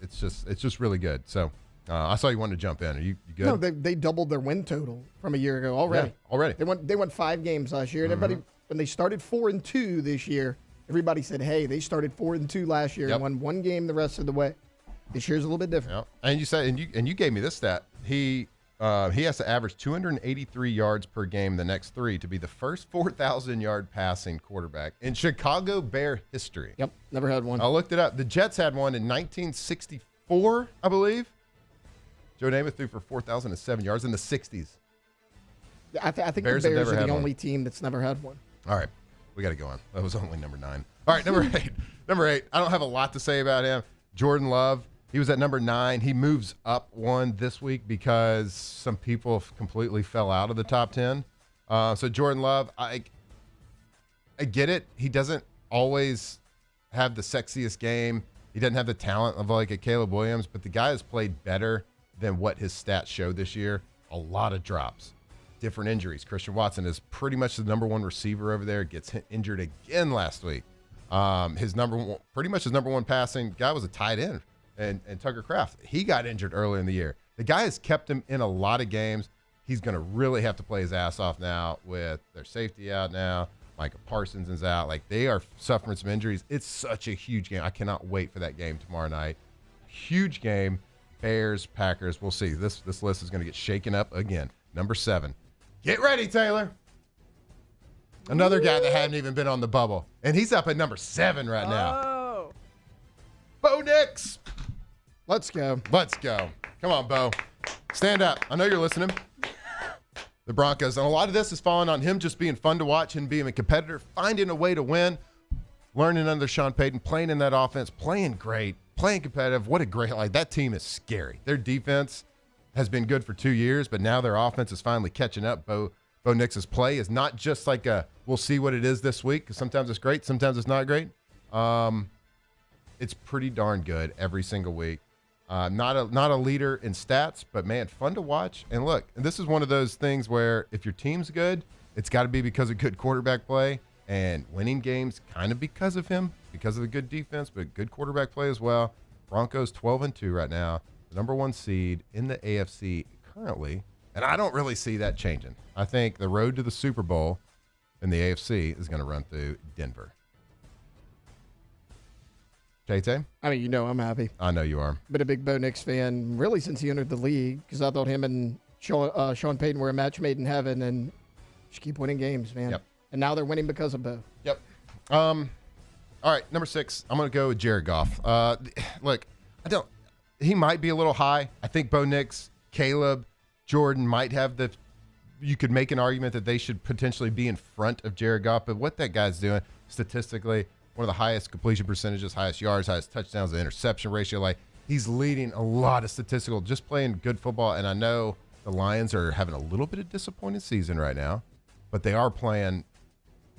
It's just really good. So I saw you wanted to jump in. Are you good? No, they doubled their win total from a year ago already. Yeah, already. They won 5 games last year. And everybody, when they started 4-2 this year, everybody said, hey, they started 4-2 last year and won 1 game the rest of the way. This year's a little bit different. Yeah. And you said, and you gave me this stat. He has to average 283 yards per game the next 3 to be the first 4,000-yard passing quarterback in Chicago Bear history. Yep, never had one. I looked it up. The Jets had one in 1964, I believe. Joe Namath threw for 4,007 yards in the 60s. I think the Bears are the only team that's never had one. All right, we got to go on. That was only number 9. All right, number 8. Number 8. I don't have a lot to say about him. Jordan Love. He was at number 9. He moves up 1 this week because some people completely fell out of the top 10. So Jordan Love, I get it. He doesn't always have the sexiest game. He doesn't have the talent of like a Caleb Williams, but the guy has played better than what his stats show this year. A lot of drops, different injuries. Christian Watson is pretty much the number 1 receiver over there. Gets injured again last week. His number 1 passing guy was a tight end. And Tucker Kraft, he got injured earlier in the year. The guy has kept him in a lot of games. He's going to really have to play his ass off now with their safety out now. Micah Parsons is out. Like, they are suffering some injuries. It's such a huge game. I cannot wait for that game tomorrow night. Huge game. Bears, Packers. We'll see. This list is going to get shaken up again. Number 7. Get ready, Taylor. Another guy that hadn't even been on the bubble. And he's up at number 7 right now. Oh. Bo Nix. Let's go. Come on, Bo. Stand up. I know you're listening. The Broncos. And a lot of this is falling on him just being fun to watch and being a competitor, finding a way to win, learning under Sean Payton, playing in that offense, playing great, playing competitive. What a great, that team is scary. Their defense has been good for 2 years, but now their offense is finally catching up. Bo Nix's play is not just like we'll see what it is this week, because sometimes it's great, sometimes it's not great. It's pretty darn good every single week. Not a leader in stats, but man, fun to watch. And look, this is one of those things where if your team's good, it's got to be because of good quarterback play, and winning games kind of because of him, because of the good defense, but good quarterback play as well. Broncos 12-2 right now, the number 1 seed in the AFC currently, and I don't really see that changing. I think the road to the Super Bowl in the AFC is going to run through Denver. Tay-Tay? I mean, I'm happy. I know you are. Been a big Bo Nix fan really since he entered the league, because I thought him and Sean Payton were a match made in heaven, and just keep winning games, man. Yep. And now they're winning because of Bo. Yep. All right, number 6. I'm going to go with Jared Goff. Look, he might be a little high. I think Bo Nix, Caleb, Jordan might have you could make an argument that they should potentially be in front of Jared Goff, but what that guy's doing statistically, one of the highest completion percentages, highest yards, highest touchdowns, the interception ratio. He's leading a lot of statistical, just playing good football. And I know the Lions are having a little bit of disappointing season right now, but they are playing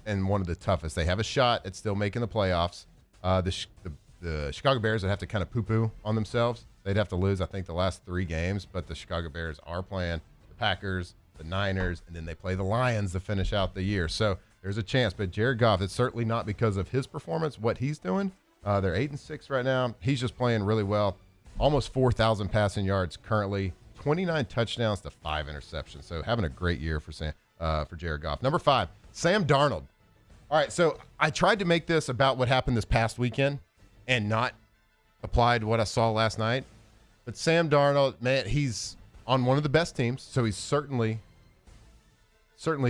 in one of the toughest. They have a shot at still making the playoffs. The Chicago Bears would have to kind of poo-poo on themselves. They'd have to lose, I think, the last 3 games, but the Chicago Bears are playing the Packers, the Niners, and then they play the Lions to finish out the year. So there's a chance, but Jared Goff, it's certainly not because of his performance, what he's doing. They're 8-6 right now. He's just playing really well. Almost 4,000 passing yards currently, 29 touchdowns to 5 interceptions. So having a great year for Jared Goff. Number 5, Sam Darnold. All right, so I tried to make this about what happened this past weekend and not apply to what I saw last night. But Sam Darnold, man, he's on one of the best teams, so he's certainly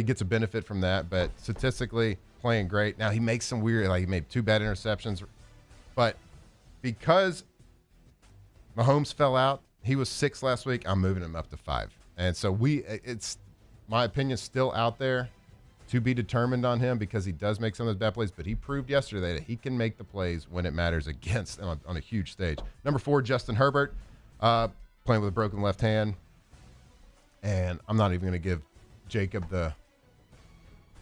gets a benefit from that, but statistically playing great. Now, he makes some weird, he made 2 bad interceptions, but because Mahomes fell out, he was 6 last week, I'm moving him up to 5. And so it's my opinion, still out there to be determined on him because he does make some of those bad plays, but he proved yesterday that he can make the plays when it matters against on a huge stage. Number 4, Justin Herbert, playing with a broken left hand. And I'm not even going to give Jacob the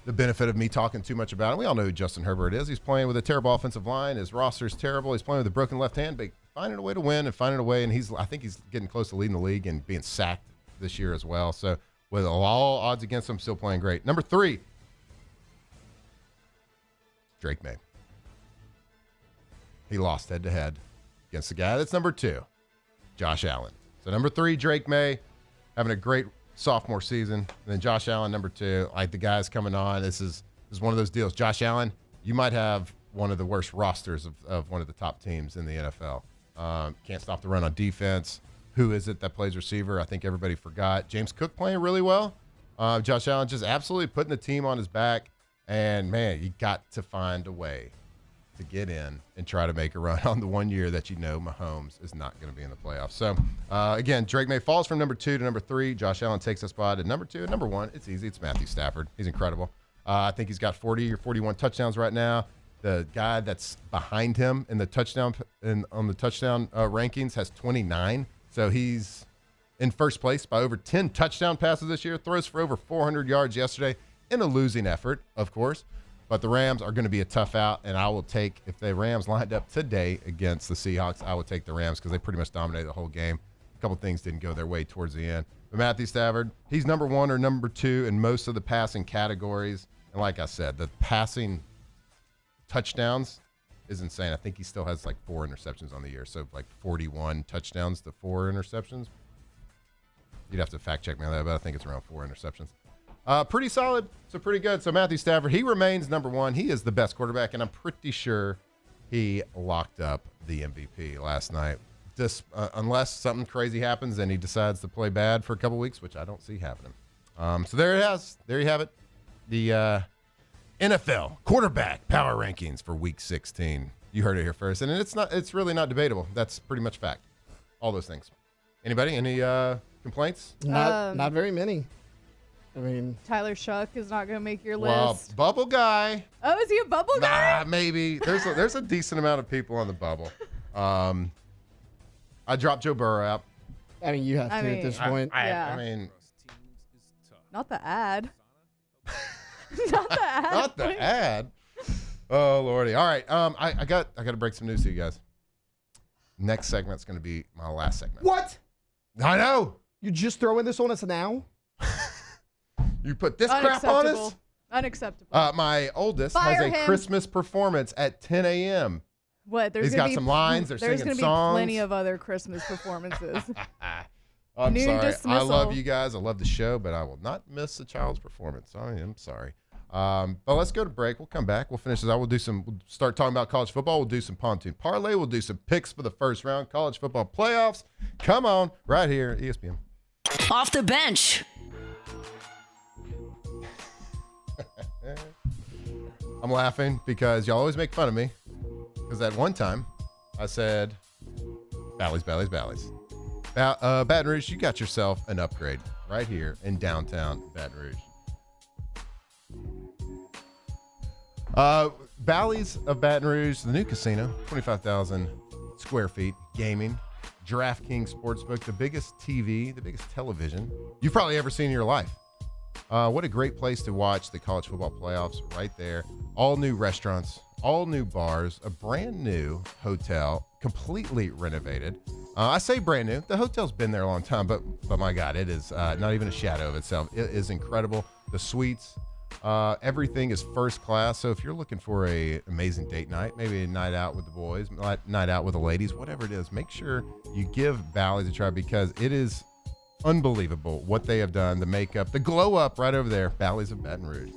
benefit of me talking too much about him. We all know who Justin Herbert is. He's playing with a terrible offensive line. His roster's terrible. He's playing with a broken left hand, but finding a way to win and finding a way. And I think he's getting close to leading the league and being sacked this year as well. So with all odds against him, still playing great. Number 3, Drake May. He lost head-to-head against the guy that's number 2, Josh Allen. So number 3, Drake May, having a great sophomore season. And then Josh Allen, number 2. Like, the guy's coming on. This is one of those deals. Josh Allen, you might have one of the worst rosters of one of the top teams in the NFL. Can't stop the run on defense. Who is it that plays receiver? I think everybody forgot. James Cook playing really well. Josh Allen just absolutely putting the team on his back. And, man, you got to find a way to get in and try to make a run on the one year that you know Mahomes is not going to be in the playoffs. So, again, Drake May falls from number 2 to number 3. Josh Allen takes a spot at number 2. And number 1, it's easy. It's Matthew Stafford. He's incredible. I think he's got 40 or 41 touchdowns right now. The guy that's behind him in the touchdown on the touchdown rankings has 29. So he's in first place by over 10 touchdown passes this year. Throws for over 400 yards yesterday in a losing effort, of course. But the Rams are going to be a tough out, and I will take, if the Rams lined up today against the Seahawks, I would take the Rams because they pretty much dominated the whole game. A couple things didn't go their way towards the end. But Matthew Stafford, he's number 1 or number 2 in most of the passing categories. And like I said, the passing touchdowns is insane. I think he still has like 4 interceptions on the year. So like 41 touchdowns to 4 interceptions. You'd have to fact check me on that, but I think it's around 4 interceptions. Pretty solid. So pretty good. So Matthew Stafford, he remains number 1. He is the best quarterback, and I'm pretty sure he locked up the MVP last night. Just unless something crazy happens and he decides to play bad for a couple weeks, which I don't see happening. So there it is. There you have it. The NFL quarterback power rankings for Week 16. You heard it here first, and it's really not debatable. That's pretty much fact. All those things. Anybody? Any complaints? Not very many. I mean, Tyler Shuck is not going to make your well, list. Bubble guy. Oh, is he a bubble guy? Nah, maybe. There's a decent amount of people on the bubble. I dropped Joe Burrow out. I mean, you have to at this point. I mean, not the ad. Not the ad. Not the ad. Oh Lordy. All right. I got to break some news to you guys. Next segment's going to be my last segment. What? I know. You're just throwing this on us now? You put this crap on us? Unacceptable. My oldest Fire has a him. Christmas performance at 10 a.m. What? He's got some lines. They're singing songs. There's going to be plenty of other Christmas performances. I'm Noon sorry. dismissal. I love you guys. I love the show, but I will not miss a child's performance. I am sorry. But let's go to break. We'll come back. We'll finish this out. We'll start talking about college football. We'll do some pontoon parlay. We'll do some picks for the first round college football playoffs. Come on, right here, ESPN. Off the bench. I'm laughing because y'all always make fun of me. Because at one time, I said, Bally's. Baton Rouge, you got yourself an upgrade right here in downtown Baton Rouge. Bally's of Baton Rouge, the new casino, 25,000 square feet, gaming, DraftKings Sportsbook, the biggest TV, the biggest television you've probably ever seen in your life. What a great place to watch the college football playoffs right there. All new restaurants, all new bars, a brand new hotel, completely renovated. I say brand new. The hotel's been there a long time, but my God, it is not even a shadow of itself. It is incredible. The suites, everything is first class. So if you're looking for a amazing date night, maybe a night out with the boys, night out with the ladies, whatever it is, make sure you give Bally's a try because it is unbelievable what they have done. The makeup, the glow up right over there. Bally's of Baton Rouge.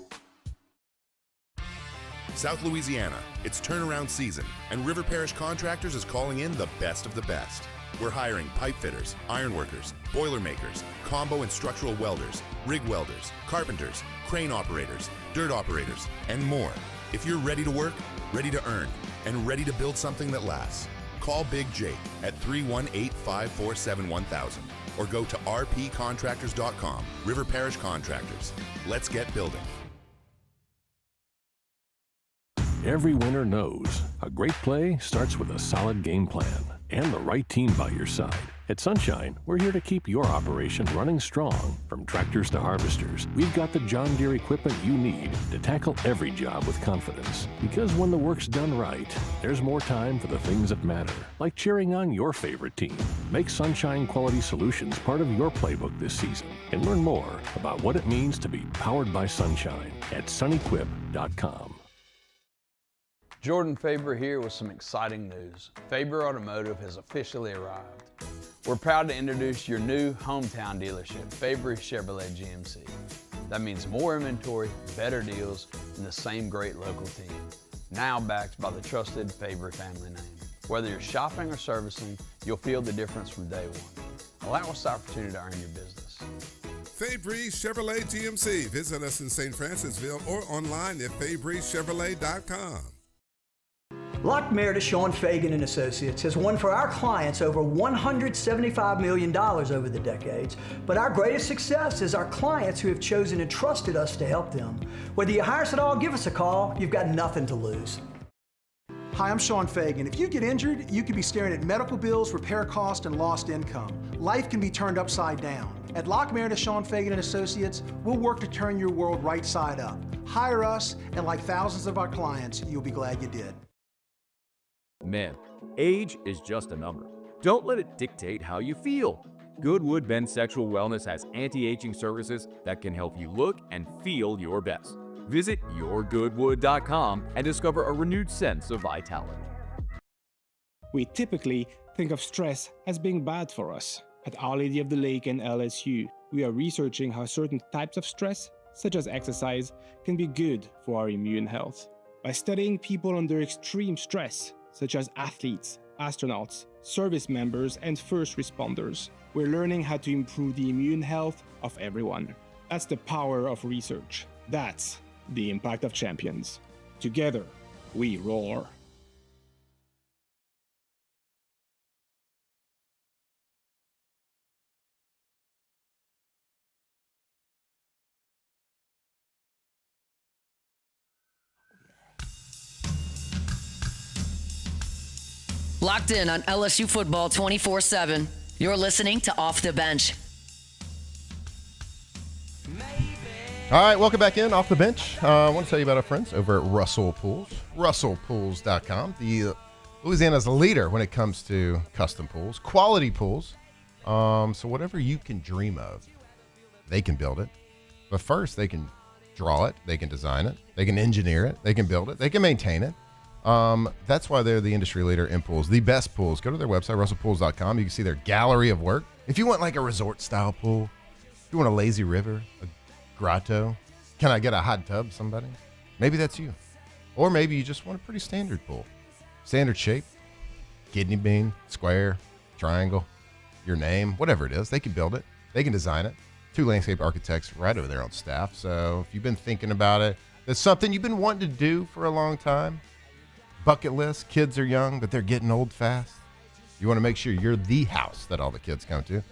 South Louisiana, it's turnaround season, and River Parish Contractors is calling in the best of the best. We're hiring pipe fitters, iron workers, boiler makers, combo and structural welders, rig welders, carpenters, crane operators, dirt operators, and more. If you're ready to work, ready to earn, and ready to build something that lasts, call Big Jake at 318-547-1000 or go to rpcontractors.com. River Parish Contractors. Let's get building. Every winner knows a great play starts with a solid game plan and the right team by your side. At Sunshine, we're here to keep your operation running strong. From tractors to harvesters, we've got the John Deere equipment you need to tackle every job with confidence. Because when the work's done right, there's more time for the things that matter, like cheering on your favorite team. Make Sunshine Quality Solutions part of your playbook this season and learn more about what it means to be powered by Sunshine at sunnyquip.com. Jordan Faber here with some exciting news. Faber Automotive has officially arrived. We're proud to introduce your new hometown dealership, Faber Chevrolet GMC. That means more inventory, better deals, and the same great local team. Now backed by the trusted Faber family name. Whether you're shopping or servicing, you'll feel the difference from day one. Allow us the opportunity to earn your business. Fabry Chevrolet GMC. Visit us in St. Francisville or online at FabryChevrolet.com. Lockmair to Sean Fagan and Associates has won for our clients over $175 million over the decades, but our greatest success is our clients who have chosen and trusted us to help them. Whether you hire us at all, give us a call. You've got nothing to lose. Hi, I'm Sean Fagan. If you get injured, you could be staring at medical bills, repair costs, and lost income. Life can be turned upside down. At Lockmair to Sean Fagan and Associates, we'll work to turn your world right side up. Hire us, and like thousands of our clients, you'll be glad you did. Man, age is just a number. Don't let it dictate how you feel. Goodwood Men's Sexual Wellness has anti-aging services that can help you look and feel your best. Visit yourgoodwood.com and discover a renewed sense of vitality. We typically think of stress as being bad for us. At Our Lady of the Lake and LSU, we are researching how certain types of stress, such as exercise, can be good for our immune health. By studying people under extreme stress, such as athletes, astronauts, service members, and first responders, we're learning how to improve the immune health of everyone. That's the power of research. That's the impact of champions. Together, we roar. Locked in on LSU football 24/7. You're listening to Off the Bench. All right, welcome back in Off the Bench. I want to tell you about our friends over at Russell Pools, russellpools.com. The Louisiana's leader when it comes to custom pools, quality pools. So whatever you can dream of, they can build it. But first, they can draw it, they can design it, they can engineer it, they can build it, they can maintain it. That's why they're the industry leader in pools, the best pools. Go to their website, russellpools.com. You can see their gallery of work. If you want like a resort-style pool, if you want a lazy river, a grotto, can I get a hot tub, somebody? Maybe that's you. Or maybe you just want a pretty standard pool. Standard shape, kidney bean, square, triangle, your name, whatever it is. They can build it. They can design it. 2 landscape architects right over there on staff. So if you've been thinking about it, it's something you've been wanting to do for a long time. Bucket list, kids are young, but they're getting old fast. You want to make sure you're the house that all the kids come to.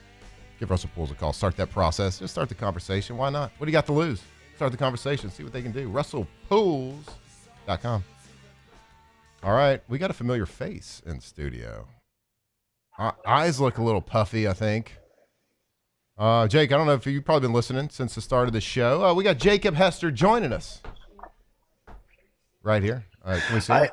Give Russell Pools a call. Start that process. Just start the conversation. Why not? What do you got to lose? Start the conversation. See what they can do. russellpools.com. All right. We got a familiar face in studio. Eyes look a little puffy, I think. Jake, I don't know if you've probably been listening since the start of the show. We got Jacob Hester joining us right here. All right, can we see it?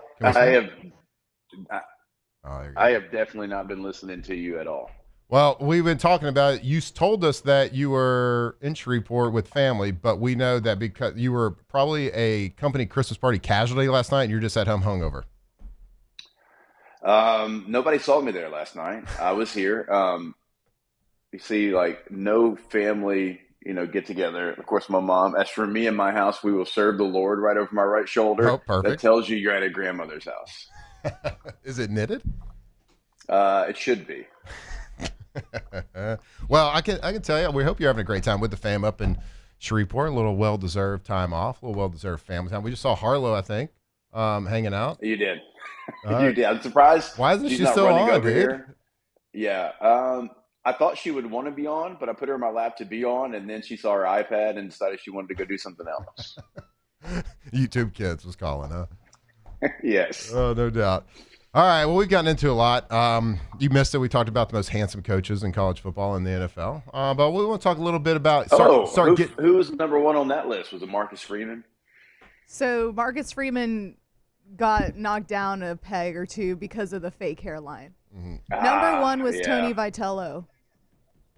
I have definitely not been listening to you at all. Well, we've been talking about it. You told us that you were in Shreveport with family, but we know that because you were probably a company Christmas party casualty last night and you're just at home hungover. Nobody saw me there last night. I was here. You see, like, no family, get together. Of course, my mom, as for me and my house, we will serve the Lord right over my right shoulder. Oh, perfect. That tells you you're at a grandmother's house. Is it knitted? It should be. Well, I can tell you, we hope you're having a great time with the fam up in Shreveport. A little well-deserved time off, a little well-deserved family time. We just saw Harlow, I think, hanging out. You did. You did. I'm surprised. Why isn't she's she not still running on, over dude? here. Yeah. I thought she would want to be on, but I put her in my lap to be on, and then she saw her iPad and decided she wanted to go do something else. YouTube Kids was calling, huh? Yes. Oh, no doubt. All right, well, we've gotten into a lot. You missed it. We talked about the most handsome coaches in college football in the NFL. But we want to talk a little bit about who was number one on that list? Was it Marcus Freeman? So Marcus Freeman got knocked down a peg or two because of the fake hairline. Number one was Tony Vitello.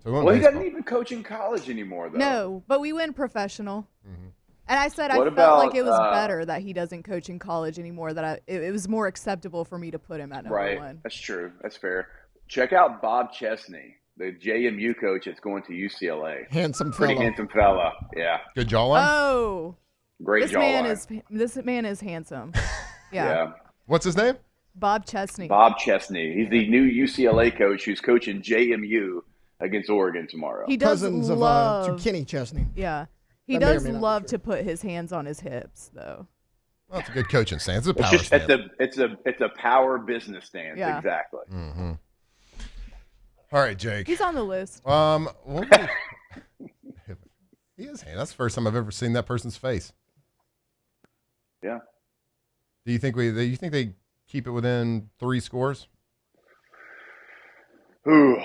So he doesn't even coach in college anymore, though. No, but we went professional. And I said What I felt about, like it was better that he doesn't coach in college anymore, that it was more acceptable for me to put him at number one. That's true. That's fair. Check out Bob Chesney, the JMU coach that's going to UCLA. Handsome Pretty fella. handsome fella. Yeah. Good jawline? Oh. Great jawline. This man is handsome. Yeah. What's his name? Bob Chesney. Bob Chesney. He's the new UCLA coach who's coaching JMU against Oregon tomorrow. He does Cousins love of Kenny Chesney. Yeah. He That may or does may not be love to put his hands on his hips, though. Well, it's a good coaching stance. It's a It's power just stance. it's a power business stance. Yeah. Exactly. Mm-hmm. All right, Jake. He's on the list. He is handsome. That's the first time I've ever seen that person's face. Yeah. Do you think they keep it within 3 scores? Ooh,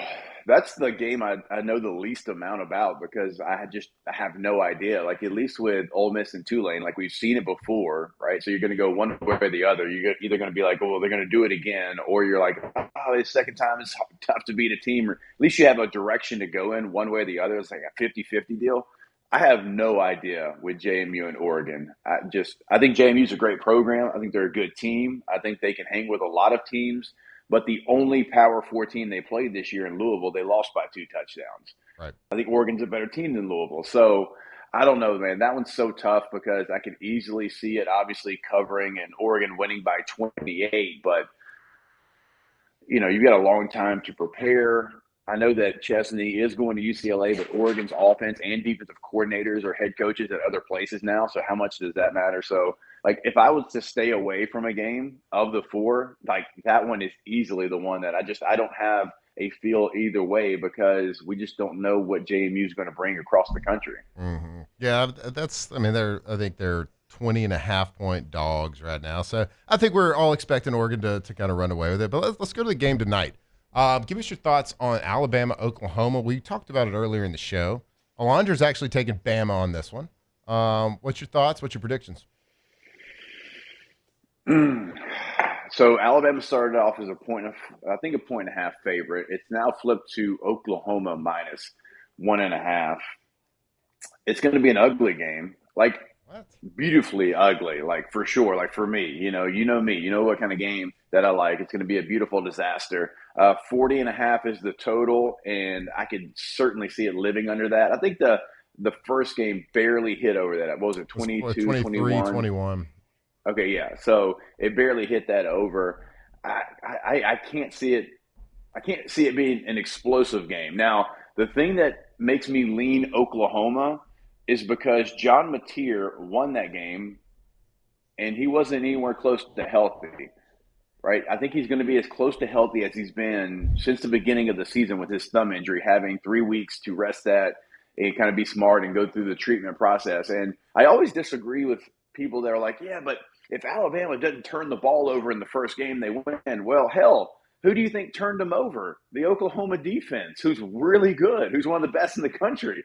that's the game I know the least amount about because I have no idea. Like at least with Ole Miss and Tulane, like we've seen it before, right? So you're going to go one way or the other. You're either going to be like, oh, well, they're going to do it again, or you're like, oh, the second time is tough to beat a team. Or at least you have a direction to go in one way or the other. It's like a 50-50 deal. I have no idea with JMU and Oregon. I think JMU's a great program. I think they're a good team. I think they can hang with a lot of teams. But the only Power 4 team they played this year in Louisville, they lost by 2 touchdowns. Right. I think Oregon's a better team than Louisville. So I don't know, man. That one's so tough because I could easily see it obviously covering and Oregon winning by 28. But, you've got a long time to prepare. I know that Chesney is going to UCLA, but Oregon's offense and defensive coordinators are head coaches at other places now. So how much does that matter? So, if I was to stay away from a game of the 4, that one is easily the one that I don't have a feel either way because we just don't know what JMU is going to bring across the country. Mm-hmm. Yeah, I think they're 20.5-point dogs right now. So I think we're all expecting Oregon to kind of run away with it. But let's go to the game tonight. Give us your thoughts on Alabama, Oklahoma. We talked about it earlier in the show. Alondra's actually taking Bama on this one. What's your thoughts? What's your predictions? So Alabama started off as a 1.5 favorite. It's now flipped to Oklahoma minus 1.5. It's going to be an ugly game, beautifully ugly, for sure. For me, you know me, you know what kind of game that I like. It's going to be a beautiful disaster. 40.5 is the total, and I could certainly see it living under that. I think the first game barely hit over that. What was it, 22, 21? Okay, yeah. So it barely hit that over. I can't see it. I can't see it being an explosive game. Now, the thing that makes me lean Oklahoma is because John Mateer won that game, and he wasn't anywhere close to healthy, right? I think he's going to be as close to healthy as he's been since the beginning of the season with his thumb injury, having 3 weeks to rest that and kind of be smart and go through the treatment process. And I always disagree with people that are like, yeah, but if Alabama doesn't turn the ball over in the first game, they win. Well, hell, who do you think turned them over? The Oklahoma defense, who's really good, who's one of the best in the country.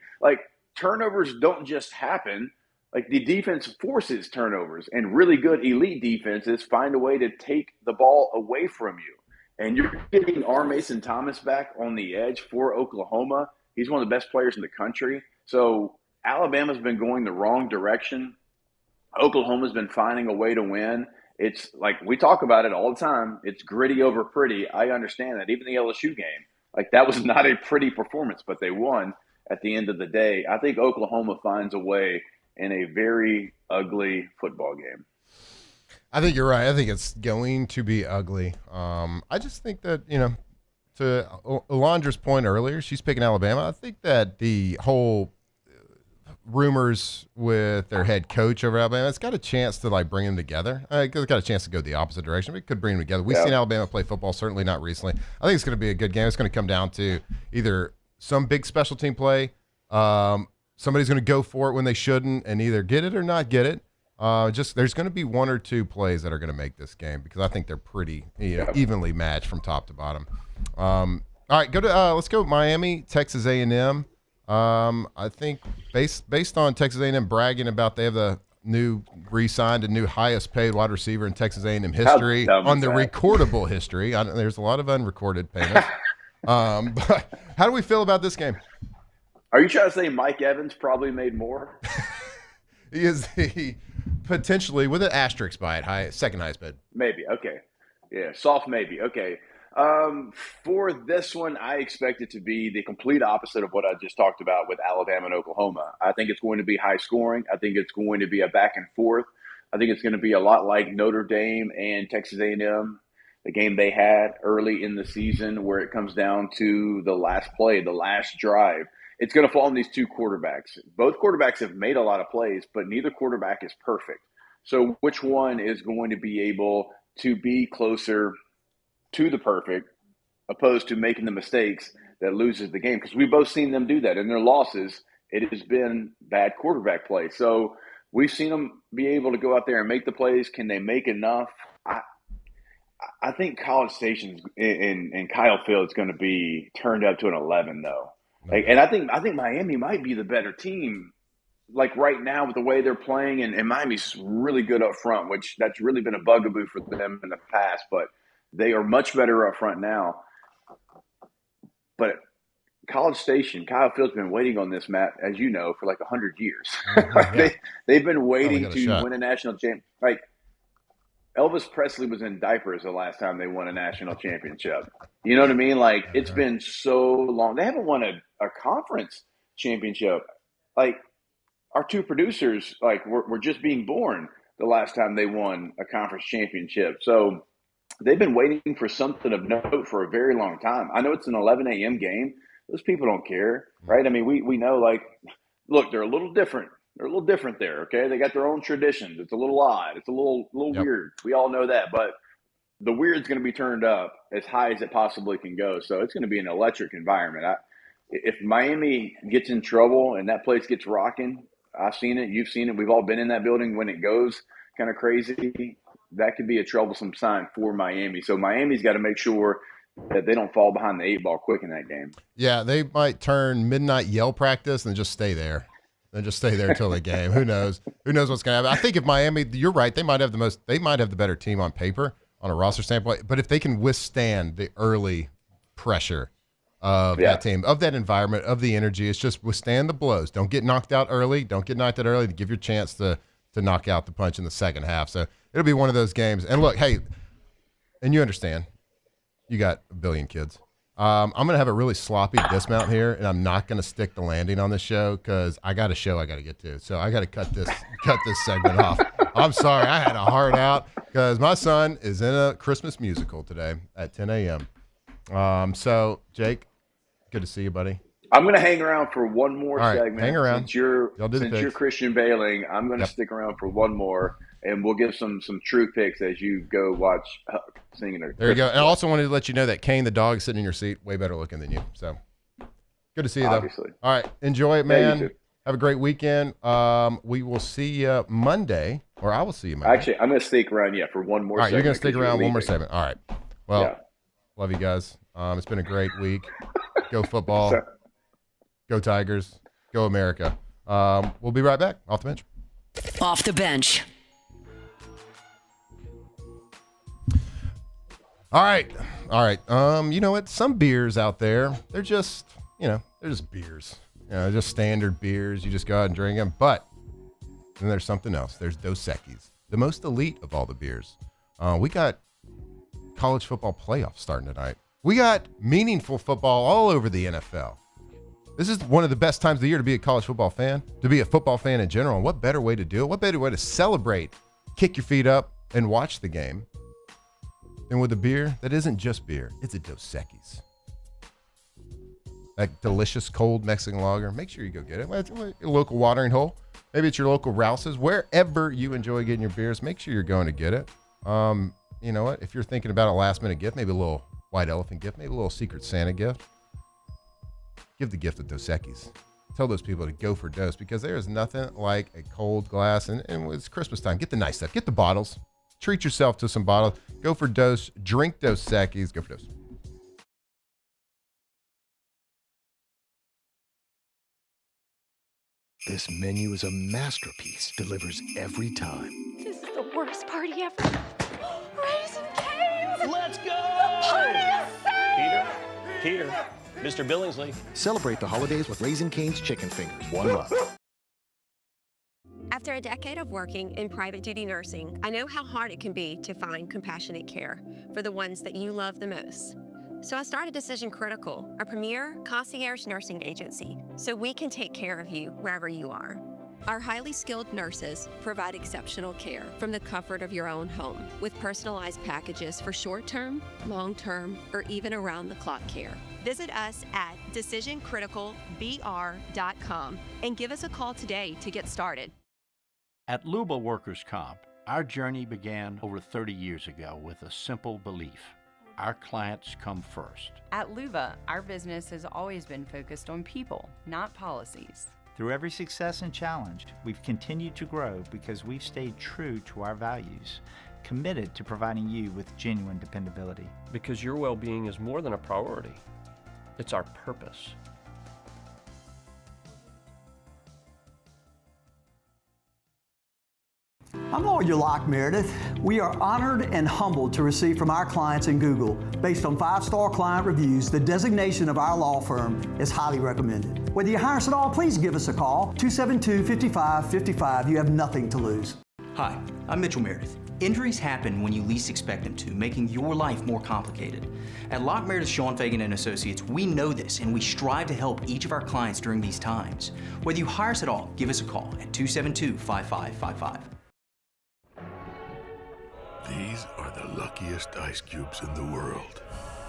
Turnovers don't just happen. The defense forces turnovers, and really good elite defenses find a way to take the ball away from you. And you're getting R. Mason Thomas back on the edge for Oklahoma. He's one of the best players in the country. So Alabama's been going the wrong direction. Oklahoma's been finding a way to win. It's we talk about it all the time. It's gritty over pretty. I understand that. Even the LSU game, that was not a pretty performance, but they won at the end of the day. I think Oklahoma finds a way in a very ugly football game. I think you're right. I think it's going to be ugly. I just think that, to Alondra's point earlier, she's picking Alabama. I think that the whole rumors with their head coach over Alabama, it's got a chance to bring them together. It's got a chance to go the opposite direction. It could bring them together. We've seen Alabama play football, certainly not recently. I think it's going to be a good game. It's going to come down to either some big special team play. Somebody's going to go for it when they shouldn't and either get it or not get it. Just there's going to be one or two plays that are going to make this game because I think they're pretty evenly matched from top to bottom. All right, let's go Miami, Texas A&M. I think based on Texas A&M bragging about they have the re-signed a new highest paid wide receiver in Texas A&M history on the recordable history. There's a lot of unrecorded payments. But how do we feel about this game? Are you trying to say Mike Evans probably made more? He is potentially with an asterisk by it, second highest bid. Maybe. Okay. Yeah. Soft maybe. Okay. For this one, I expect it to be the complete opposite of what I just talked about with Alabama and Oklahoma. I think it's going to be high scoring. I think it's going to be a back and forth. I think it's going to be a lot like Notre Dame and Texas A&M, the game they had early in the season where it comes down to the last play, the last drive. It's going to fall on these two quarterbacks. Both quarterbacks have made a lot of plays, but neither quarterback is perfect. So which one is going to be able to be closer to the perfect opposed to making the mistakes that loses the game? Because we've both seen them do that. In their losses, it has been bad quarterback play. So we've seen them be able to go out there and make the plays. Can they make enough? I think College Station and Kyle Field is going to be turned up to an 11, though. And I think Miami might be the better team, like right now with the way they're playing. And Miami's really good up front, which that's really been a bugaboo for them in the past. But they are much better up front now. But College Station, Kyle Field's been waiting on this, Matt, as you know, for like 100 years. They've been waiting to win a national championship. Like Elvis Presley was in diapers the last time they won a national championship. You know what I mean? Like it's been so long. They haven't won a conference championship. Like our two producers, like were just being born the last time they won a conference championship. So they've been waiting for something of note for a very long time. I know it's an 11 a.m. game. Those people don't care, right? I mean, we know, like, look, they're a little different. They're a little different there, okay? They got their own traditions. It's a little odd. It's a little weird. We all know that. But the weird's going to be turned up as high as it possibly can go. So it's going to be an electric environment. If Miami gets in trouble and that place gets rocking, I've seen it. You've seen it. We've all been in that building when it goes kind of crazy. That could be a troublesome sign for Miami. So Miami's got to make sure that they don't fall behind the 8 ball quick in that game. Yeah, they might turn midnight yell practice and just stay there. And just stay there until the game. Who knows? Who knows what's going to happen? I think if Miami, you're right, they might have the better team on paper on a roster standpoint. But if they can withstand the early pressure of that team, of that environment, of the energy, it's just withstand the blows. Don't get knocked out early. Don't get knocked out early to give your chance to knock out the punch in the second half. So it'll be one of those games. And look, hey, and you understand, you got a billion kids. I'm going to have a really sloppy dismount here, and I'm not going to stick the landing on this show because I got a show I got to get to. So I got to cut this segment off. I'm sorry. I had a hard out because my son is in a Christmas musical today at 10 a.m. So, Jake, good to see you, buddy. I'm going to hang around for one more segment. Hang around. Since you're Christian Bailing, I'm going to stick around for one more, and we'll give some true picks as you go watch singing. There you go. And I also wanted to let you know that Kane the dog is sitting in your seat, way better looking than you. So good to see you, though. Obviously. All right. Enjoy it, man. Yeah, you too. Have a great weekend. We will see you Monday, or I will see you Monday. Actually, I'm going to stick around, for one more segment. All right, you're going to stick around one more segment. All right. Well, love you guys. It's been a great week. Go football. Go Tigers. Go America. We'll be right back. Off the bench. Off the bench. All right. You know what? Some beers out there, they're just beers. Just standard beers. You just go out and drink them. But then there's something else. There's Dos Equis, the most elite of all the beers. We got college football playoffs starting tonight. We got meaningful football all over the NFL. This is one of the best times of the year to be a college football fan, to be a football fan in general. And what better way to do it? What better way to celebrate, kick your feet up, and watch the game than with a beer that isn't just beer. It's a Dos Equis. That delicious cold Mexican lager. Make sure you go get it. Your local watering hole. Maybe it's your local Rouse's. Wherever you enjoy getting your beers, make sure you're going to get it. You know what? If you're thinking about a last-minute gift, maybe a little white elephant gift, maybe a little Secret Santa gift, give the gift of Dos Equis. tell those people to go for dose, because there is nothing like a cold glass. And it's Christmas time. Get the nice stuff. Get the bottles. Treat yourself to some bottles. Go for Dos. Drink Dos Equis. Go for Dos. This menu is a masterpiece. Delivers every time. This is the worst party ever. Raisin Cane's! Let's go! The party is saved! Peter, Mr. Billingsley. Celebrate the holidays with Raisin Cane's Chicken Fingers. One love. After a decade of working in private duty nursing, I know how hard it can be to find compassionate care for the ones that you love the most. So I started Decision Critical, a premier concierge nursing agency, so we can take care of you wherever you are. Our highly skilled nurses provide exceptional care from the comfort of your own home, with personalized packages for short-term, long-term, or even around-the-clock care. Visit us at decisioncriticalbr.com and give us a call today to get started. At Luba Workers' Comp, our journey began over 30 years ago with a simple belief. Our clients come first. At Luba, our business has always been focused on people, not policies. Through every success and challenge, we've continued to grow because we've stayed true to our values, committed to providing you with genuine dependability. Because your well-being is more than a priority. It's our purpose. I'm Lawyer Locke Meredith. We are honored and humbled to receive from our clients in Google. Based on 5-star client reviews, the designation of our law firm is highly recommended. Whether you hire us at all, please give us a call, 272-5555. You have nothing to lose. Hi, I'm Mitchell Meredith. Injuries happen when you least expect them to, making your life more complicated. At Locke Meredith, Sean Fagan & Associates, we know this, and we strive to help each of our clients during these times. Whether you hire us at all, give us a call at 272-5555. These are the luckiest ice cubes in the world.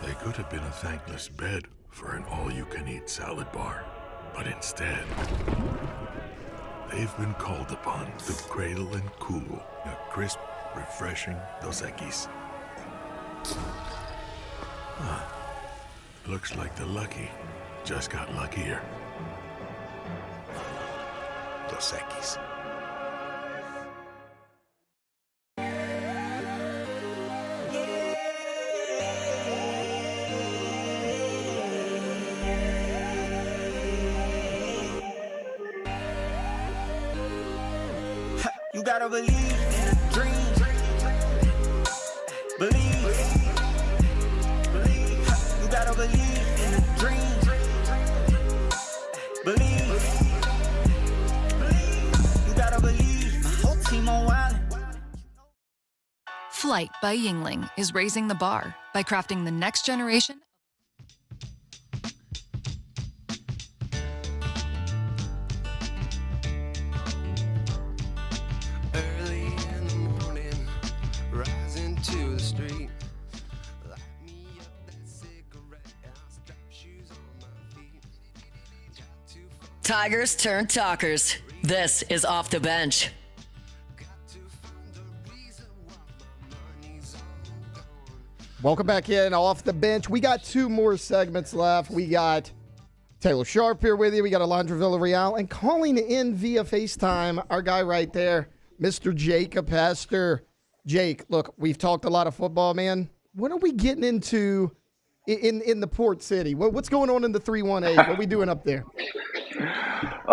They could have been a thankless bed for an all-you-can-eat salad bar. But instead, they've been called upon to cradle and cool a crisp, refreshing Dos Equis. Looks like the lucky just got luckier. Dos Equis. You gotta believe in a dream. Believe. You gotta believe in a dream. Believe. You gotta believe. My whole team on wildin'. Flight by Yingling is raising the bar by crafting the next generation. Tigers turn talkers. This is Off the Bench. Welcome back in Off the Bench. We got 2 more segments left. We got Taylor Sharp here with you. We got Alondra Villarreal. And calling in via FaceTime, our guy right there, Mr. Jacob Hester. Jake, look, we've talked a lot of football, man. What are we getting into in the Port City? What's going on in the 318? What are we doing up there?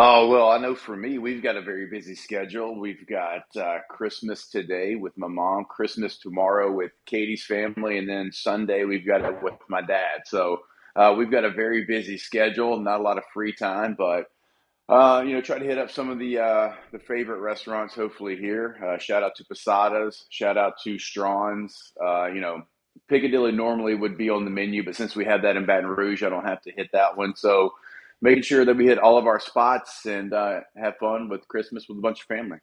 Oh, well, I know for me, we've got a very busy schedule. We've got Christmas today with my mom, Christmas tomorrow with Katie's family, and then Sunday we've got it with my dad. So we've got a very busy schedule, not a lot of free time, but try to hit up some of the favorite restaurants, hopefully here. Shout out to Posadas, shout out to Strawn's. Piccadilly normally would be on the menu, but since we have that in Baton Rouge, I don't have to hit that one. So making sure that we hit all of our spots and have fun with Christmas with a bunch of family.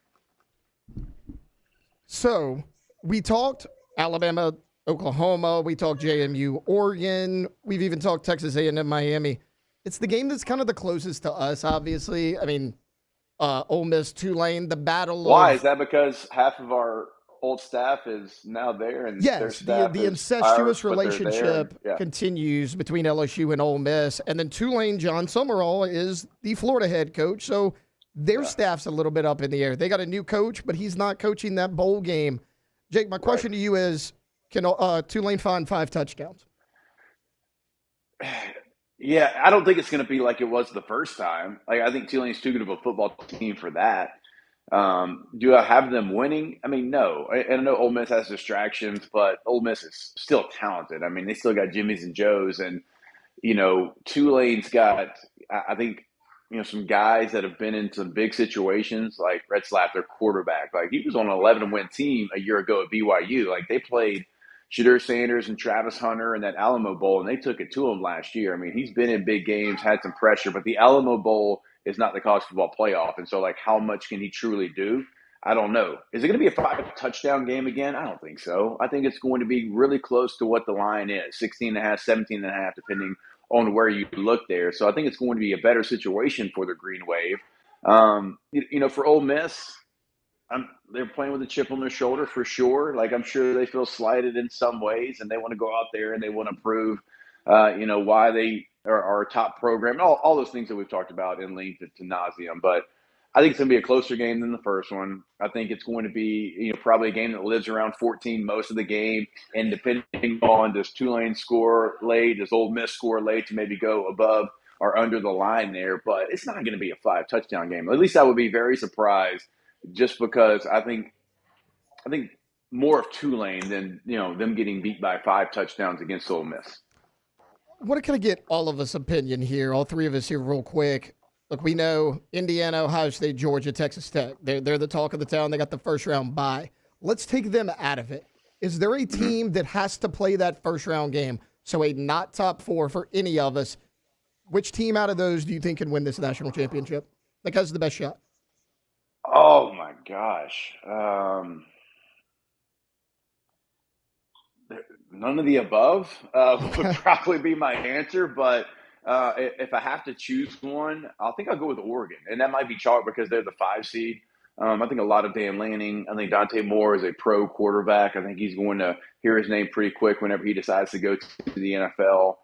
So we talked Alabama, Oklahoma. We talked JMU, Oregon. We've even talked Texas A&M, Miami. It's the game that's kind of the closest to us, obviously. I mean, Ole Miss, Tulane, the battle. Why? Is that because half of our old staff is now there, and their Yes, staff the is incestuous ours, but they're there. relationship continues between LSU and Ole Miss. And then Tulane, John Summerall is the Florida head coach. So their staff's a little bit up in the air. They got a new coach, but he's not coaching that bowl game. Jake, my question to you is, can Tulane find 5 touchdowns? Yeah, I don't think it's going to be like it was the first time. Like, I think Tulane's too good of a football team for that. Do I have them winning? I mean, no. And I know Ole Miss has distractions, but Ole Miss is still talented. I mean, they still got Jimmys and Joes, and Tulane's got, I think, some guys that have been in some big situations, like Red Slap, their quarterback. Like, he was on an 11-win team a year ago at BYU. Like, they played Shadur Sanders and Travis Hunter in that Alamo Bowl, and they took it to him last year. I mean, he's been in big games, had some pressure, but the Alamo Bowl is not the college football playoff. And so, like, how much can he truly do? I don't know. Is it going to be a 5-touchdown game again? I don't think so. I think it's going to be really close to what the line is, 16.5, 17.5, depending on where you look there. So I think it's going to be a better situation for the Green Wave. For Ole Miss, they're playing with a chip on their shoulder for sure. Like, I'm sure they feel slighted in some ways, and they want to go out there and they want to prove, why they are a top program. All those things that we've talked about in length to nauseum. But I think it's going to be a closer game than the first one. I think it's going to be, probably a game that lives around 14 most of the game. And depending on, does Tulane score late, does Ole Miss score late to maybe go above or under the line there. But it's not going to be a 5-touchdown game. At least I would be very surprised, just because I think more of Tulane than, them getting beat by 5 touchdowns against Ole Miss. I want to kind of get all of us' opinion here, all three of us here real quick. Look, we know Indiana, Ohio State, Georgia, Texas Tech. They're the talk of the town. They got the first-round bye. Let's take them out of it. Is there a team that has to play that first-round game, so a not top 4 for any of us? Which team out of those do you think can win this national championship? Like, has the best shot? Oh, my gosh. None of the above would probably be my answer, but if I have to choose one, I think I'll go with Oregon, and that might be chalk because they're the 5 seed. I think a lot of Dan Lanning. I think Dante Moore is a pro quarterback. I think he's going to hear his name pretty quick whenever he decides to go to the NFL.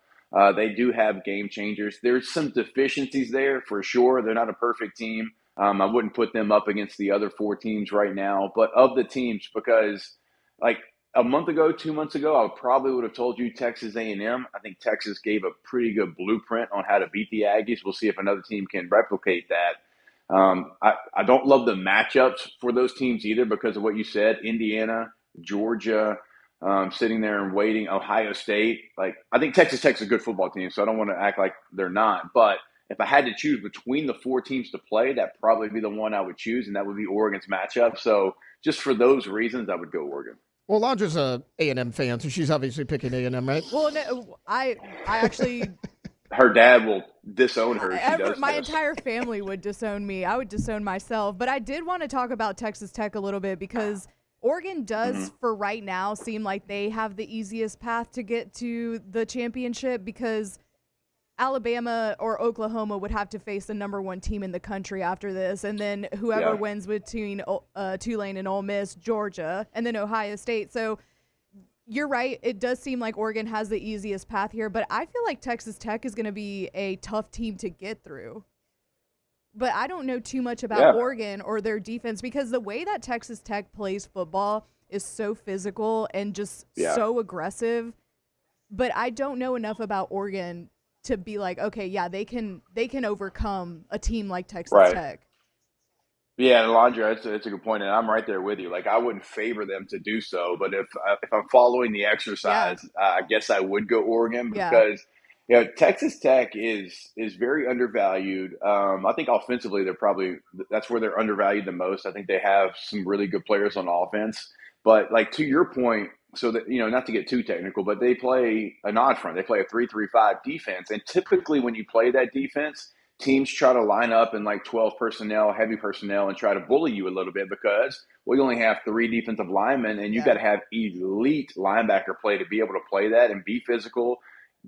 They do have game changers. There's some deficiencies there for sure. They're not a perfect team. I wouldn't put them up against the other 4 teams right now, but of the teams, because like a month ago, 2 months ago, I probably would have told you Texas A&M. I think Texas gave a pretty good blueprint on how to beat the Aggies. We'll see if another team can replicate that. I don't love the matchups for those teams either because of what you said. Indiana, Georgia, sitting there and waiting. Ohio State. Like, I think Texas Tech's a good football team, so I don't want to act like they're not. But if I had to choose between the 4 teams to play, that'd probably be the one I would choose, and that would be Oregon's matchup. So just for those reasons, I would go Oregon. Well, Londra's a A&M fan, so she's obviously picking A&M, right? Well, no, I actually her dad will disown her. My entire family would disown me. I would disown myself. But I did want to talk about Texas Tech a little bit because Oregon does, for right now, seem like they have the easiest path to get to the championship because Alabama or Oklahoma would have to face the number 1 team in the country after this, and then whoever wins between Tulane and Ole Miss, Georgia, and then Ohio State. So you're right. It does seem like Oregon has the easiest path here, but I feel like Texas Tech is going to be a tough team to get through. But I don't know too much about Oregon or their defense because the way that Texas Tech plays football is so physical and just so aggressive. But I don't know enough about Oregon to be like, okay, yeah, they can overcome a team like Texas Tech. Yeah, Alondra, it's a good point, and I'm right there with you. Like, I wouldn't favor them to do so, but if I'm following the exercise, I guess I would go Oregon because Texas Tech is very undervalued. I think offensively that's where they're undervalued the most. I think they have some really good players on offense, but like to your point. So that, not to get too technical, but they play an odd front. They play a 3-3-5 defense. And typically when you play that defense, teams try to line up in like 12 personnel, heavy personnel, and try to bully you a little bit because we only have 3 defensive linemen, and you got to have elite linebacker play to be able to play that and be physical.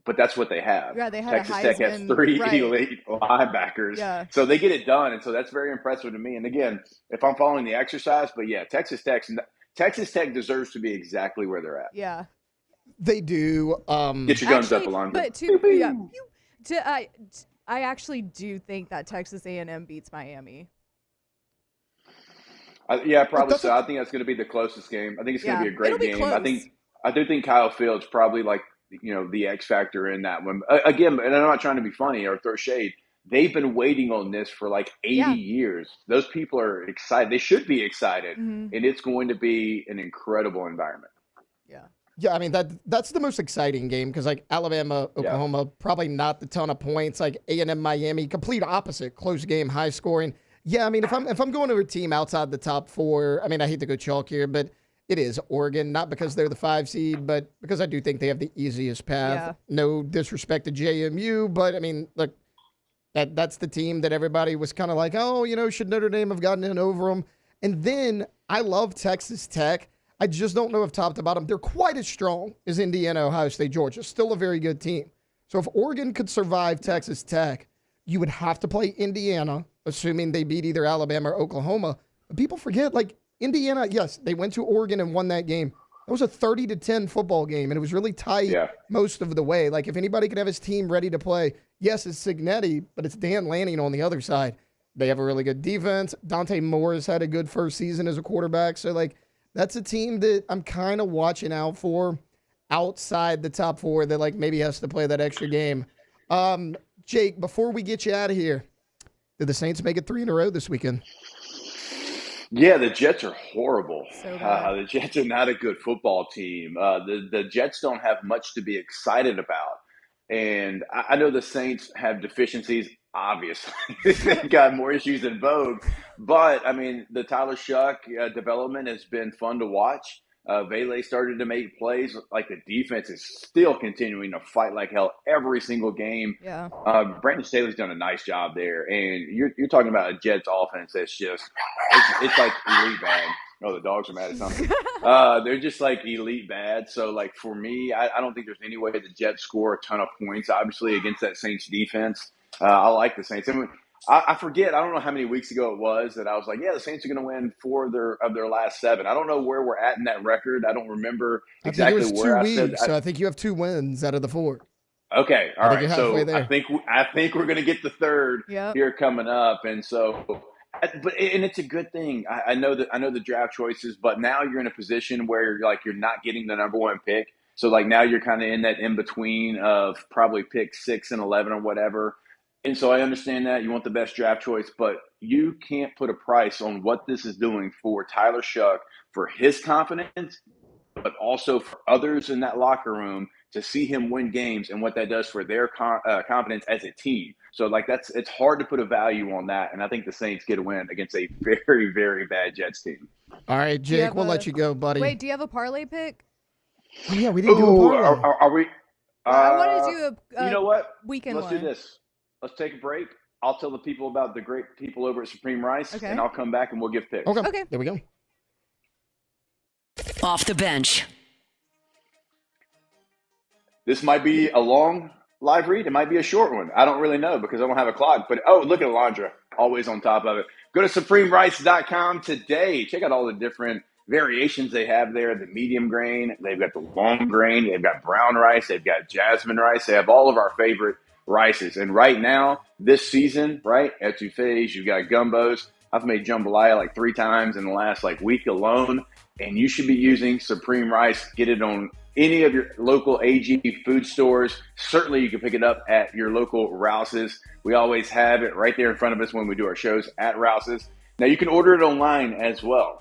But that's what they have. Yeah, they have Texas Tech has 3 elite linebackers. Yeah. So they get it done. And so that's very impressive to me. And again, if I'm following the exercise, but Texas Tech's Texas Tech deserves to be exactly where they're at. Yeah. They do. Get your guns up, Alondra. But I actually do think that Texas A&M beats Miami. Probably so. I think that's going to be the closest game. I think it's going to be a great game. Close. I do think Kyle Fields probably like, the X factor in that one. Again, and I'm not trying to be funny or throw shade. They've been waiting on this for like 80 years. Those people are excited. They should be excited, and it's going to be an incredible environment. Yeah, I mean that's the most exciting game because like Alabama, Oklahoma, probably not the ton of points. Like A&M, Miami, complete opposite, close game, high scoring. Yeah, I mean if I'm going to a team outside the top 4, I mean I hate to go chalk here, but it is Oregon, not because they're the 5 seed, but because I do think they have the easiest path. Yeah. No disrespect to JMU, but I mean look, that's the team that everybody was kind of like, oh, should Notre Dame have gotten in over them? And then I love Texas Tech. I just don't know if top to bottom, they're quite as strong as Indiana, Ohio State, Georgia. Still a very good team. So if Oregon could survive Texas Tech, you would have to play Indiana, assuming they beat either Alabama or Oklahoma. But people forget, like, Indiana, yes, they went to Oregon and won that game. That was a 30-10 football game, and it was really tight most of the way. Like, if anybody could have his team ready to play, yes, it's Cignetti, but it's Dan Lanning on the other side. They have a really good defense. Dante Moore has had a good first season as a quarterback. So, like, that's a team that I'm kind of watching out for outside the top 4 that, like, maybe has to play that extra game. Jake, before we get you out of here, did the Saints make it 3 in a row this weekend? Yeah, the Jets are horrible. So the Jets are not a good football team. The Jets don't have much to be excited about. And I know the Saints have deficiencies, obviously. They've got more issues than Vogue. But, I mean, the Tyler Shuck development has been fun to watch. Vele started to make plays. Like, the defense is still continuing to fight like hell every single game. Yeah. Brandon Staley's done a nice job there. And you're talking about a Jets offense that's just it's like elite bad. Oh, the dogs are mad at something. They're just like elite bad. So, like, for me, I don't think there's any way the Jets score a ton of points, obviously, against that Saints defense. I like the Saints. I forget, I don't know how many weeks ago it was that I was like, yeah, the Saints are going to win 4 of their last 7. I don't know where we're at in that record. I don't remember exactly where I said. So I think you have 2 wins out of the 4. Okay, all right. So there. I think we're going to get the 3rd here coming up, and so, and it's a good thing. I know the draft choices, but now you're in a position where you're not getting the number 1 pick. So like now you're kind of in that in between of probably pick 6 and 11 or whatever. And so I understand that you want the best draft choice, but you can't put a price on what this is doing for Tyler Shuck, for his confidence, but also for others in that locker room to see him win games and what that does for their confidence as a team. So like it's hard to put a value on that. And I think the Saints get a win against a very, very bad Jets team. All right, Jake, we'll let you go, buddy. Wait, do you have a parlay pick? Oh, yeah, we didn't do a parlay. Are we? I want to do a you know what? Weekend Let's one. do this. Let's take a break. I'll tell the people about the great people over at Supreme Rice, and I'll come back and we'll give picks. Okay. There we go. Off the bench. This might be a long live read. It might be a short one. I don't really know because I don't have a clock. But, look at Alondra, always on top of it. Go to SupremeRice.com today. Check out all the different variations they have there. The medium grain. They've got the long grain. They've got brown rice. They've got jasmine rice. They have all of our favorite rices. And right now, this season, right, etouffees, you've got gumbos. I've made jambalaya like 3 times in the last week alone. And you should be using Supreme Rice. Get it on any of your local AG food stores. Certainly you can pick it up at your local Rouse's. We always have it right there in front of us when we do our shows at Rouse's. Now you can order it online as well.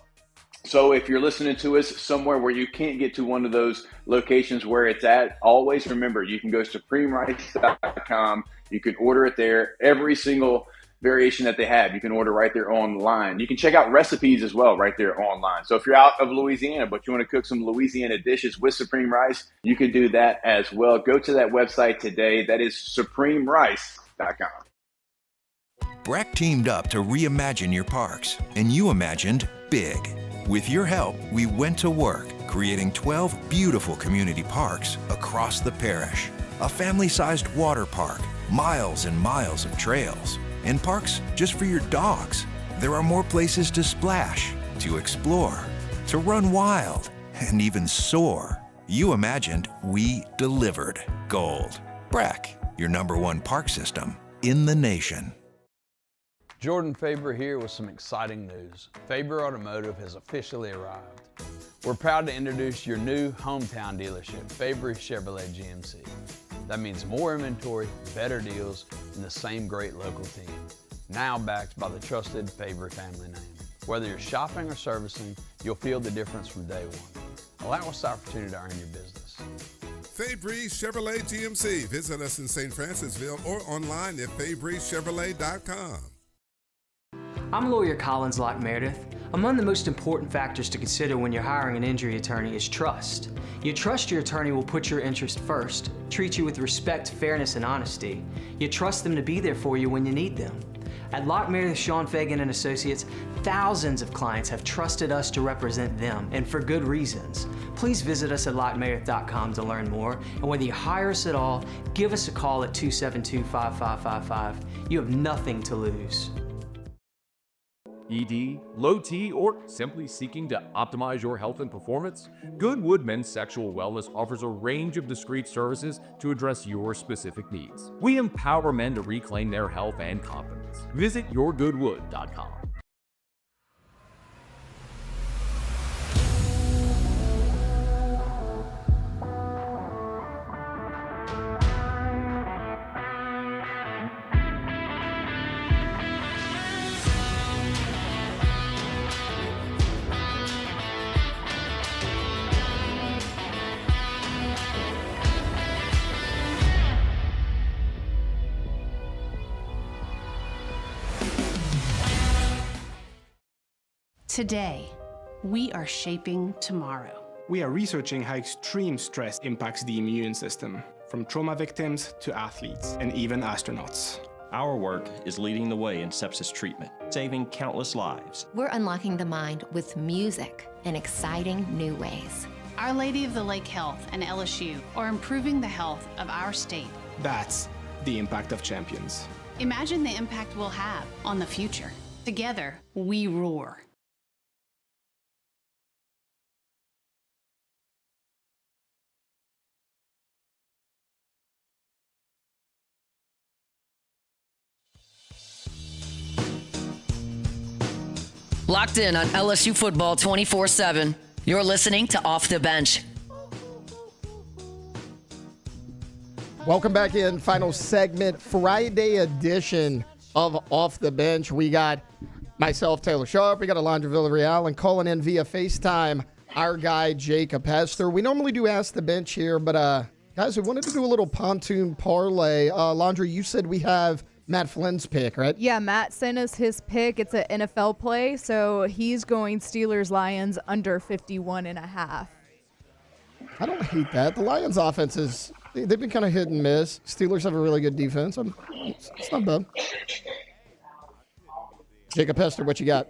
So if you're listening to us somewhere where you can't get to one of those locations where it's at, always remember you can go to SupremeRice.com. You can order it there. Every single variation that they have, you can order right there online. You can check out recipes as well right there online. So if you're out of Louisiana, but you want to cook some Louisiana dishes with Supreme Rice, you can do that as well. Go to that website today. That is SupremeRice.com. Breck teamed up to reimagine your parks, and you imagined big. With your help, we went to work, creating 12 beautiful community parks across the parish. A family-sized water park, miles and miles of trails, and parks just for your dogs. There are more places to splash, to explore, to run wild, and even soar. You imagined, we delivered gold. Breck, your #1 park system in the nation. Jordan Faber here with some exciting news. Faber Automotive has officially arrived. We're proud to introduce your new hometown dealership, Faber Chevrolet GMC. That means more inventory, better deals, and the same great local team. Now backed by the trusted Faber family name. Whether you're shopping or servicing, you'll feel the difference from day one. Allow us the opportunity to earn your business. Fabry Chevrolet GMC. Visit us in St. Francisville or online at FabryChevrolet.com. I'm lawyer Collins Locke Meredith. Among the most important factors to consider when you're hiring an injury attorney is trust. You trust your attorney will put your interest first, treat you with respect, fairness, and honesty. You trust them to be there for you when you need them. At Locke Meredith, Sean Fagan and Associates, thousands of clients have trusted us to represent them, and for good reasons. Please visit us at LockeMeredith.com to learn more, and whether you hire us at all, give us a call at 272-5555. You have nothing to lose. ED, low T, or simply seeking to optimize your health and performance? Goodwood Men's Sexual Wellness offers a range of discreet services to address your specific needs. We empower men to reclaim their health and confidence. Visit yourgoodwood.com. Today, we are shaping tomorrow. We are researching how extreme stress impacts the immune system, from trauma victims to athletes and even astronauts. Our work is leading the way in sepsis treatment, saving countless lives. We're unlocking the mind with music in exciting new ways. Our Lady of the Lake Health and LSU are improving the health of our state. That's the impact of champions. Imagine the impact we'll have on the future. Together, we roar. Locked in on LSU football 24/7. You're listening to Off the Bench. Welcome back in. Final segment, Friday edition of Off the Bench. We got myself, Taylor Sharp. We got Alondra Villarreal, and calling in via FaceTime, our guy, Jacob Hester. We normally do Ask the Bench here, but guys, we wanted to do a little pontoon parlay. Alondra, you said we have Matt Flynn's pick, right? Yeah, Matt sent us his pick. It's an NFL play, so he's going Steelers-Lions under 51.5. I don't hate that. The Lions' offense is, they've been kind of hit and miss. Steelers have a really good defense. It's not bad. Jacob Hester, what you got?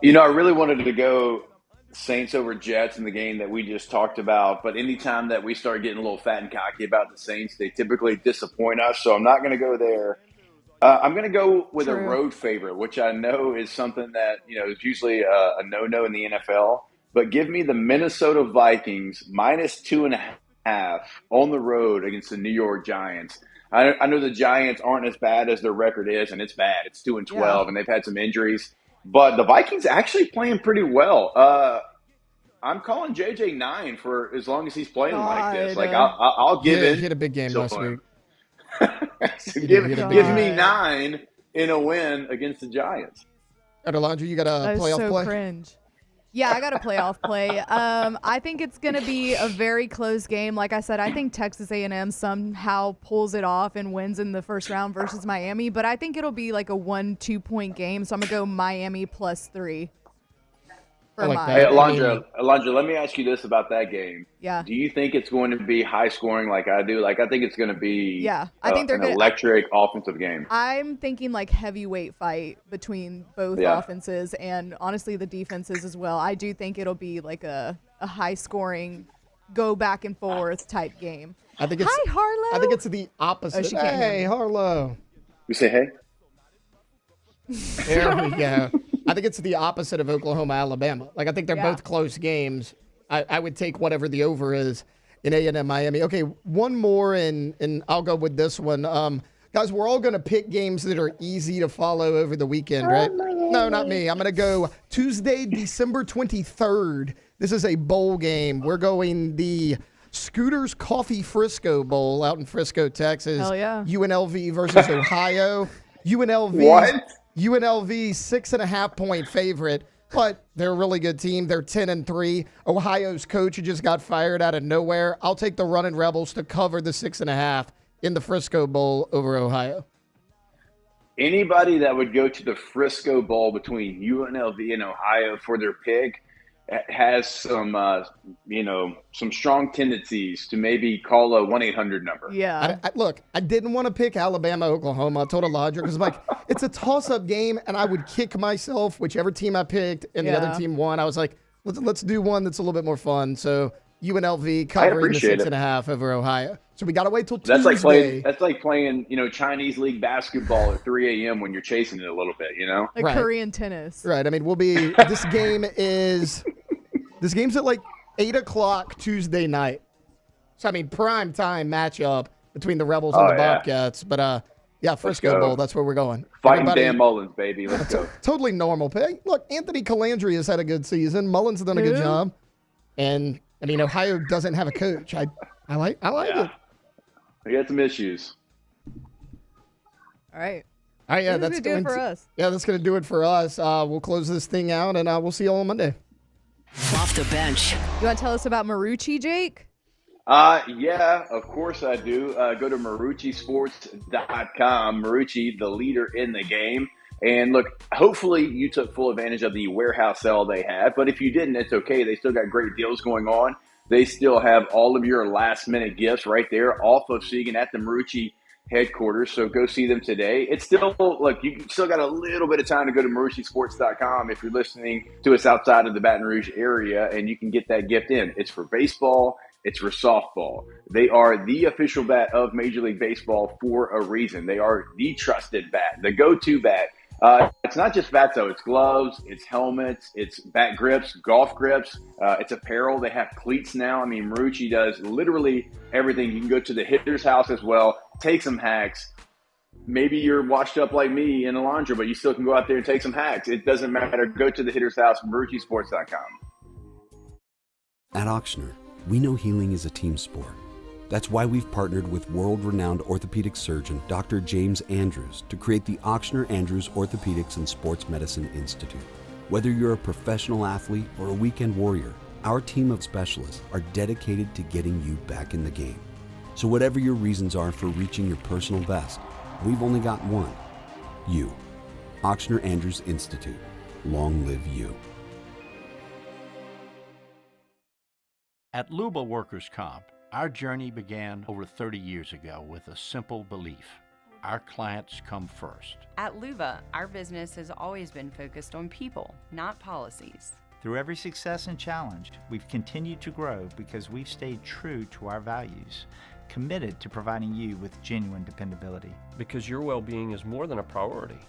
You know, I really wanted to go Saints over Jets in the game that we just talked about, but anytime that we start getting a little fat and cocky about the Saints, they typically disappoint us, so I'm not going to go there. I'm going to go with a road favorite, which I know is something that, you know, is usually a no-no in the NFL. But give me the Minnesota Vikings -2.5 on the road against the New York Giants. I know the Giants aren't as bad as their record is, and it's bad. It's 2-12, and they've had some injuries. But the Vikings actually playing pretty well. I'm calling JJ 9 for as long as he's playing like this. Like I'll give in. He had a big game last week. Give me 9 in a win against the Giants. Alondra, you got a playoff play? Cringe. Yeah, I got a playoff play. I think it's going to be a very close game. Like I said, I think Texas A&M somehow pulls it off and wins in the first round versus Miami. But I think it'll be like a 1-2 point game. So I'm going to go Miami +3. Hey, Alondra, let me ask you this about that game. Yeah. Do you think it's going to be high scoring like I do? Like, I think it's going to be I think they're an electric offensive game. I'm thinking like heavyweight fight between both offenses and honestly the defenses as well. I do think it'll be like a high scoring, go back and forth type game. I think it's, Hi, Harlow. I think it's the opposite. Hey, Harlow. You say hey? There we go. I think it's the opposite of Oklahoma, Alabama. Like, I think they're both close games. I would take whatever the over is in A&M Miami. Okay, one more, and I'll go with this one. Guys, we're all going to pick games that are easy to follow over the weekend, right? No, not me. I'm going to go Tuesday, December 23rd. This is a bowl game. We're going the Scooters Coffee Frisco Bowl out in Frisco, Texas. Hell yeah. UNLV versus Ohio. UNLV, What? UNLV 6.5-point favorite, but they're a really good team. They're 10-3. Ohio's coach who just got fired out of nowhere. I'll take the Running Rebels to cover the 6.5 in the Frisco Bowl over Ohio. Anybody that would go to the Frisco Bowl between UNLV and Ohio for their pick has some, some strong tendencies to maybe call a 1-800 number. Yeah. Look, I didn't want to pick Alabama, Oklahoma. I told Elijah because I'm like, it's a toss-up game, and I would kick myself whichever team I picked, and the other team won. I was like, let's do one that's a little bit more fun. So UNLV covering the 6.5 over Ohio. So we got to wait till Tuesday. That's like playing, Chinese league basketball at 3 a.m. when you're chasing it a little bit, Like Right. Korean tennis. Right. I mean, this game's at like 8 o'clock Tuesday night. So, I mean, prime time matchup between the Rebels and the Bobcats. But, Frisco Bowl, that's where we're going. Fighting Dan Mullins, baby. Let's go. Totally normal pick. Look, Anthony Calandri has had a good season. Mullins has done a good job. And, I mean, Ohio doesn't have a coach. I like it. We got some issues. All right. All right, That's going to do it for us. Yeah, that's going to do it for us. We'll close this thing out, and we'll see you all on Monday. Off the bench. You want to tell us about Marucci, Jake? Yeah, of course I do. Go to MarucciSports.com. Marucci, the leader in the game. And look, hopefully you took full advantage of the warehouse sale they have. But if you didn't, it's okay. They still got great deals going on. They still have all of your last-minute gifts right there off of Siegen at the Marucci headquarters. So go see them today. It's still, look, you still got a little bit of time to go to MarucciSports.com if you're listening to us outside of the Baton Rouge area, and you can get that gift in. It's for baseball. It's for softball. They are the official bat of Major League Baseball for a reason. They are the trusted bat, the go-to bat. It's not just bats, though. It's gloves, it's helmets, it's bat grips, golf grips. It's apparel. They have cleats now. I mean, Marucci does literally everything. You can go to the hitter's house as well, take some hacks. Maybe you're washed up like me in a laundry, but you still can go out there and take some hacks. It doesn't matter. Go to the hitter's house, MarucciSports.com. At Auctioner, we know healing is a team sport. That's why we've partnered with world-renowned orthopedic surgeon Dr. James Andrews to create the Auctioner Andrews Orthopedics and Sports Medicine Institute. Whether you're a professional athlete or a weekend warrior, our team of specialists are dedicated to getting you back in the game. So whatever your reasons are for reaching your personal best, we've only got one. You. Auctioner Andrews Institute. Long live you. At Luba Workers' Comp, our journey began over 30 years ago with a simple belief: our clients come first. At Luba, our business has always been focused on people, not policies. Through every success and challenge, we've continued to grow because we've stayed true to our values, committed to providing you with genuine dependability. Because your well-being is more than a priority.